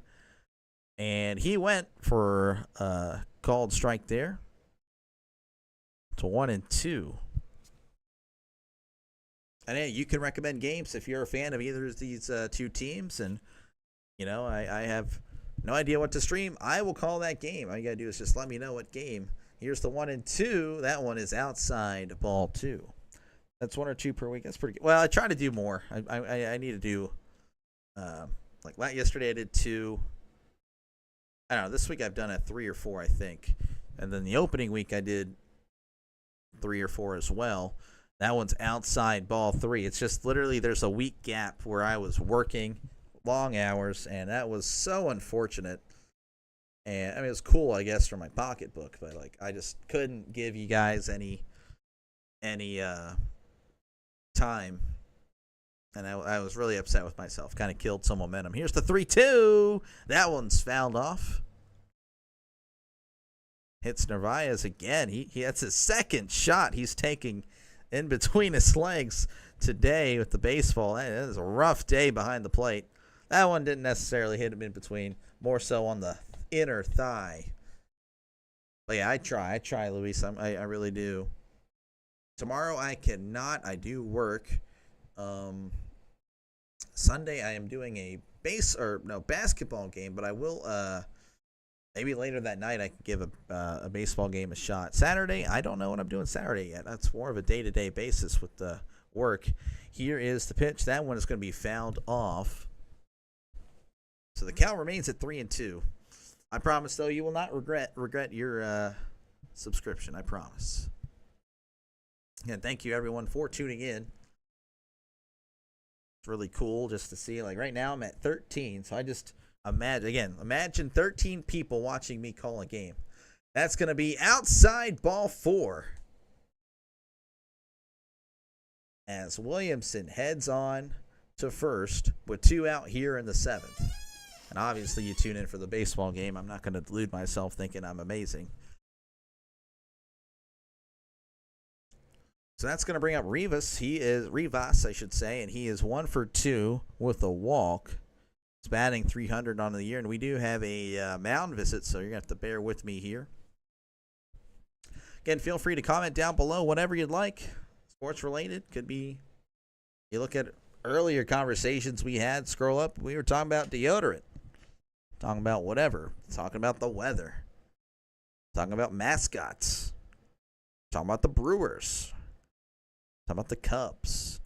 And he went for called strike there to 1-2. And hey, you can recommend games if you're a fan of either of these two teams. And, you know, I have no idea what to stream. I will call that game. All you got to do is just let me know what game. Here's the 1-2. That one is outside ball 2. That's 1 or 2 per week. That's pretty good. Well, I try to do more. I need to do, like yesterday I did 2. I don't know. This week I've done 3 or 4, I think. And then the opening week I did 3 or 4 as well. That one's outside ball 3. It's just literally there's a week gap where I was working long hours, and that was so unfortunate. And I mean, it was cool, I guess, for my pocketbook, but like I just couldn't give you guys any time. And I was really upset with myself. Kind of killed some momentum. Here's the 3-2. That one's fouled off. Hits Narvaez again. That's his second shot he's taking in between his legs today with the baseball. That is a rough day behind the plate. That one didn't necessarily hit him in between. More so on the inner thigh. But yeah, I try, Luis. I really do. Tomorrow I cannot. I do work. Sunday I am doing a basketball game, but I will maybe later that night I can give a baseball game a shot. Saturday, I don't know what I'm doing Saturday yet. That's more of a day-to-day basis with the work. Here is the pitch. That one is going to be fouled off. So the count remains at 3-2. I promise, though, you will not regret your subscription. I promise. And thank you, everyone, for tuning in. It's really cool just to see. Like right now, I'm at 13. So I just imagine 13 people watching me call a game. That's going to be outside ball 4. As Williamson heads on to first with 2 out here in the 7th. And obviously you tune in for the baseball game. I'm not going to delude myself thinking I'm amazing. So that's going to bring up Rivas, I should say, and he is 1 for 2 with a walk. He's batting .300 on the year, and we do have a mound visit, so you're going to have to bear with me here. Again, feel free to comment down below whatever you'd like. Sports related, could be, you look at earlier conversations we had, scroll up, we were talking about deodorant, talking about whatever, talking about the weather, talking about mascots, talking about the Brewers, talking about the Cubs.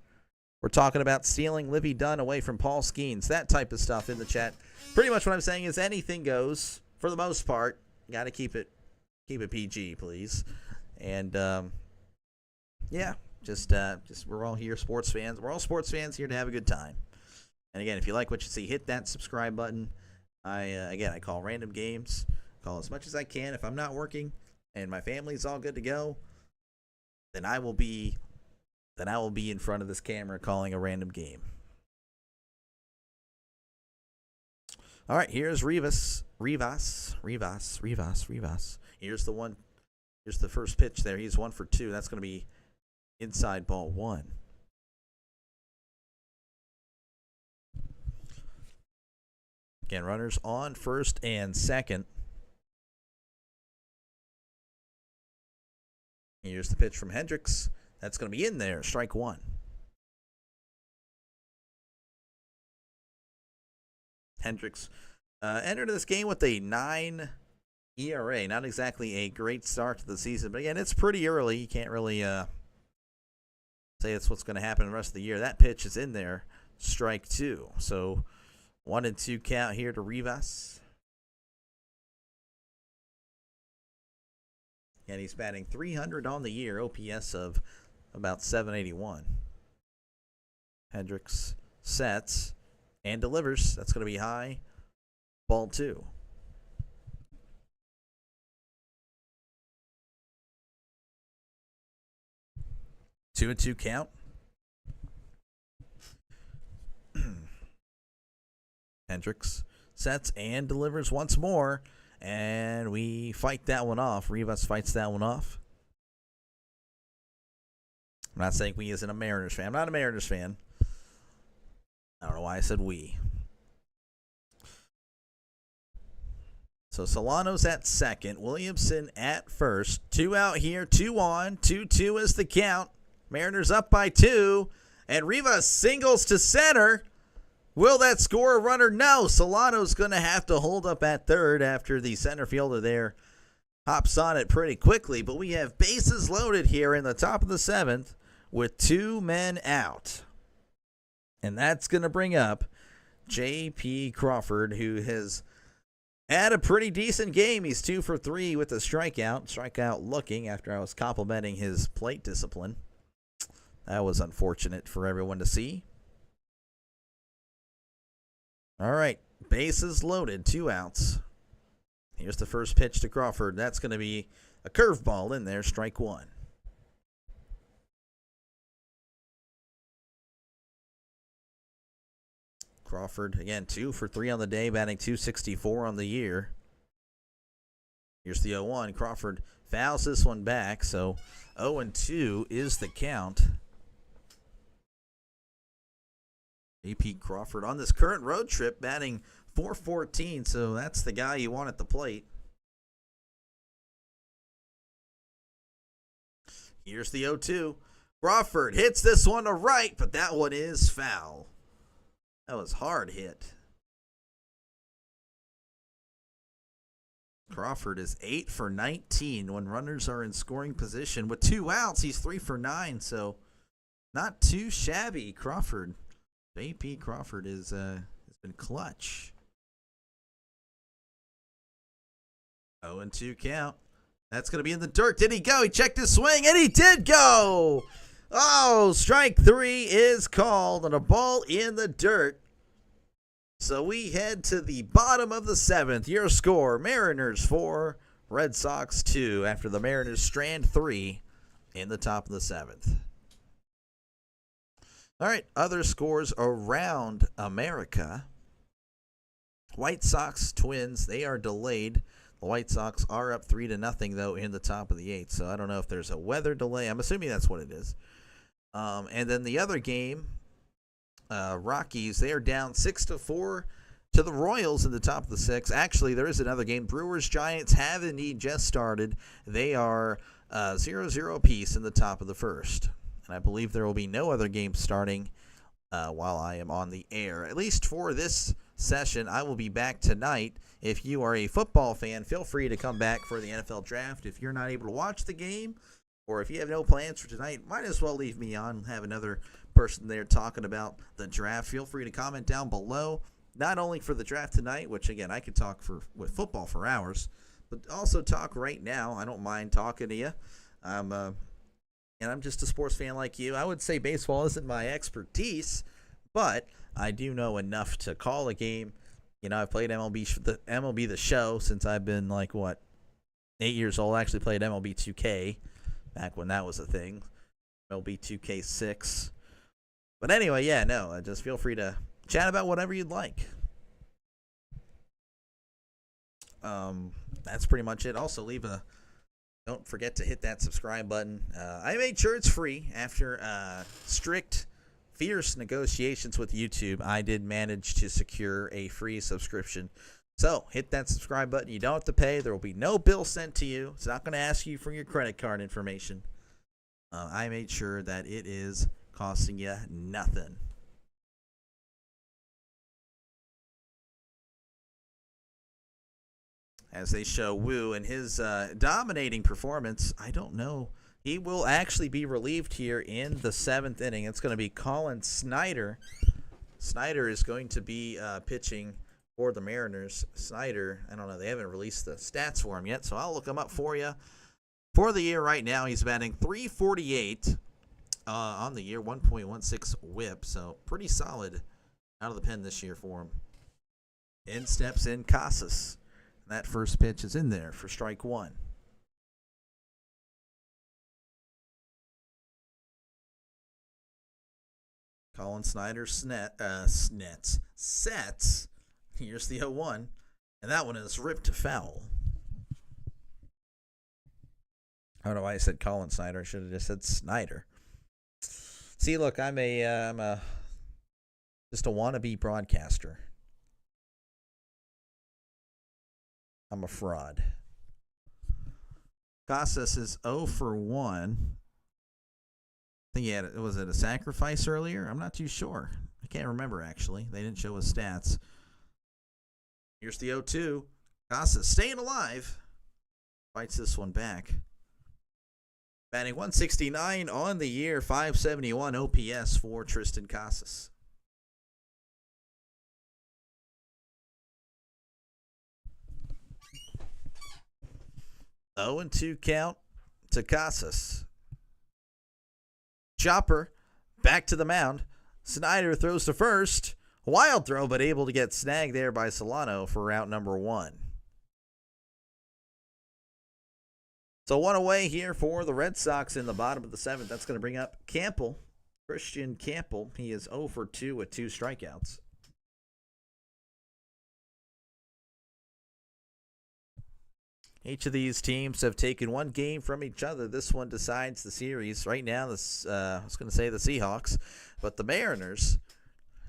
We're talking about stealing Livy Dunn away from Paul Skeens, that type of stuff in the chat. Pretty much what I'm saying is anything goes for the most part. Got to keep it PG, please. And yeah, just we're all here, sports fans. We're all sports fans here to have a good time. And again, if you like what you see, hit that subscribe button. I call random games, call as much as I can. If I'm not working and my family's all good to go, then I will be in front of this camera calling a random game. All right, here's Rivas. Here's the one. Here's the first pitch there. He's 1 for 2. That's going to be inside ball 1. Again, runners on first and second. Here's the pitch from Hendricks. That's going to be in there. Strike 1. Hendricks entered this game with a 9 ERA. Not exactly a great start to the season, but again, it's pretty early. You can't really say it's what's going to happen the rest of the year. That pitch is in there. Strike 2. So 1-2 count here to Rivas. And he's batting .300 on the year. OPS of about .781. Hendricks sets and delivers. That's going to be high. Ball 2. 2-2 count. Hendricks sets and delivers once more, and we fight that one off. Rivas fights that one off. I'm not saying we isn't a Mariners fan. I'm not a Mariners fan. I don't know why I said we. So Solano's at second. Williamson at first. 2 out here, 2 on. 2-2 is the count. Mariners up by 2. And Rivas singles to center. Will that score a runner? No. Solano's going to have to hold up at third after the center fielder there hops on it pretty quickly. But we have bases loaded here in the top of the 7th with 2 men out. And that's going to bring up J.P. Crawford, who has had a pretty decent game. He's 2 for 3 with a strikeout. Strikeout looking after I was complimenting his plate discipline. That was unfortunate for everyone to see. All right, bases loaded, 2 outs. Here's the first pitch to Crawford. That's going to be a curveball in there, strike 1. Crawford, again, 2 for 3 on the day, batting .264 on the year. Here's the 0-1. Crawford fouls this one back, so 0-2 is the count. J.P. Crawford on this current road trip batting .414, so that's the guy you want at the plate. Here's the 0-2. Crawford hits this one to right, but that one is foul. That was hard hit. Crawford is 8 for 19 when runners are in scoring position. With 2 outs, he's 3 for 9, so not too shabby. Crawford, J.P. Crawford has been clutch. 0-2 count. That's going to be in the dirt. Did he go? He checked his swing, and he did go. Oh, strike 3 is called on a ball in the dirt. So we head to the bottom of the 7th. Your score, Mariners 4, Red Sox 2, after the Mariners strand 3 in the top of the 7th. All right, other scores around America. White Sox, Twins, they are delayed. The White Sox are up 3-0, though, in the top of the 8th. So I don't know if there's a weather delay. I'm assuming that's what it is. And then the other game, Rockies, they are down 6-4 to the Royals in the top of the 6th. Actually, there is another game. Brewers, Giants have indeed just started. They are 0-0 apiece in the top of the 1st. And I believe there will be no other games starting while I am on the air. At least for this session, I will be back tonight. If you are a football fan, feel free to come back for the NFL draft. If you're not able to watch the game, or if you have no plans for tonight, might as well leave me on, have another person there talking about the draft. Feel free to comment down below, not only for the draft tonight, which again I could talk with football for hours, but also talk right now. I don't mind talking to you. And I'm just a sports fan like you. I would say baseball isn't my expertise, but I do know enough to call a game. You know, I've played MLB The Show since I've been 8 years old. I actually played MLB 2K back when that was a thing. MLB 2K6. But anyway, yeah, no, just feel free to chat about whatever you'd like. That's pretty much it. Also, don't forget to hit that subscribe button. I made sure it's free after strict, fierce negotiations with YouTube. I did manage to secure a free subscription. So hit that subscribe button. You don't have to pay. There will be no bill sent to you. It's not going to ask you for your credit card information. I made sure that it is costing you nothing. As they show Wu and his dominating performance, I don't know. He will actually be relieved here in the 7th inning. It's going to be Colin Snyder. Snyder is going to be pitching for the Mariners. Snyder, I don't know. They haven't released the stats for him yet, so I'll look him up for you. For the year right now, he's batting .348 on the year, 1.16 whip, so pretty solid out of the pen this year for him. In steps in Casas. That first pitch is in there for strike 1. Colin Snyder sets Here's the 0-1, and that one is ripped to foul. I don't know why I said Colin Snyder. I should have just said Snyder. See, look, I'm just a wannabe broadcaster. I'm a fraud. Casas is 0 for 1. I think was it a sacrifice earlier? I'm not too sure. I can't remember, actually. They didn't show his stats. Here's the 0-2. Casas staying alive. Fights this one back. Batting 169 on the year, 571 OPS for Triston Casas. Oh and 2 count to Casas. Chopper back to the mound. Snyder throws to first. Wild throw, but able to get snagged there by Solano for out number 1. So 1 away here for the Red Sox in the bottom of the 7th. That's going to bring up Campbell, Christian Campbell. He is 0 for 2 with 2 strikeouts. Each of these teams have taken 1 game from each other. This one decides the series. Right now, I was going to say the Seahawks, but the Mariners,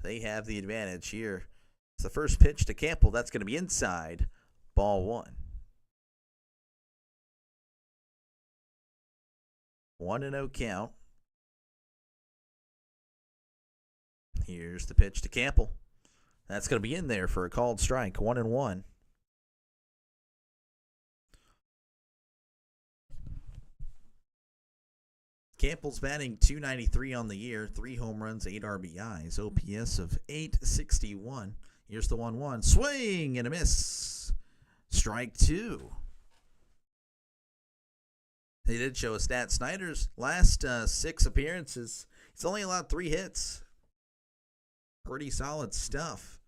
they have the advantage here. It's the first pitch to Campbell. That's going to be inside, ball 1. 1-0 count. Here's the pitch to Campbell. That's going to be in there for a called strike, 1-1. Campbell's batting .293 on the year, 3 home runs, 8 RBIs, OPS of .861. Here's the 1-1. Swing and a miss. Strike 2. They did show a stat. Snyder's last 6 appearances, he's only allowed 3 hits. Pretty solid stuff.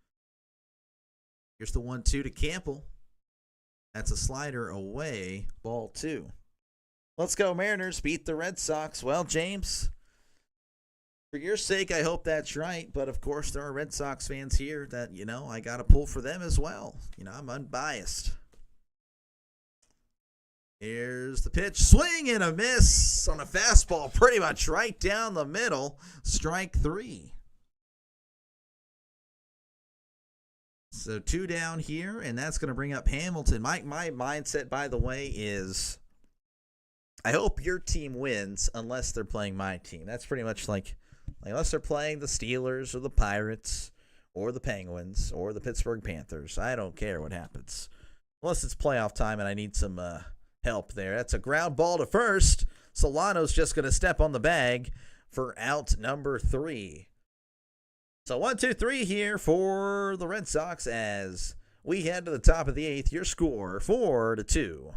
Here's the 1-2 to Campbell. That's a slider away, ball 2. Let's go Mariners, beat the Red Sox. Well, James, for your sake, I hope that's right. But, of course, there are Red Sox fans here that, I got to pull for them as well. I'm unbiased. Here's the pitch. Swing and a miss on a fastball pretty much right down the middle. Strike 3. So 2 down here, and that's going to bring up Hamilton. My mindset, by the way, is I hope your team wins unless they're playing my team. That's pretty much like unless they're playing the Steelers or the Pirates or the Penguins or the Pittsburgh Panthers. I don't care what happens. Unless it's playoff time and I need some help there. That's a ground ball to first. Solano's just going to step on the bag for out number 3. So 1, 2, 3 here for the Red Sox as we head to the top of the 8th. Your score 4-2.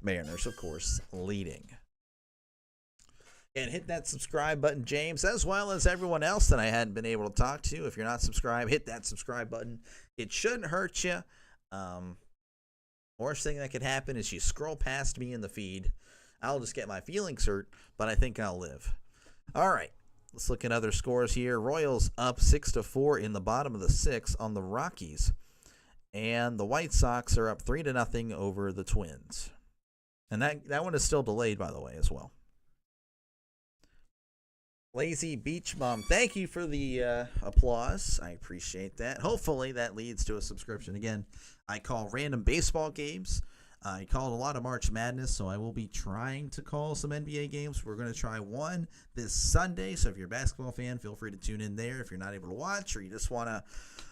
Mariners, of course, leading. And hit that subscribe button, James, as well as everyone else that I hadn't been able to talk to. If you're not subscribed, hit that subscribe button. It shouldn't hurt you. Worst thing that could happen is you scroll past me in the feed. I'll just get my feelings hurt, but I think I'll live. All right, let's look at other scores here. Royals up 6-4 in the bottom of the 6th on the Rockies. And the White Sox are up 3-0 over the Twins. And that one is still delayed, by the way, as well. Lazy Beach Mom, thank you for the applause. I appreciate that. Hopefully that leads to a subscription. Again, I call random baseball games. I called a lot of March Madness, so I will be trying to call some NBA games. We're going to try one this Sunday, so if you're a basketball fan, feel free to tune in there. If you're not able to watch or you just want to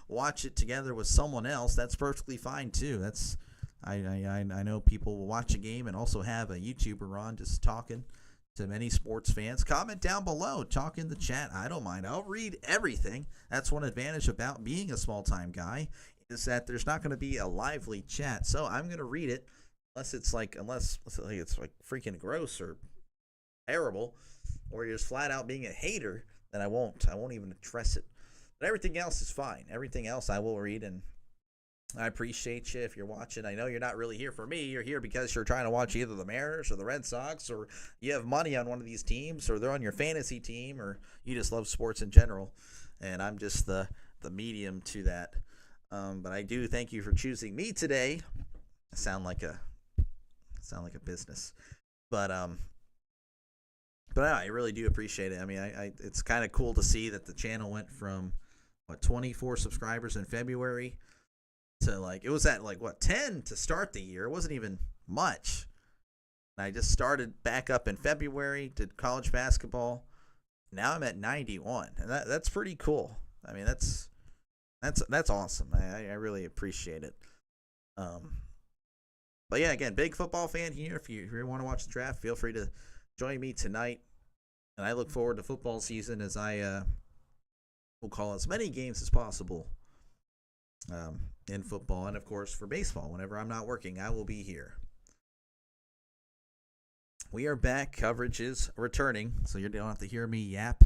watch it together with someone else, that's perfectly fine too. I know people will watch a game and also have a YouTuber on just talking to many sports fans. Comment down below. Talk in the chat. I don't mind. I'll read everything. That's one advantage about being a small-time guy is that there's not going to be a lively chat. So I'm going to read it unless it's like freaking gross or terrible or you're just flat out being a hater, then I won't even address it. But everything else is fine. Everything else I will read, and I appreciate you if you're watching. I know you're not really here for me. You're here because you're trying to watch either the Mariners or the Red Sox, or you have money on one of these teams, or they're on your fantasy team, or you just love sports in general. And I'm just the medium to that. But I do thank you for choosing me today. I sound like a business, but I really do appreciate it. I mean, I it's kind of cool to see that the channel went from 24 subscribers in February to it was at 10 to start the year. It wasn't even much. And I just started back up in February, did college basketball. Now I'm at 91, and that's pretty cool. I mean, that's awesome. I really appreciate it. But yeah, again, big football fan here. If you want to watch the draft, feel free to join me tonight. And I look forward to football season as I will call as many games as possible in football. And, of course, for baseball, whenever I'm not working, I will be here. We are back. Coverage is returning, so you don't have to hear me yap.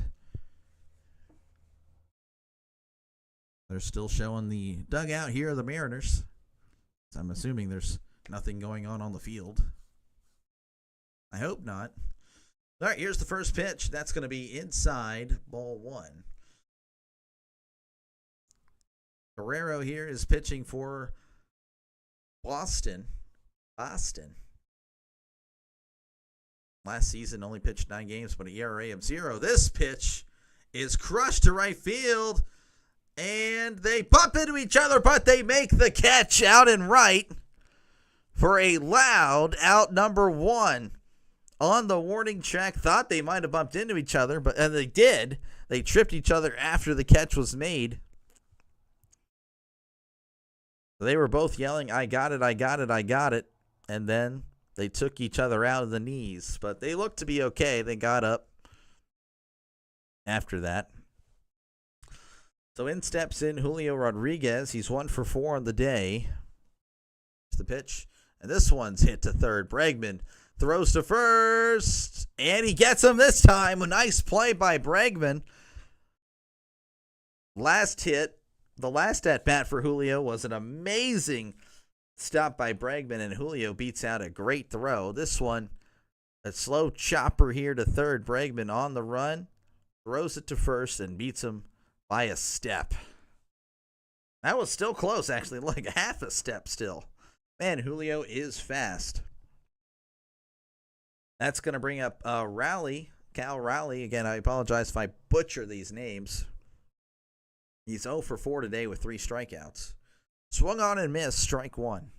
They're still showing the dugout here of the Mariners. So I'm assuming there's nothing going on the field. I hope not. All right, here's the first pitch. That's going to be inside, ball one. Guerrero here is pitching for Boston. Last season only pitched 9 games, but an ERA of 0. This pitch is crushed to right field, and they bump into each other, but they make the catch out and right for a loud out number 1. On the warning track, thought they might have bumped into each other, and they did. They tripped each other after the catch was made. They were both yelling, "I got it, I got it, I got it," and then they took each other out of the knees, but they looked to be okay. They got up after that. So in steps in Julio Rodriguez. He's 1 for 4 on the day. Here's the pitch, and this one's hit to third. Bregman throws to first, and he gets him this time. A nice play by Bregman. The last at-bat for Julio was an amazing stop by Bregman, and Julio beats out a great throw. This one, a slow chopper here to third. Bregman on the run, throws it to first, and beats him by a step. That was still close, actually, like half a step still. Man, Julio is fast. That's going to bring up Cal Raleigh. Again, I apologize if I butcher these names. He's 0 for 4 today with 3 strikeouts. Swung on and missed, strike 1.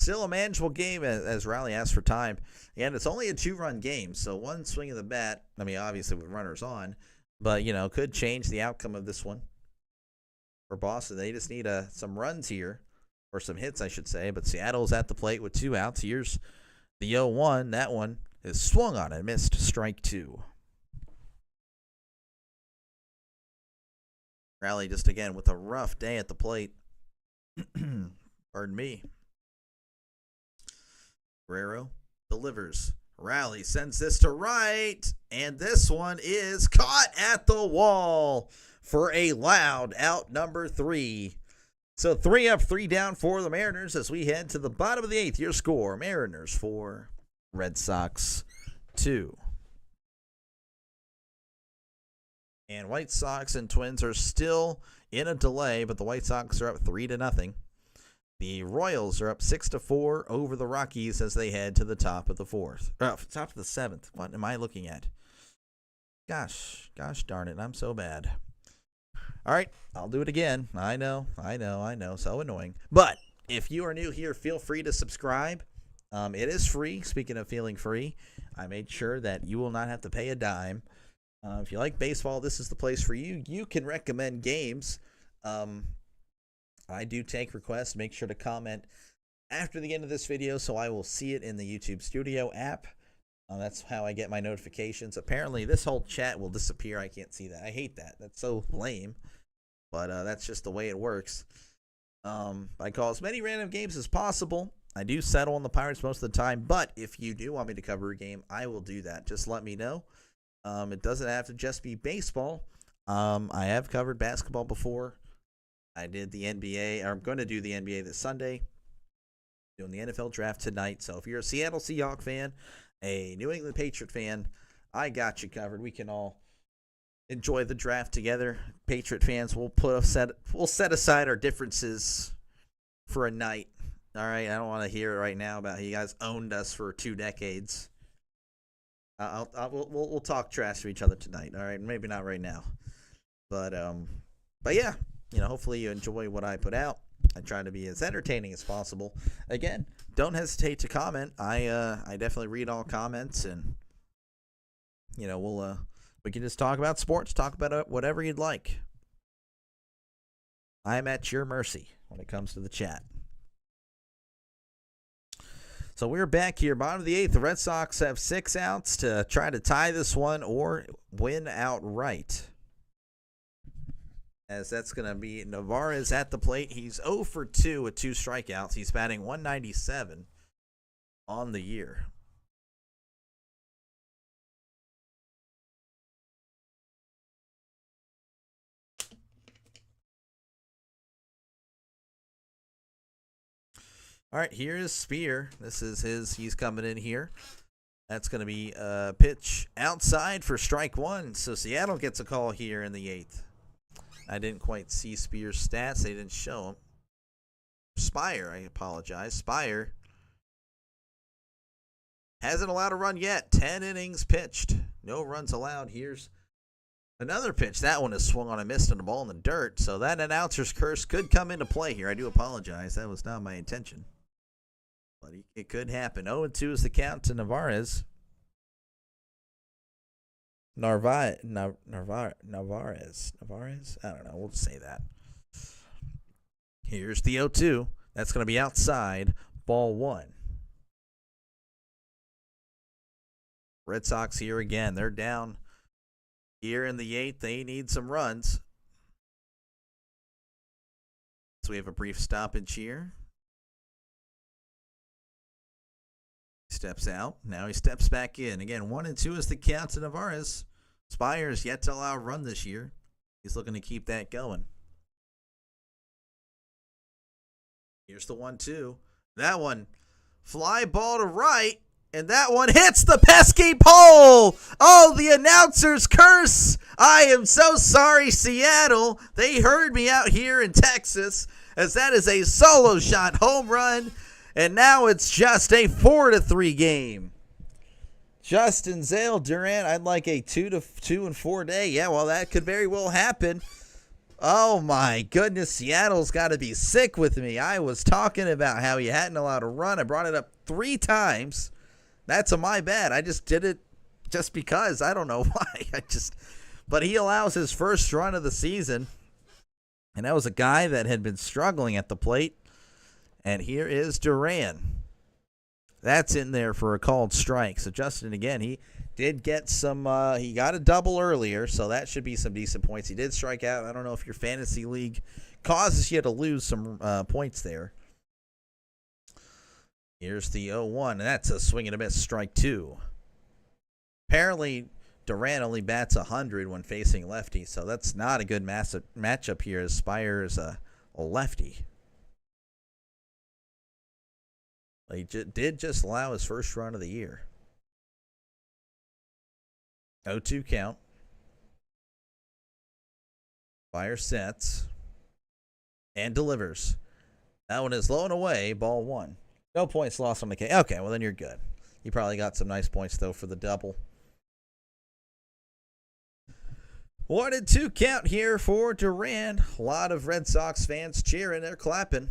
Still a manageable game as Raleigh asked for time. And it's only a 2-run game, so one swing of the bat, I mean, obviously with runners on, but, could change the outcome of this one. For Boston, they just need some runs here, or some hits, I should say. But Seattle's at the plate with 2 outs. Here's the 0-1. That one is swung on and missed, strike 2. Raleigh just, again, with a rough day at the plate. Pardon me. Guerrero delivers. Raleigh sends this to right, and this one is caught at the wall for a loud out number 3. So 3 up, 3 down for the Mariners as we head to the bottom of the 8th. Your score, Mariners 4, Red Sox 2. And White Sox and Twins are still in a delay, but the White Sox are up 3-0. The Royals are up 6-4 over the Rockies as they head to the top of the 4th. Top of the 7th. What am I looking at? Gosh darn it. I'm so bad. All right, I'll do it again. I know. So annoying. But if you are new here, feel free to subscribe. It is free. Speaking of feeling free, I made sure that you will not have to pay a dime. If you like baseball, this is the place for you. You can recommend games. I do take requests. Make sure to comment after the end of this video so I will see it in the YouTube Studio app. That's how I get my notifications. Apparently, this whole chat will disappear. I can't see that. I hate that. That's so lame. But that's just the way it works. I call as many random games as possible. I do settle on the Pirates most of the time. But if you do want me to cover a game, I will do that. Just let me know. It doesn't have to just be baseball. I have covered basketball before. I did the NBA, or I'm going to do the NBA this Sunday. Doing the NFL draft tonight. So if you're a Seattle Seahawks fan, a New England Patriot fan, I got you covered. We can all enjoy the draft together. Patriot fans, we'll set aside our differences for a night. All right, I don't want to hear right now about how you guys owned us for 2 decades. We'll talk trash to each other tonight. All right, maybe not right now, but yeah, hopefully you enjoy what I put out. I try to be as entertaining as possible. Again, don't hesitate to comment. I definitely read all comments, and we can just talk about sports, talk about whatever you'd like. I'm at your mercy when it comes to the chat. So we're back here, bottom of the 8th. The Red Sox have 6 outs to try to tie this one or win outright. As that's going to be Narvaez at the plate. He's 0 for 2 with 2 strikeouts. He's batting .197 on the year. All right, here is Spear. This is he's coming in here. That's going to be a pitch outside for strike 1. So Seattle gets a call here in the 8th. I didn't quite see Spear's stats. They didn't show him. Spire, I apologize. Spire hasn't allowed a run yet. 10 innings pitched. No runs allowed. Here's another pitch. That one is swung on and missed on the ball in the dirt. So that announcer's curse could come into play here. I do apologize. That was not my intention. But it could happen. 0-2 is the count to Narvaez. Narvaez. I don't know. We'll just say that. Here's the 0-2. That's going to be outside. Ball 1. Red Sox here again. They're down here in the 8th. They need some runs. So we have a brief stoppage here. Steps out. Now he steps back in. Again, 1-2 is the count to Narvaez. Spire's yet to allow a run this year. He's looking to keep that going. Here's the 1-2. That one, fly ball to right, and that one hits the pesky pole. Oh, the announcer's curse. I am so sorry, Seattle. They heard me out here in Texas, as that is a solo shot home run. And now it's just a 4-3 game. Justin Zale, Durant, I'd like a 2-4 day. Yeah, well, that could very well happen. Oh, my goodness. Seattle's got to be sick with me. I was talking about how he hadn't allowed a run. I brought it up 3 times. That's my bad. I just did it just because. I don't know why. But he allows his first run of the season. And that was a guy that had been struggling at the plate. And here is Duran. That's in there for a called strike. So Justin, again, he did get some, he got a double earlier, so that should be some decent points. He did strike out. I don't know if your fantasy league causes you to lose some points there. Here's the 0-1, and that's a swing and a miss, strike 2. Apparently, Duran only bats 100 when facing lefty, so that's not a good matchup here as Spire is a lefty. He did just allow his first run of the year. 0-2 count. Fire sets. And delivers. That one is low and away. Ball 1. No points lost on the K. Okay, well then you're good. You probably got some nice points, though, for the double. 1-2 count here for Duran. A lot of Red Sox fans cheering. They're clapping.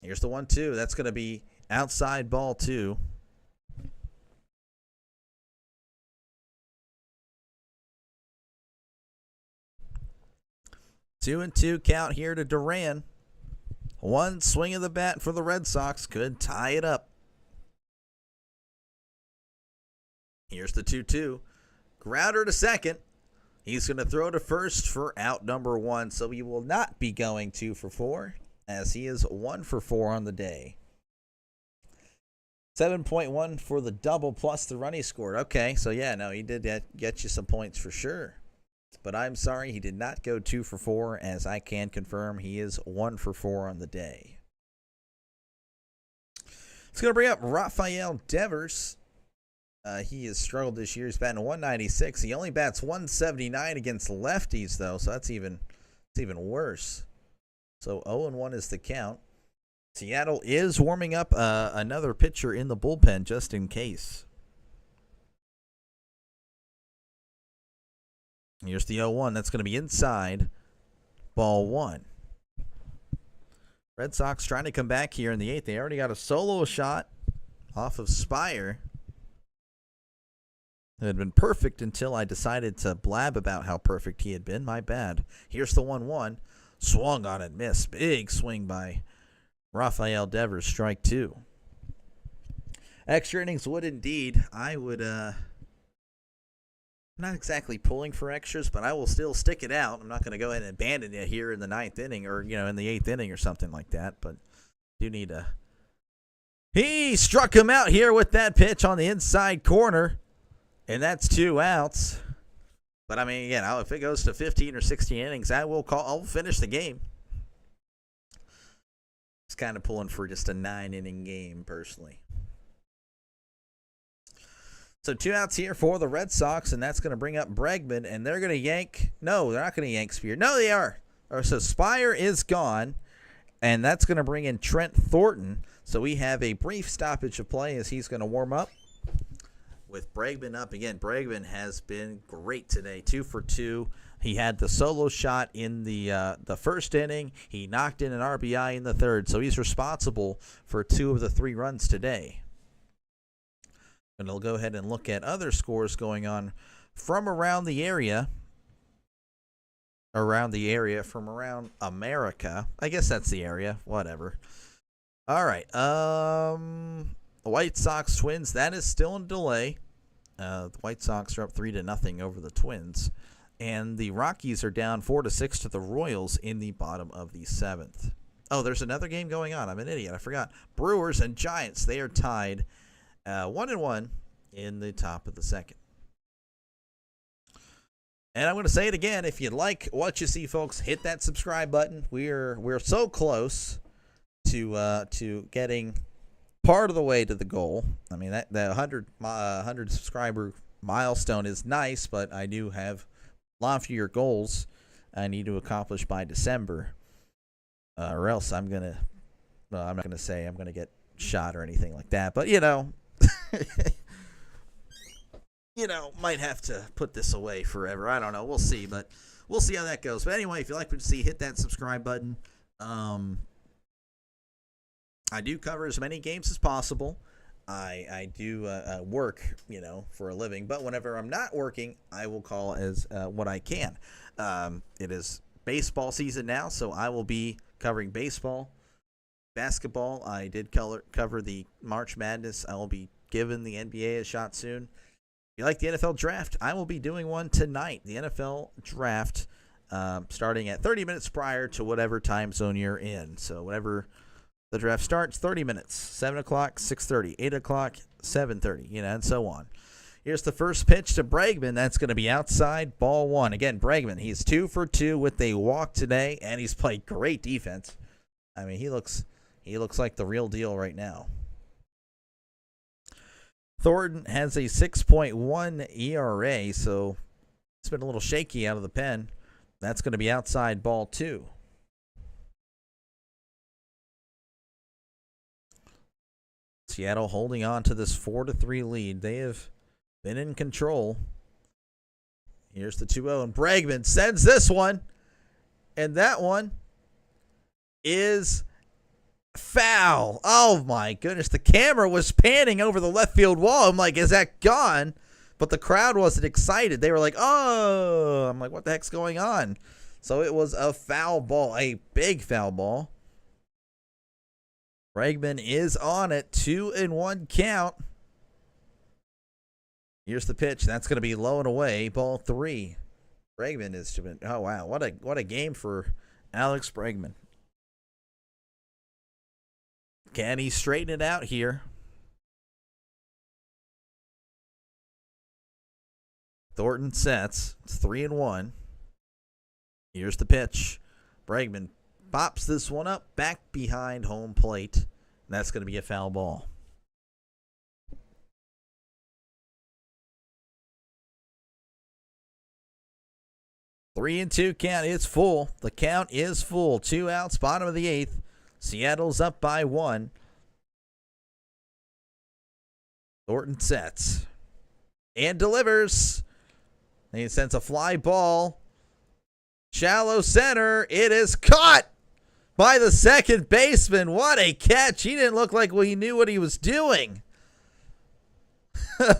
Here's the 1-2. That's going to be outside ball 2. Two and 2 count here to Duran. One swing of the bat for the Red Sox could tie it up. Here's the 2-2. Grounder to second. He's going to throw to first for out number 1, so he will not be going 2 for 4. As he is 1 for 4 on the day. 7.1 for the double plus the run he scored. Okay, so yeah, no, he did get you some points for sure. But I'm sorry, he did not go 2 for 4, as I can confirm he is 1 for 4 on the day. It's going to bring up Rafael Devers. He has struggled this year. He's batting 196. He only bats 179 against lefties, though, so it's even worse. So 0-1 is the count. Seattle is warming up another pitcher in the bullpen just in case. Here's the 0-1. That's going to be inside. Ball 1. Red Sox trying to come back here in the 8th. They already got a solo shot off of Spire. It had been perfect until I decided to blab about how perfect he had been. My bad. Here's the 1-1. Swung on and missed. Big swing by Rafael Devers. Strike 2. Extra innings would indeed. I would, not exactly pulling for extras, but I will still stick it out. I'm not going to go ahead and abandon it here in the 9th inning or, in the 8th inning or something like that, but do need a... He struck him out here with that pitch on the inside corner, and that's 2 outs. But, I mean, again, if it goes to 15 or 16 innings, I'll finish the game. It's kind of pulling for just a 9-inning game, personally. So 2 outs here for the Red Sox, and that's going to bring up Bregman, and they're going to yank. No, they're not going to yank Spear. No, they are. So Spire is gone, and that's going to bring in Trent Thornton. So we have a brief stoppage of play as he's going to warm up with Bregman up. Again, Bregman has been great today, 2 for 2. He had the solo shot in the first inning. He knocked in an RBI in the 3rd, so he's responsible for 2 of the 3 runs today. And we'll go ahead and look at other scores going on from around the area. From around America. I guess that's the area. Whatever. All right. The White Sox Twins, that is still in delay. The White Sox are up 3-0 over the Twins. And the Rockies are down 4-6 to the Royals in the bottom of the 7th. Oh, there's another game going on. I'm an idiot. I forgot. Brewers and Giants, they are tied 1-1 in the top of the 2nd. And I'm going to say it again. If you like what you see, folks, hit that subscribe button. We're so close to getting part of the way to the goal. I mean, that 100 subscriber milestone is nice, but I do have loftier goals I need to accomplish by December, or else I'm not going to say I'm going to get shot or anything like that. But might have to put this away forever. I don't know. We'll see, but we'll see how that goes. But anyway, if you like what you see, hit that subscribe button. I do cover as many games as possible. I do work, for a living. But whenever I'm not working, I will call as what I can. It is baseball season now, so I will be covering baseball. Basketball, I did cover the March Madness. I will be giving the NBA a shot soon. If you like the NFL draft, I will be doing one tonight. The NFL draft, starting at 30 minutes prior to whatever time zone you're in. So whenever the draft starts, 30 minutes, 7 o'clock, 6:30, 8 o'clock, 7:30, and so on. Here's the first pitch to Bregman. That's going to be outside, ball 1. Again, Bregman, he's 2 for 2 with a walk today, and he's played great defense. I mean, he looks like the real deal right now. Thornton has a 6.1 ERA, so it's been a little shaky out of the pen. That's going to be outside, ball 2. Seattle holding on to this 4-3 lead. They have been in control. Here's the 2-0, and Bregman sends this one, and that one is foul. Oh my goodness, the camera was panning over the left field wall. I'm like, is that gone? But the crowd wasn't excited. They were like, oh. I'm like, what the heck's going on? So it was a foul ball, a big foul ball. Bregman is on it, 2-1 count. Here's the pitch. That's going to be low and away, ball 3. Bregman is doing. Oh wow, what a game for Alex Bregman. Can he straighten it out here? Thornton sets. It's 3-1. Here's the pitch. Bregman pops this one up back behind home plate. That's going to be a foul ball. 3-2 count is full. The count is full. 2 outs, bottom of the 8th. Seattle's up by 1. Thornton sets and delivers. He sends a fly ball. Shallow center. It is caught by the second baseman. What a catch. He didn't look like he knew what he was doing.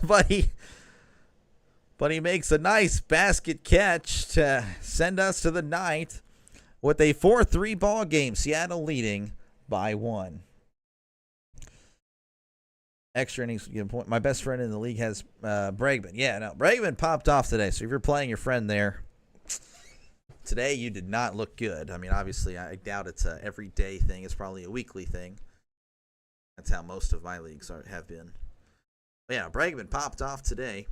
but he makes a nice basket catch to send us to the 9th with a 4-3 ball game. Seattle leading by 1. Extra innings. My best friend in the league has Bregman. Yeah, no, Bregman popped off today. So if you're playing your friend there, today you did not look good. I mean, obviously, I doubt it's a everyday thing. It's probably a weekly thing. That's how most of my leagues have been. But yeah, Bregman popped off today.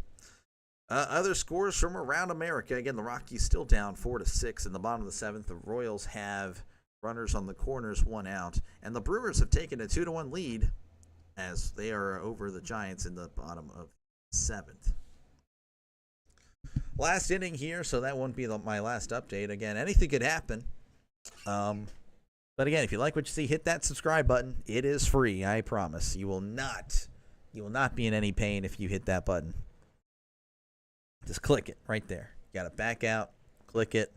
Other scores from around America. Again, the Rockies still down 4-6 in the bottom of the 7th. The Royals have runners on the corners, 1 out. And the Brewers have taken a 2-1 lead as they are over the Giants in the bottom of 7th. Last inning here, so that won't be my last update. Again, anything could happen. But again, if you like what you see, hit that subscribe button. It is free, I promise. You will not be in any pain if you hit that button. Just click it right there. You got to back out, click it.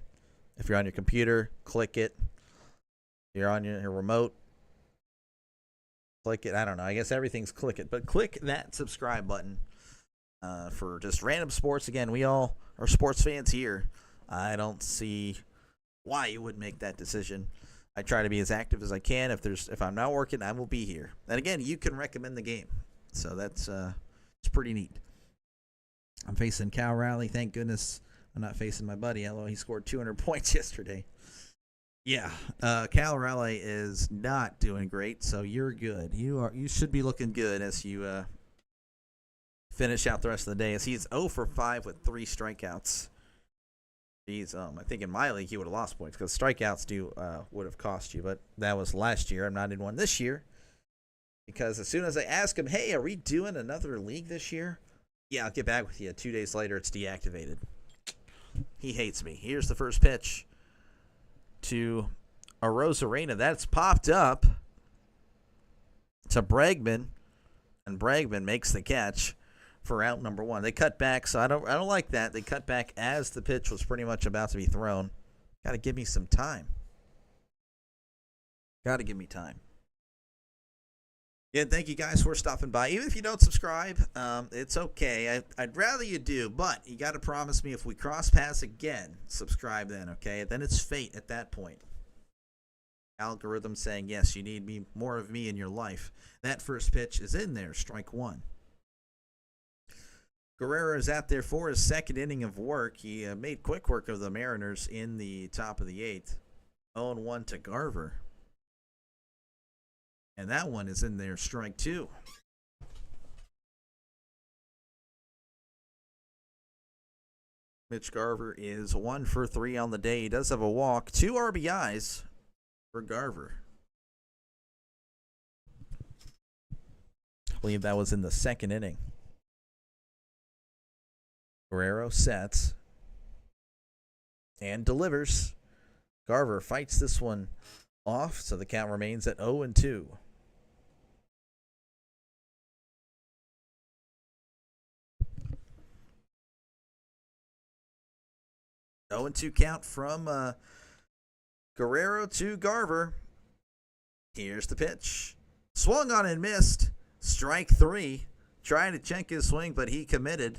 If you're on your computer, click it. If you're on your remote, click it. I don't know. I guess everything's click it. But click that subscribe button for just random sports. Again, we all are sports fans here. I don't see why you wouldn't make that decision. I try to be as active as I can. If I'm not working, I will be here. And again, you can recommend the game. So that's it's pretty neat. I'm facing Cal Raleigh. Thank goodness I'm not facing my buddy, although he scored 200 points yesterday. Yeah, Cal Raleigh is not doing great, so you're good. You should be looking good as you finish out the rest of the day. As he's 0 for 5 with 3 strikeouts. He's I think in my league he would have lost points because strikeouts would have cost you, but that was last year. I'm not in one this year because as soon as I ask him, hey, are we doing another league this year? Yeah, I'll get back with you. 2 days later, it's deactivated. He hates me. Here's the first pitch to Arozarena. That's popped up to Bregman, and Bregman makes the catch for out number 1. They cut back, so I don't like that. They cut back as the pitch was pretty much about to be thrown. Got to give me some time. Got to give me time. Yeah, thank you guys for stopping by. Even if you don't subscribe, it's okay. I'd rather you do, but you got to promise me if we cross paths again, subscribe then, okay? Then it's fate at that point. Algorithm saying, yes, you need more of me in your life. That first pitch is in there, strike 1. Guerrero is out there for his second inning of work. He made quick work of the Mariners in the top of the 8th. 0-1 to Garver. And that one is in there, strike 2. Mitch Garver is 1 for 3 on the day. He does have a walk. 2 RBIs for Garver. I believe that was in the second inning. Guerrero sets and delivers. Garver fights this one off, so the count remains at 0-2. 0-2 count from Guerrero to Garver. Here's the pitch. Swung on and missed. Strike 3. Trying to check his swing, but he committed.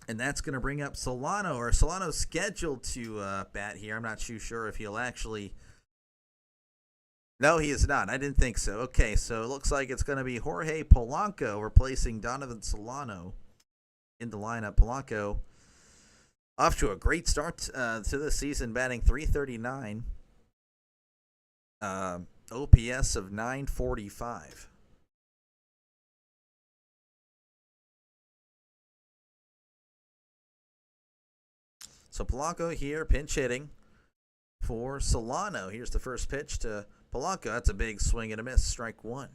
And that's going to bring up Solano, or Solano's scheduled to bat here. I'm not too sure if he'll actually. No, he is not. I didn't think so. Okay, so it looks like it's going to be Jorge Polanco replacing Donovan Solano in the lineup. Polanco off to a great start to the season, batting .339, OPS of .945. So Polanco here, pinch hitting for Solano. Here's the first pitch to Polanco. That's a big swing and a miss, strike 1.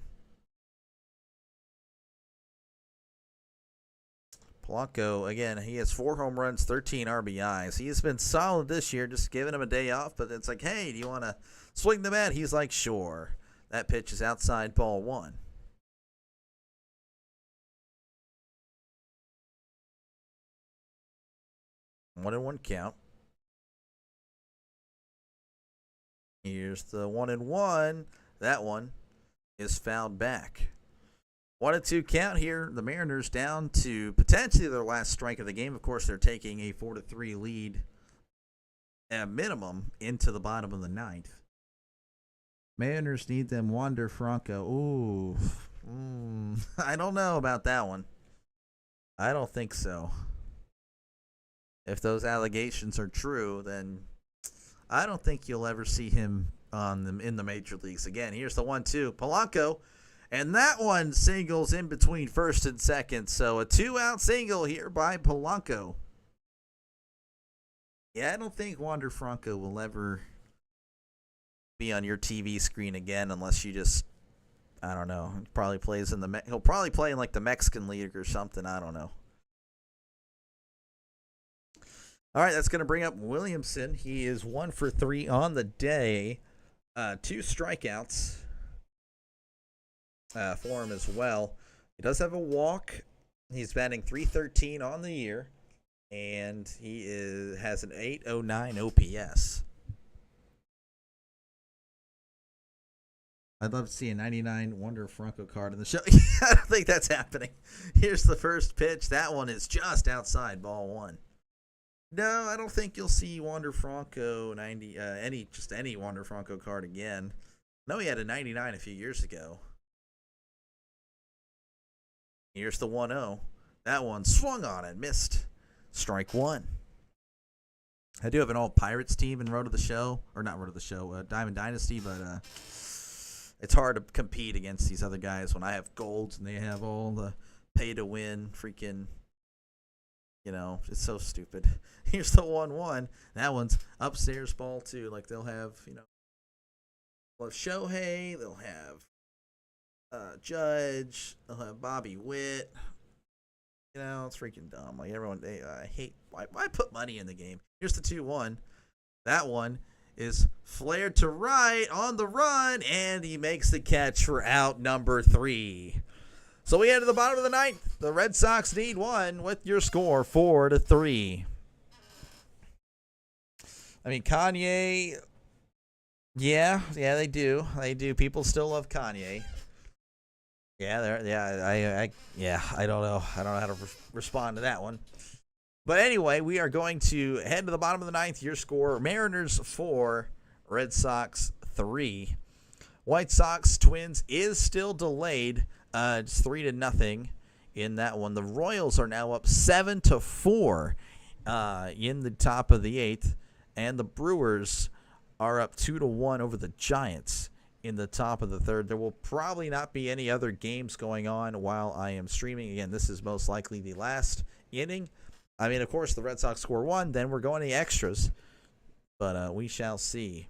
Polanco, again, he has 4 home runs, 13 RBIs. He has been solid this year, just giving him a day off. But it's like, hey, do you want to swing the bat? He's like, sure. That pitch is outside, ball 1. One and one count. Here's the 1-1. That one is fouled back. 1-2 count here. The Mariners down to potentially their last strike of the game. Of course, they're taking a 4-3 lead at minimum into the bottom of the 9th. Mariners need them Wander Franco. Ooh. I don't know about that one. I don't think so. If those allegations are true, then I don't think you'll ever see him in the major leagues again. Here's the 1-2. Polanco. And that one singles in between first and second. So a 2-out single here by Polanco. Yeah, I don't think Wander Franco will ever be on your TV screen again unless you just, I don't know. He'll probably play in like the Mexican League or something. I don't know. All right, that's going to bring up Williamson. He is 1 for 3 on the day. 2 strikeouts for him as well. He does have a walk. He's batting .313 on the year, and he has an .809 OPS. I'd love to see a 99 Wander Franco card in the show. I don't think that's happening. Here's the first pitch. That one is just outside, ball 1. No, I don't think you'll see Wander Franco any Wander Franco card again. No, he had a 99 a few years ago. Here's the 1-0. That one swung on and missed. Strike 1. I do have an all Pirates team in Road to the Show, or not Road to the Show, Diamond Dynasty, but it's hard to compete against these other guys when I have golds and they have all the pay to win freaking. You know, it's so stupid. Here's the 1-1. That one's upstairs ball, too. Like, they'll have, they'll have Shohei. They'll have Judge. They'll have Bobby Witt. It's freaking dumb. Like, everyone, I hate, why put money in the game? Here's the 2-1. That one is flared to right on the run, and he makes the catch for out number 3. So we head to the bottom of the 9th. The Red Sox need 1 with your score 4-3. I mean, Kanye, yeah, they do. They do. People still love Kanye. I don't know. I don't know how to respond to that one. But anyway, we are going to head to the bottom of the 9th. Your score, Mariners 4, Red Sox 3. White Sox Twins is still delayed. It's 3-0 in that one. The Royals are now up 7-4 in the top of the 8th, and the Brewers are up 2-1 over the Giants in the top of the 3rd. There will probably not be any other games going on while I am streaming. Again, this is most likely the last inning. I mean, of course, the Red Sox score 1, then we're going to the extras, but we shall see.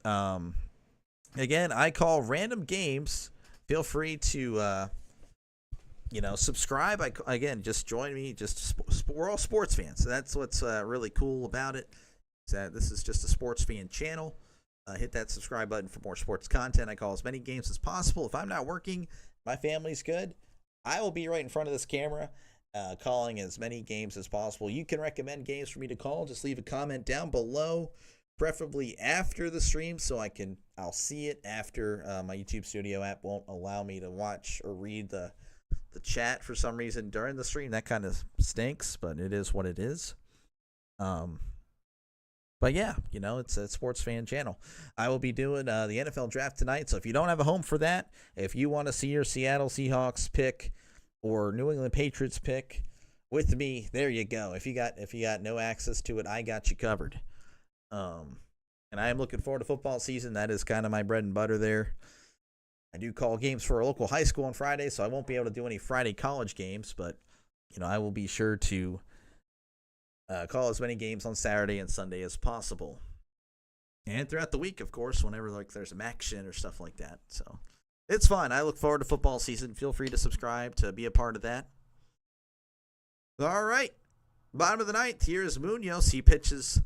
Again, I call random games. Feel free to, subscribe. Again, just join me. We're all sports fans. So that's what's really cool about it. Is that this is just a sports fan channel. Hit that subscribe button for more sports content. I call as many games as possible. If I'm not working, my family's good, I will be right in front of this camera calling as many games as possible. You can recommend games for me to call. Just leave a comment down below, preferably after the stream, so I'll see it after. My YouTube Studio app won't allow me to watch or read the chat for some reason during the stream. That kind of stinks, but it is what it is. But yeah, it's a sports fan channel. I will be doing the NFL draft tonight, so if you don't have a home for that, if you want to see your Seattle Seahawks pick or New England Patriots pick with me, there you go. If you got no access to it, I got you covered. And I am looking forward to football season. That is kind of my bread and butter there. I do call games for a local high school on Friday, so I won't be able to do any Friday college games, but I will be sure to call as many games on Saturday and Sunday as possible. And throughout the week, of course, whenever there's some action or stuff like that. So it's fun. I look forward to football season. Feel free to subscribe to be a part of that. All right. Bottom of the ninth. Here's Munoz. He pitches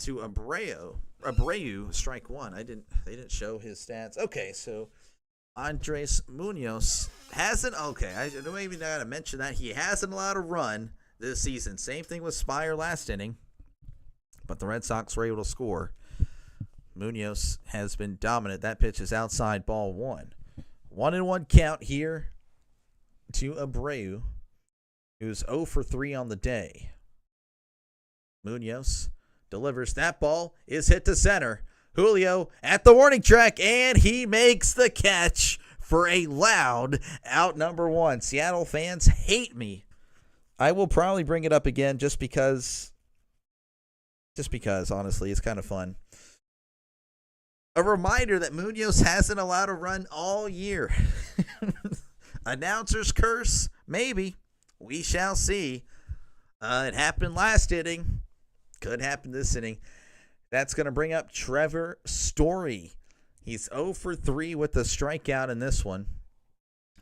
to Abreu, strike one. They didn't show his stats. Okay, so Andres Munoz hasn't. Okay, I don't even know how to mention that. He hasn't allowed a run this season. Same thing with Spire last inning, but the Red Sox were able to score. Munoz has been dominant. That pitch is outside, ball one. 1-1 count here to Abreu, who's 0 for 3 on the day. Munoz delivers. That ball is hit to center. Julio at the warning track, and he makes the catch for a loud out number one. Seattle fans hate me. I will probably bring it up again just because, honestly, it's kind of fun. A reminder that Munoz hasn't allowed a run all year. Announcer's curse? Maybe. We shall see. It happened last inning. Could happen this inning. That's going to bring up Trevor Story. He's 0 for 3 with the strikeout in this one.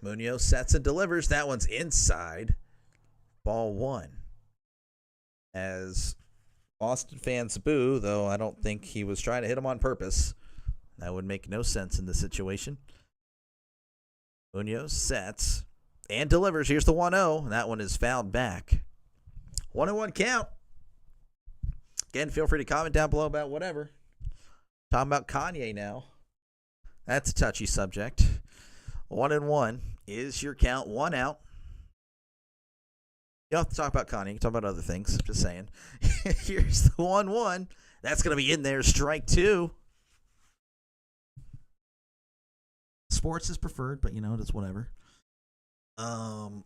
Munoz sets and delivers. That one's inside. Ball one. As Boston fans boo, though I don't think he was trying to hit him on purpose. That would make no sense in this situation. Munoz sets and delivers. Here's the 1-0. That one is fouled back. 1-1 count. Again, feel free to comment down below about whatever. Talking about Kanye now. That's a touchy subject. 1-1 is your count. 1 out. You don't have to talk about Kanye. You can talk about other things. Just saying. Here's the 1-1. That's going to be in there. Strike two. Sports is preferred, but it's whatever. 1-2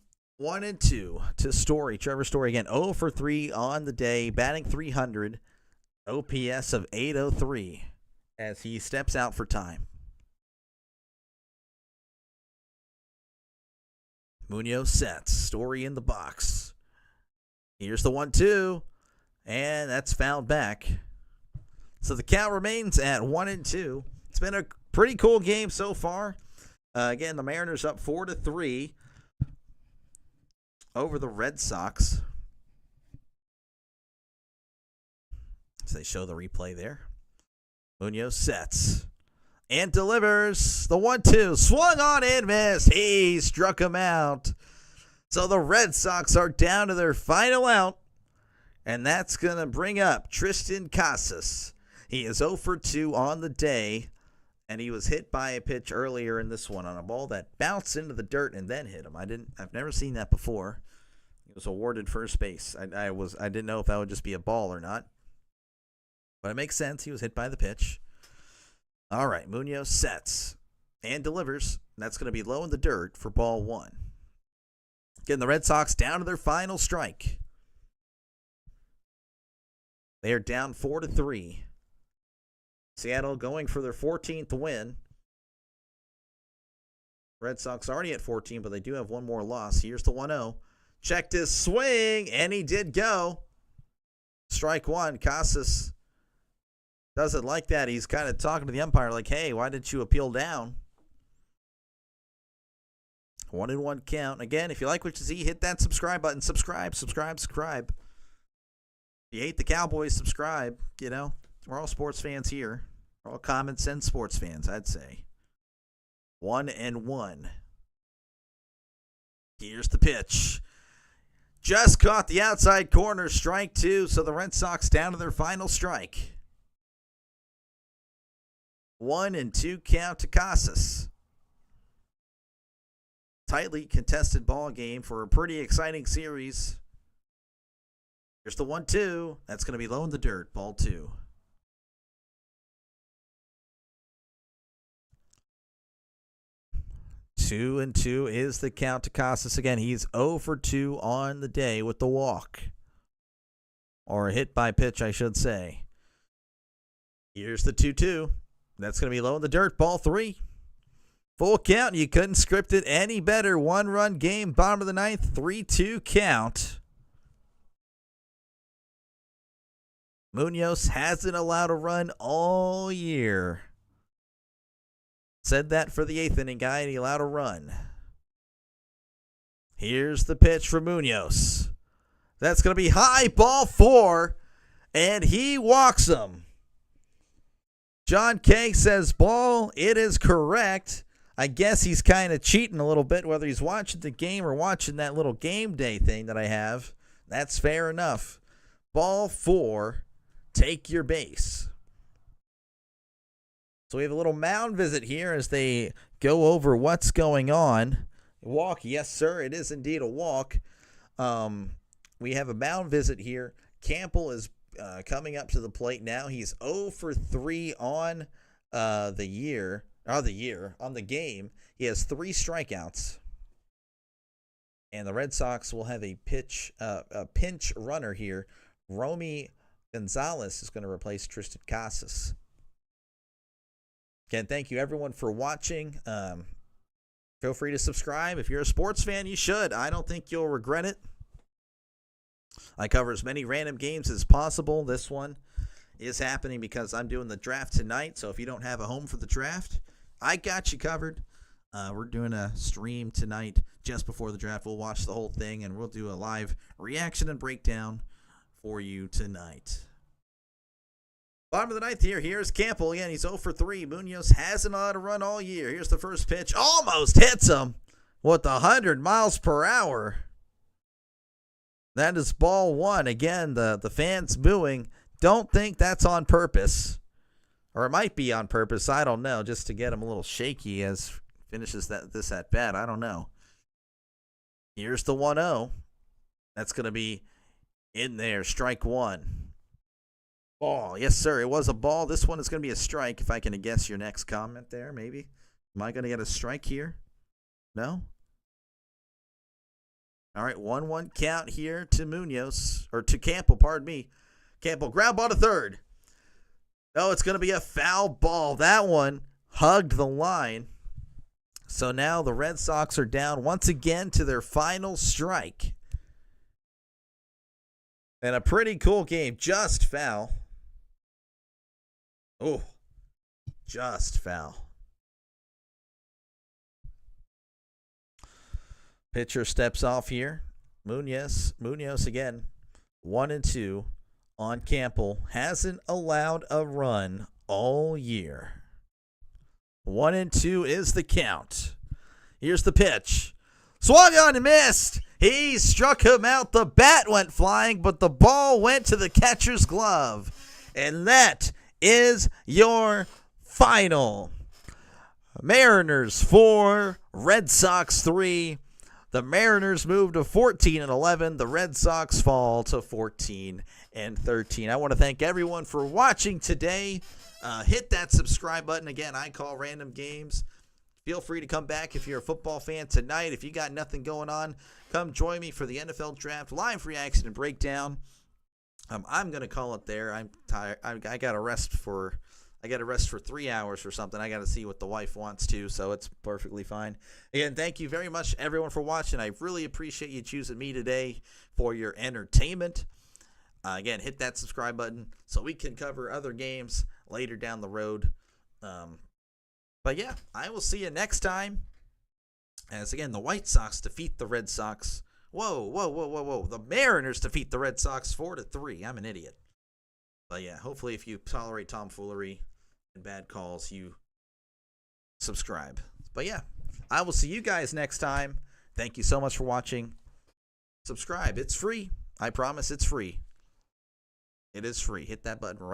to Story. Trevor Story again. 0 for 3 on the day. Batting .300. OPS of .803 as he steps out for time. Munoz sets. Story in the box. Here's the 1-2. And that's fouled back. So the count remains at 1-2. It's been a pretty cool game so far. Again, the Mariners up 4-3 over the Red Sox. So they show the replay there. Munoz sets and delivers. The 1-2 swung on and missed. He struck him out. So the Red Sox are down to their final out. And that's going to bring up Triston Casas. He is 0 for 2 on the day. And he was hit by a pitch earlier in this one on a ball that bounced into the dirt and then hit him. I've never seen that before. He was awarded first base. I didn't know if that would just be a ball or not. But it makes sense. He was hit by the pitch. All right, Munoz sets and delivers. That's going to be low in the dirt for ball one. Getting the Red Sox down to their final strike. They are down 4-3. Seattle going for their 14th win. Red Sox already at 14, but they do have one more loss. Here's the 1-0. Checked his swing, and he did go. Strike one. Casas doesn't like that. He's kind of talking to the umpire like, hey, why didn't you appeal down? 1-1 count. Again, if you like what you see, hit that subscribe button. Subscribe. If you hate the Cowboys, subscribe. We're all sports fans here. We're all common sense sports fans, I'd say. 1-1. Here's the pitch. Just caught the outside corner. Strike two. So the Red Sox down to their final strike. 1-2 count to Casas. Tightly contested ball game for a pretty exciting series. Here's the 1-2. That's going to be low in the dirt. Ball two. 2-2 is the count to Casas. Again, he's 0 for 2 on the day with the walk. Or a hit by pitch, I should say. Here's the 2-2. That's going to be low in the dirt. Ball three. Full count. You couldn't script it any better. 1-run game. Bottom of the ninth. 3-2 count. Munoz hasn't allowed a run all year. Said that for the eighth inning guy, and he allowed a run. Here's the pitch for Munoz. That's going to be high, ball 4, and he walks him. John K says ball. It is correct. I guess he's kind of cheating a little bit, whether he's watching the game or watching that little game day thing that I have. That's fair enough. Ball 4, take your base. So we have a little mound visit here as they go over what's going on. Walk, yes, sir. It is indeed a walk. We have a mound visit here. Campbell is coming up to the plate now. He's 0 for 3 on the game. He has 3 strikeouts. And the Red Sox will have a pinch runner here. Romy Gonzalez is going to replace Tristan Casas. Again, thank you everyone for watching. Feel free to subscribe. If you're a sports fan, you should. I don't think you'll regret it. I cover as many random games as possible. This one is happening because I'm doing the draft tonight. So if you don't have a home for the draft, I got you covered. We're doing a stream tonight just before the draft. We'll watch the whole thing, and we'll do a live reaction and breakdown for you tonight. Bottom of the ninth here. Here's Campbell again. He's 0 for 3. Munoz hasn't allowed a run all year. Here's the first pitch. Almost hits him with 100 miles per hour. That is ball 1. Again, the fans booing. Don't think that's on purpose. Or it might be on purpose. I don't know. Just to get him a little shaky as finishes this at bat. I don't know. Here's the 1-0. That's going to be in there. Strike 1. Ball. Yes, sir. It was a ball. This one is going to be a strike. If I can guess your next comment there, maybe. Am I going to get a strike here? No? All right, 1-1 count here to Munoz, or to Campbell, pardon me. Campbell, ground ball to third. Oh, it's going to be a foul ball. That one hugged the line. So now the Red Sox are down once again to their final strike. And a pretty cool game. Just foul. Oh, just foul. Pitcher steps off here. Munoz again. 1-2 on Campbell. Hasn't allowed a run all year. 1-2 is the count. Here's the pitch. Swung on and missed. He struck him out. The bat went flying, but the ball went to the catcher's glove. And that is your final. Mariners 4, Red Sox 3. The Mariners move to 14-11. The Red Sox fall to 14-13. I want to thank everyone for watching today. Hit that subscribe button. Again, I call random games. Feel free to come back if you're a football fan tonight. If you got nothing going on, come join me for the NFL Draft live reaction and breakdown. I'm going to call it there. I'm tired. I got to rest for 3 hours or something. I got to see what the wife wants to, so it's perfectly fine. Again, thank you very much, everyone, for watching. I really appreciate you choosing me today for your entertainment. Again, hit that subscribe button so we can cover other games later down the road. But yeah, I will see you next time. As again, the White Sox defeat the Red Sox. Whoa. The Mariners defeat the Red Sox 4-3. I'm an idiot. But yeah, hopefully if you tolerate tomfoolery and bad calls, you subscribe. But yeah, I will see you guys next time. Thank you so much for watching. Subscribe. It's free. I promise it's free. It is free. Hit that button right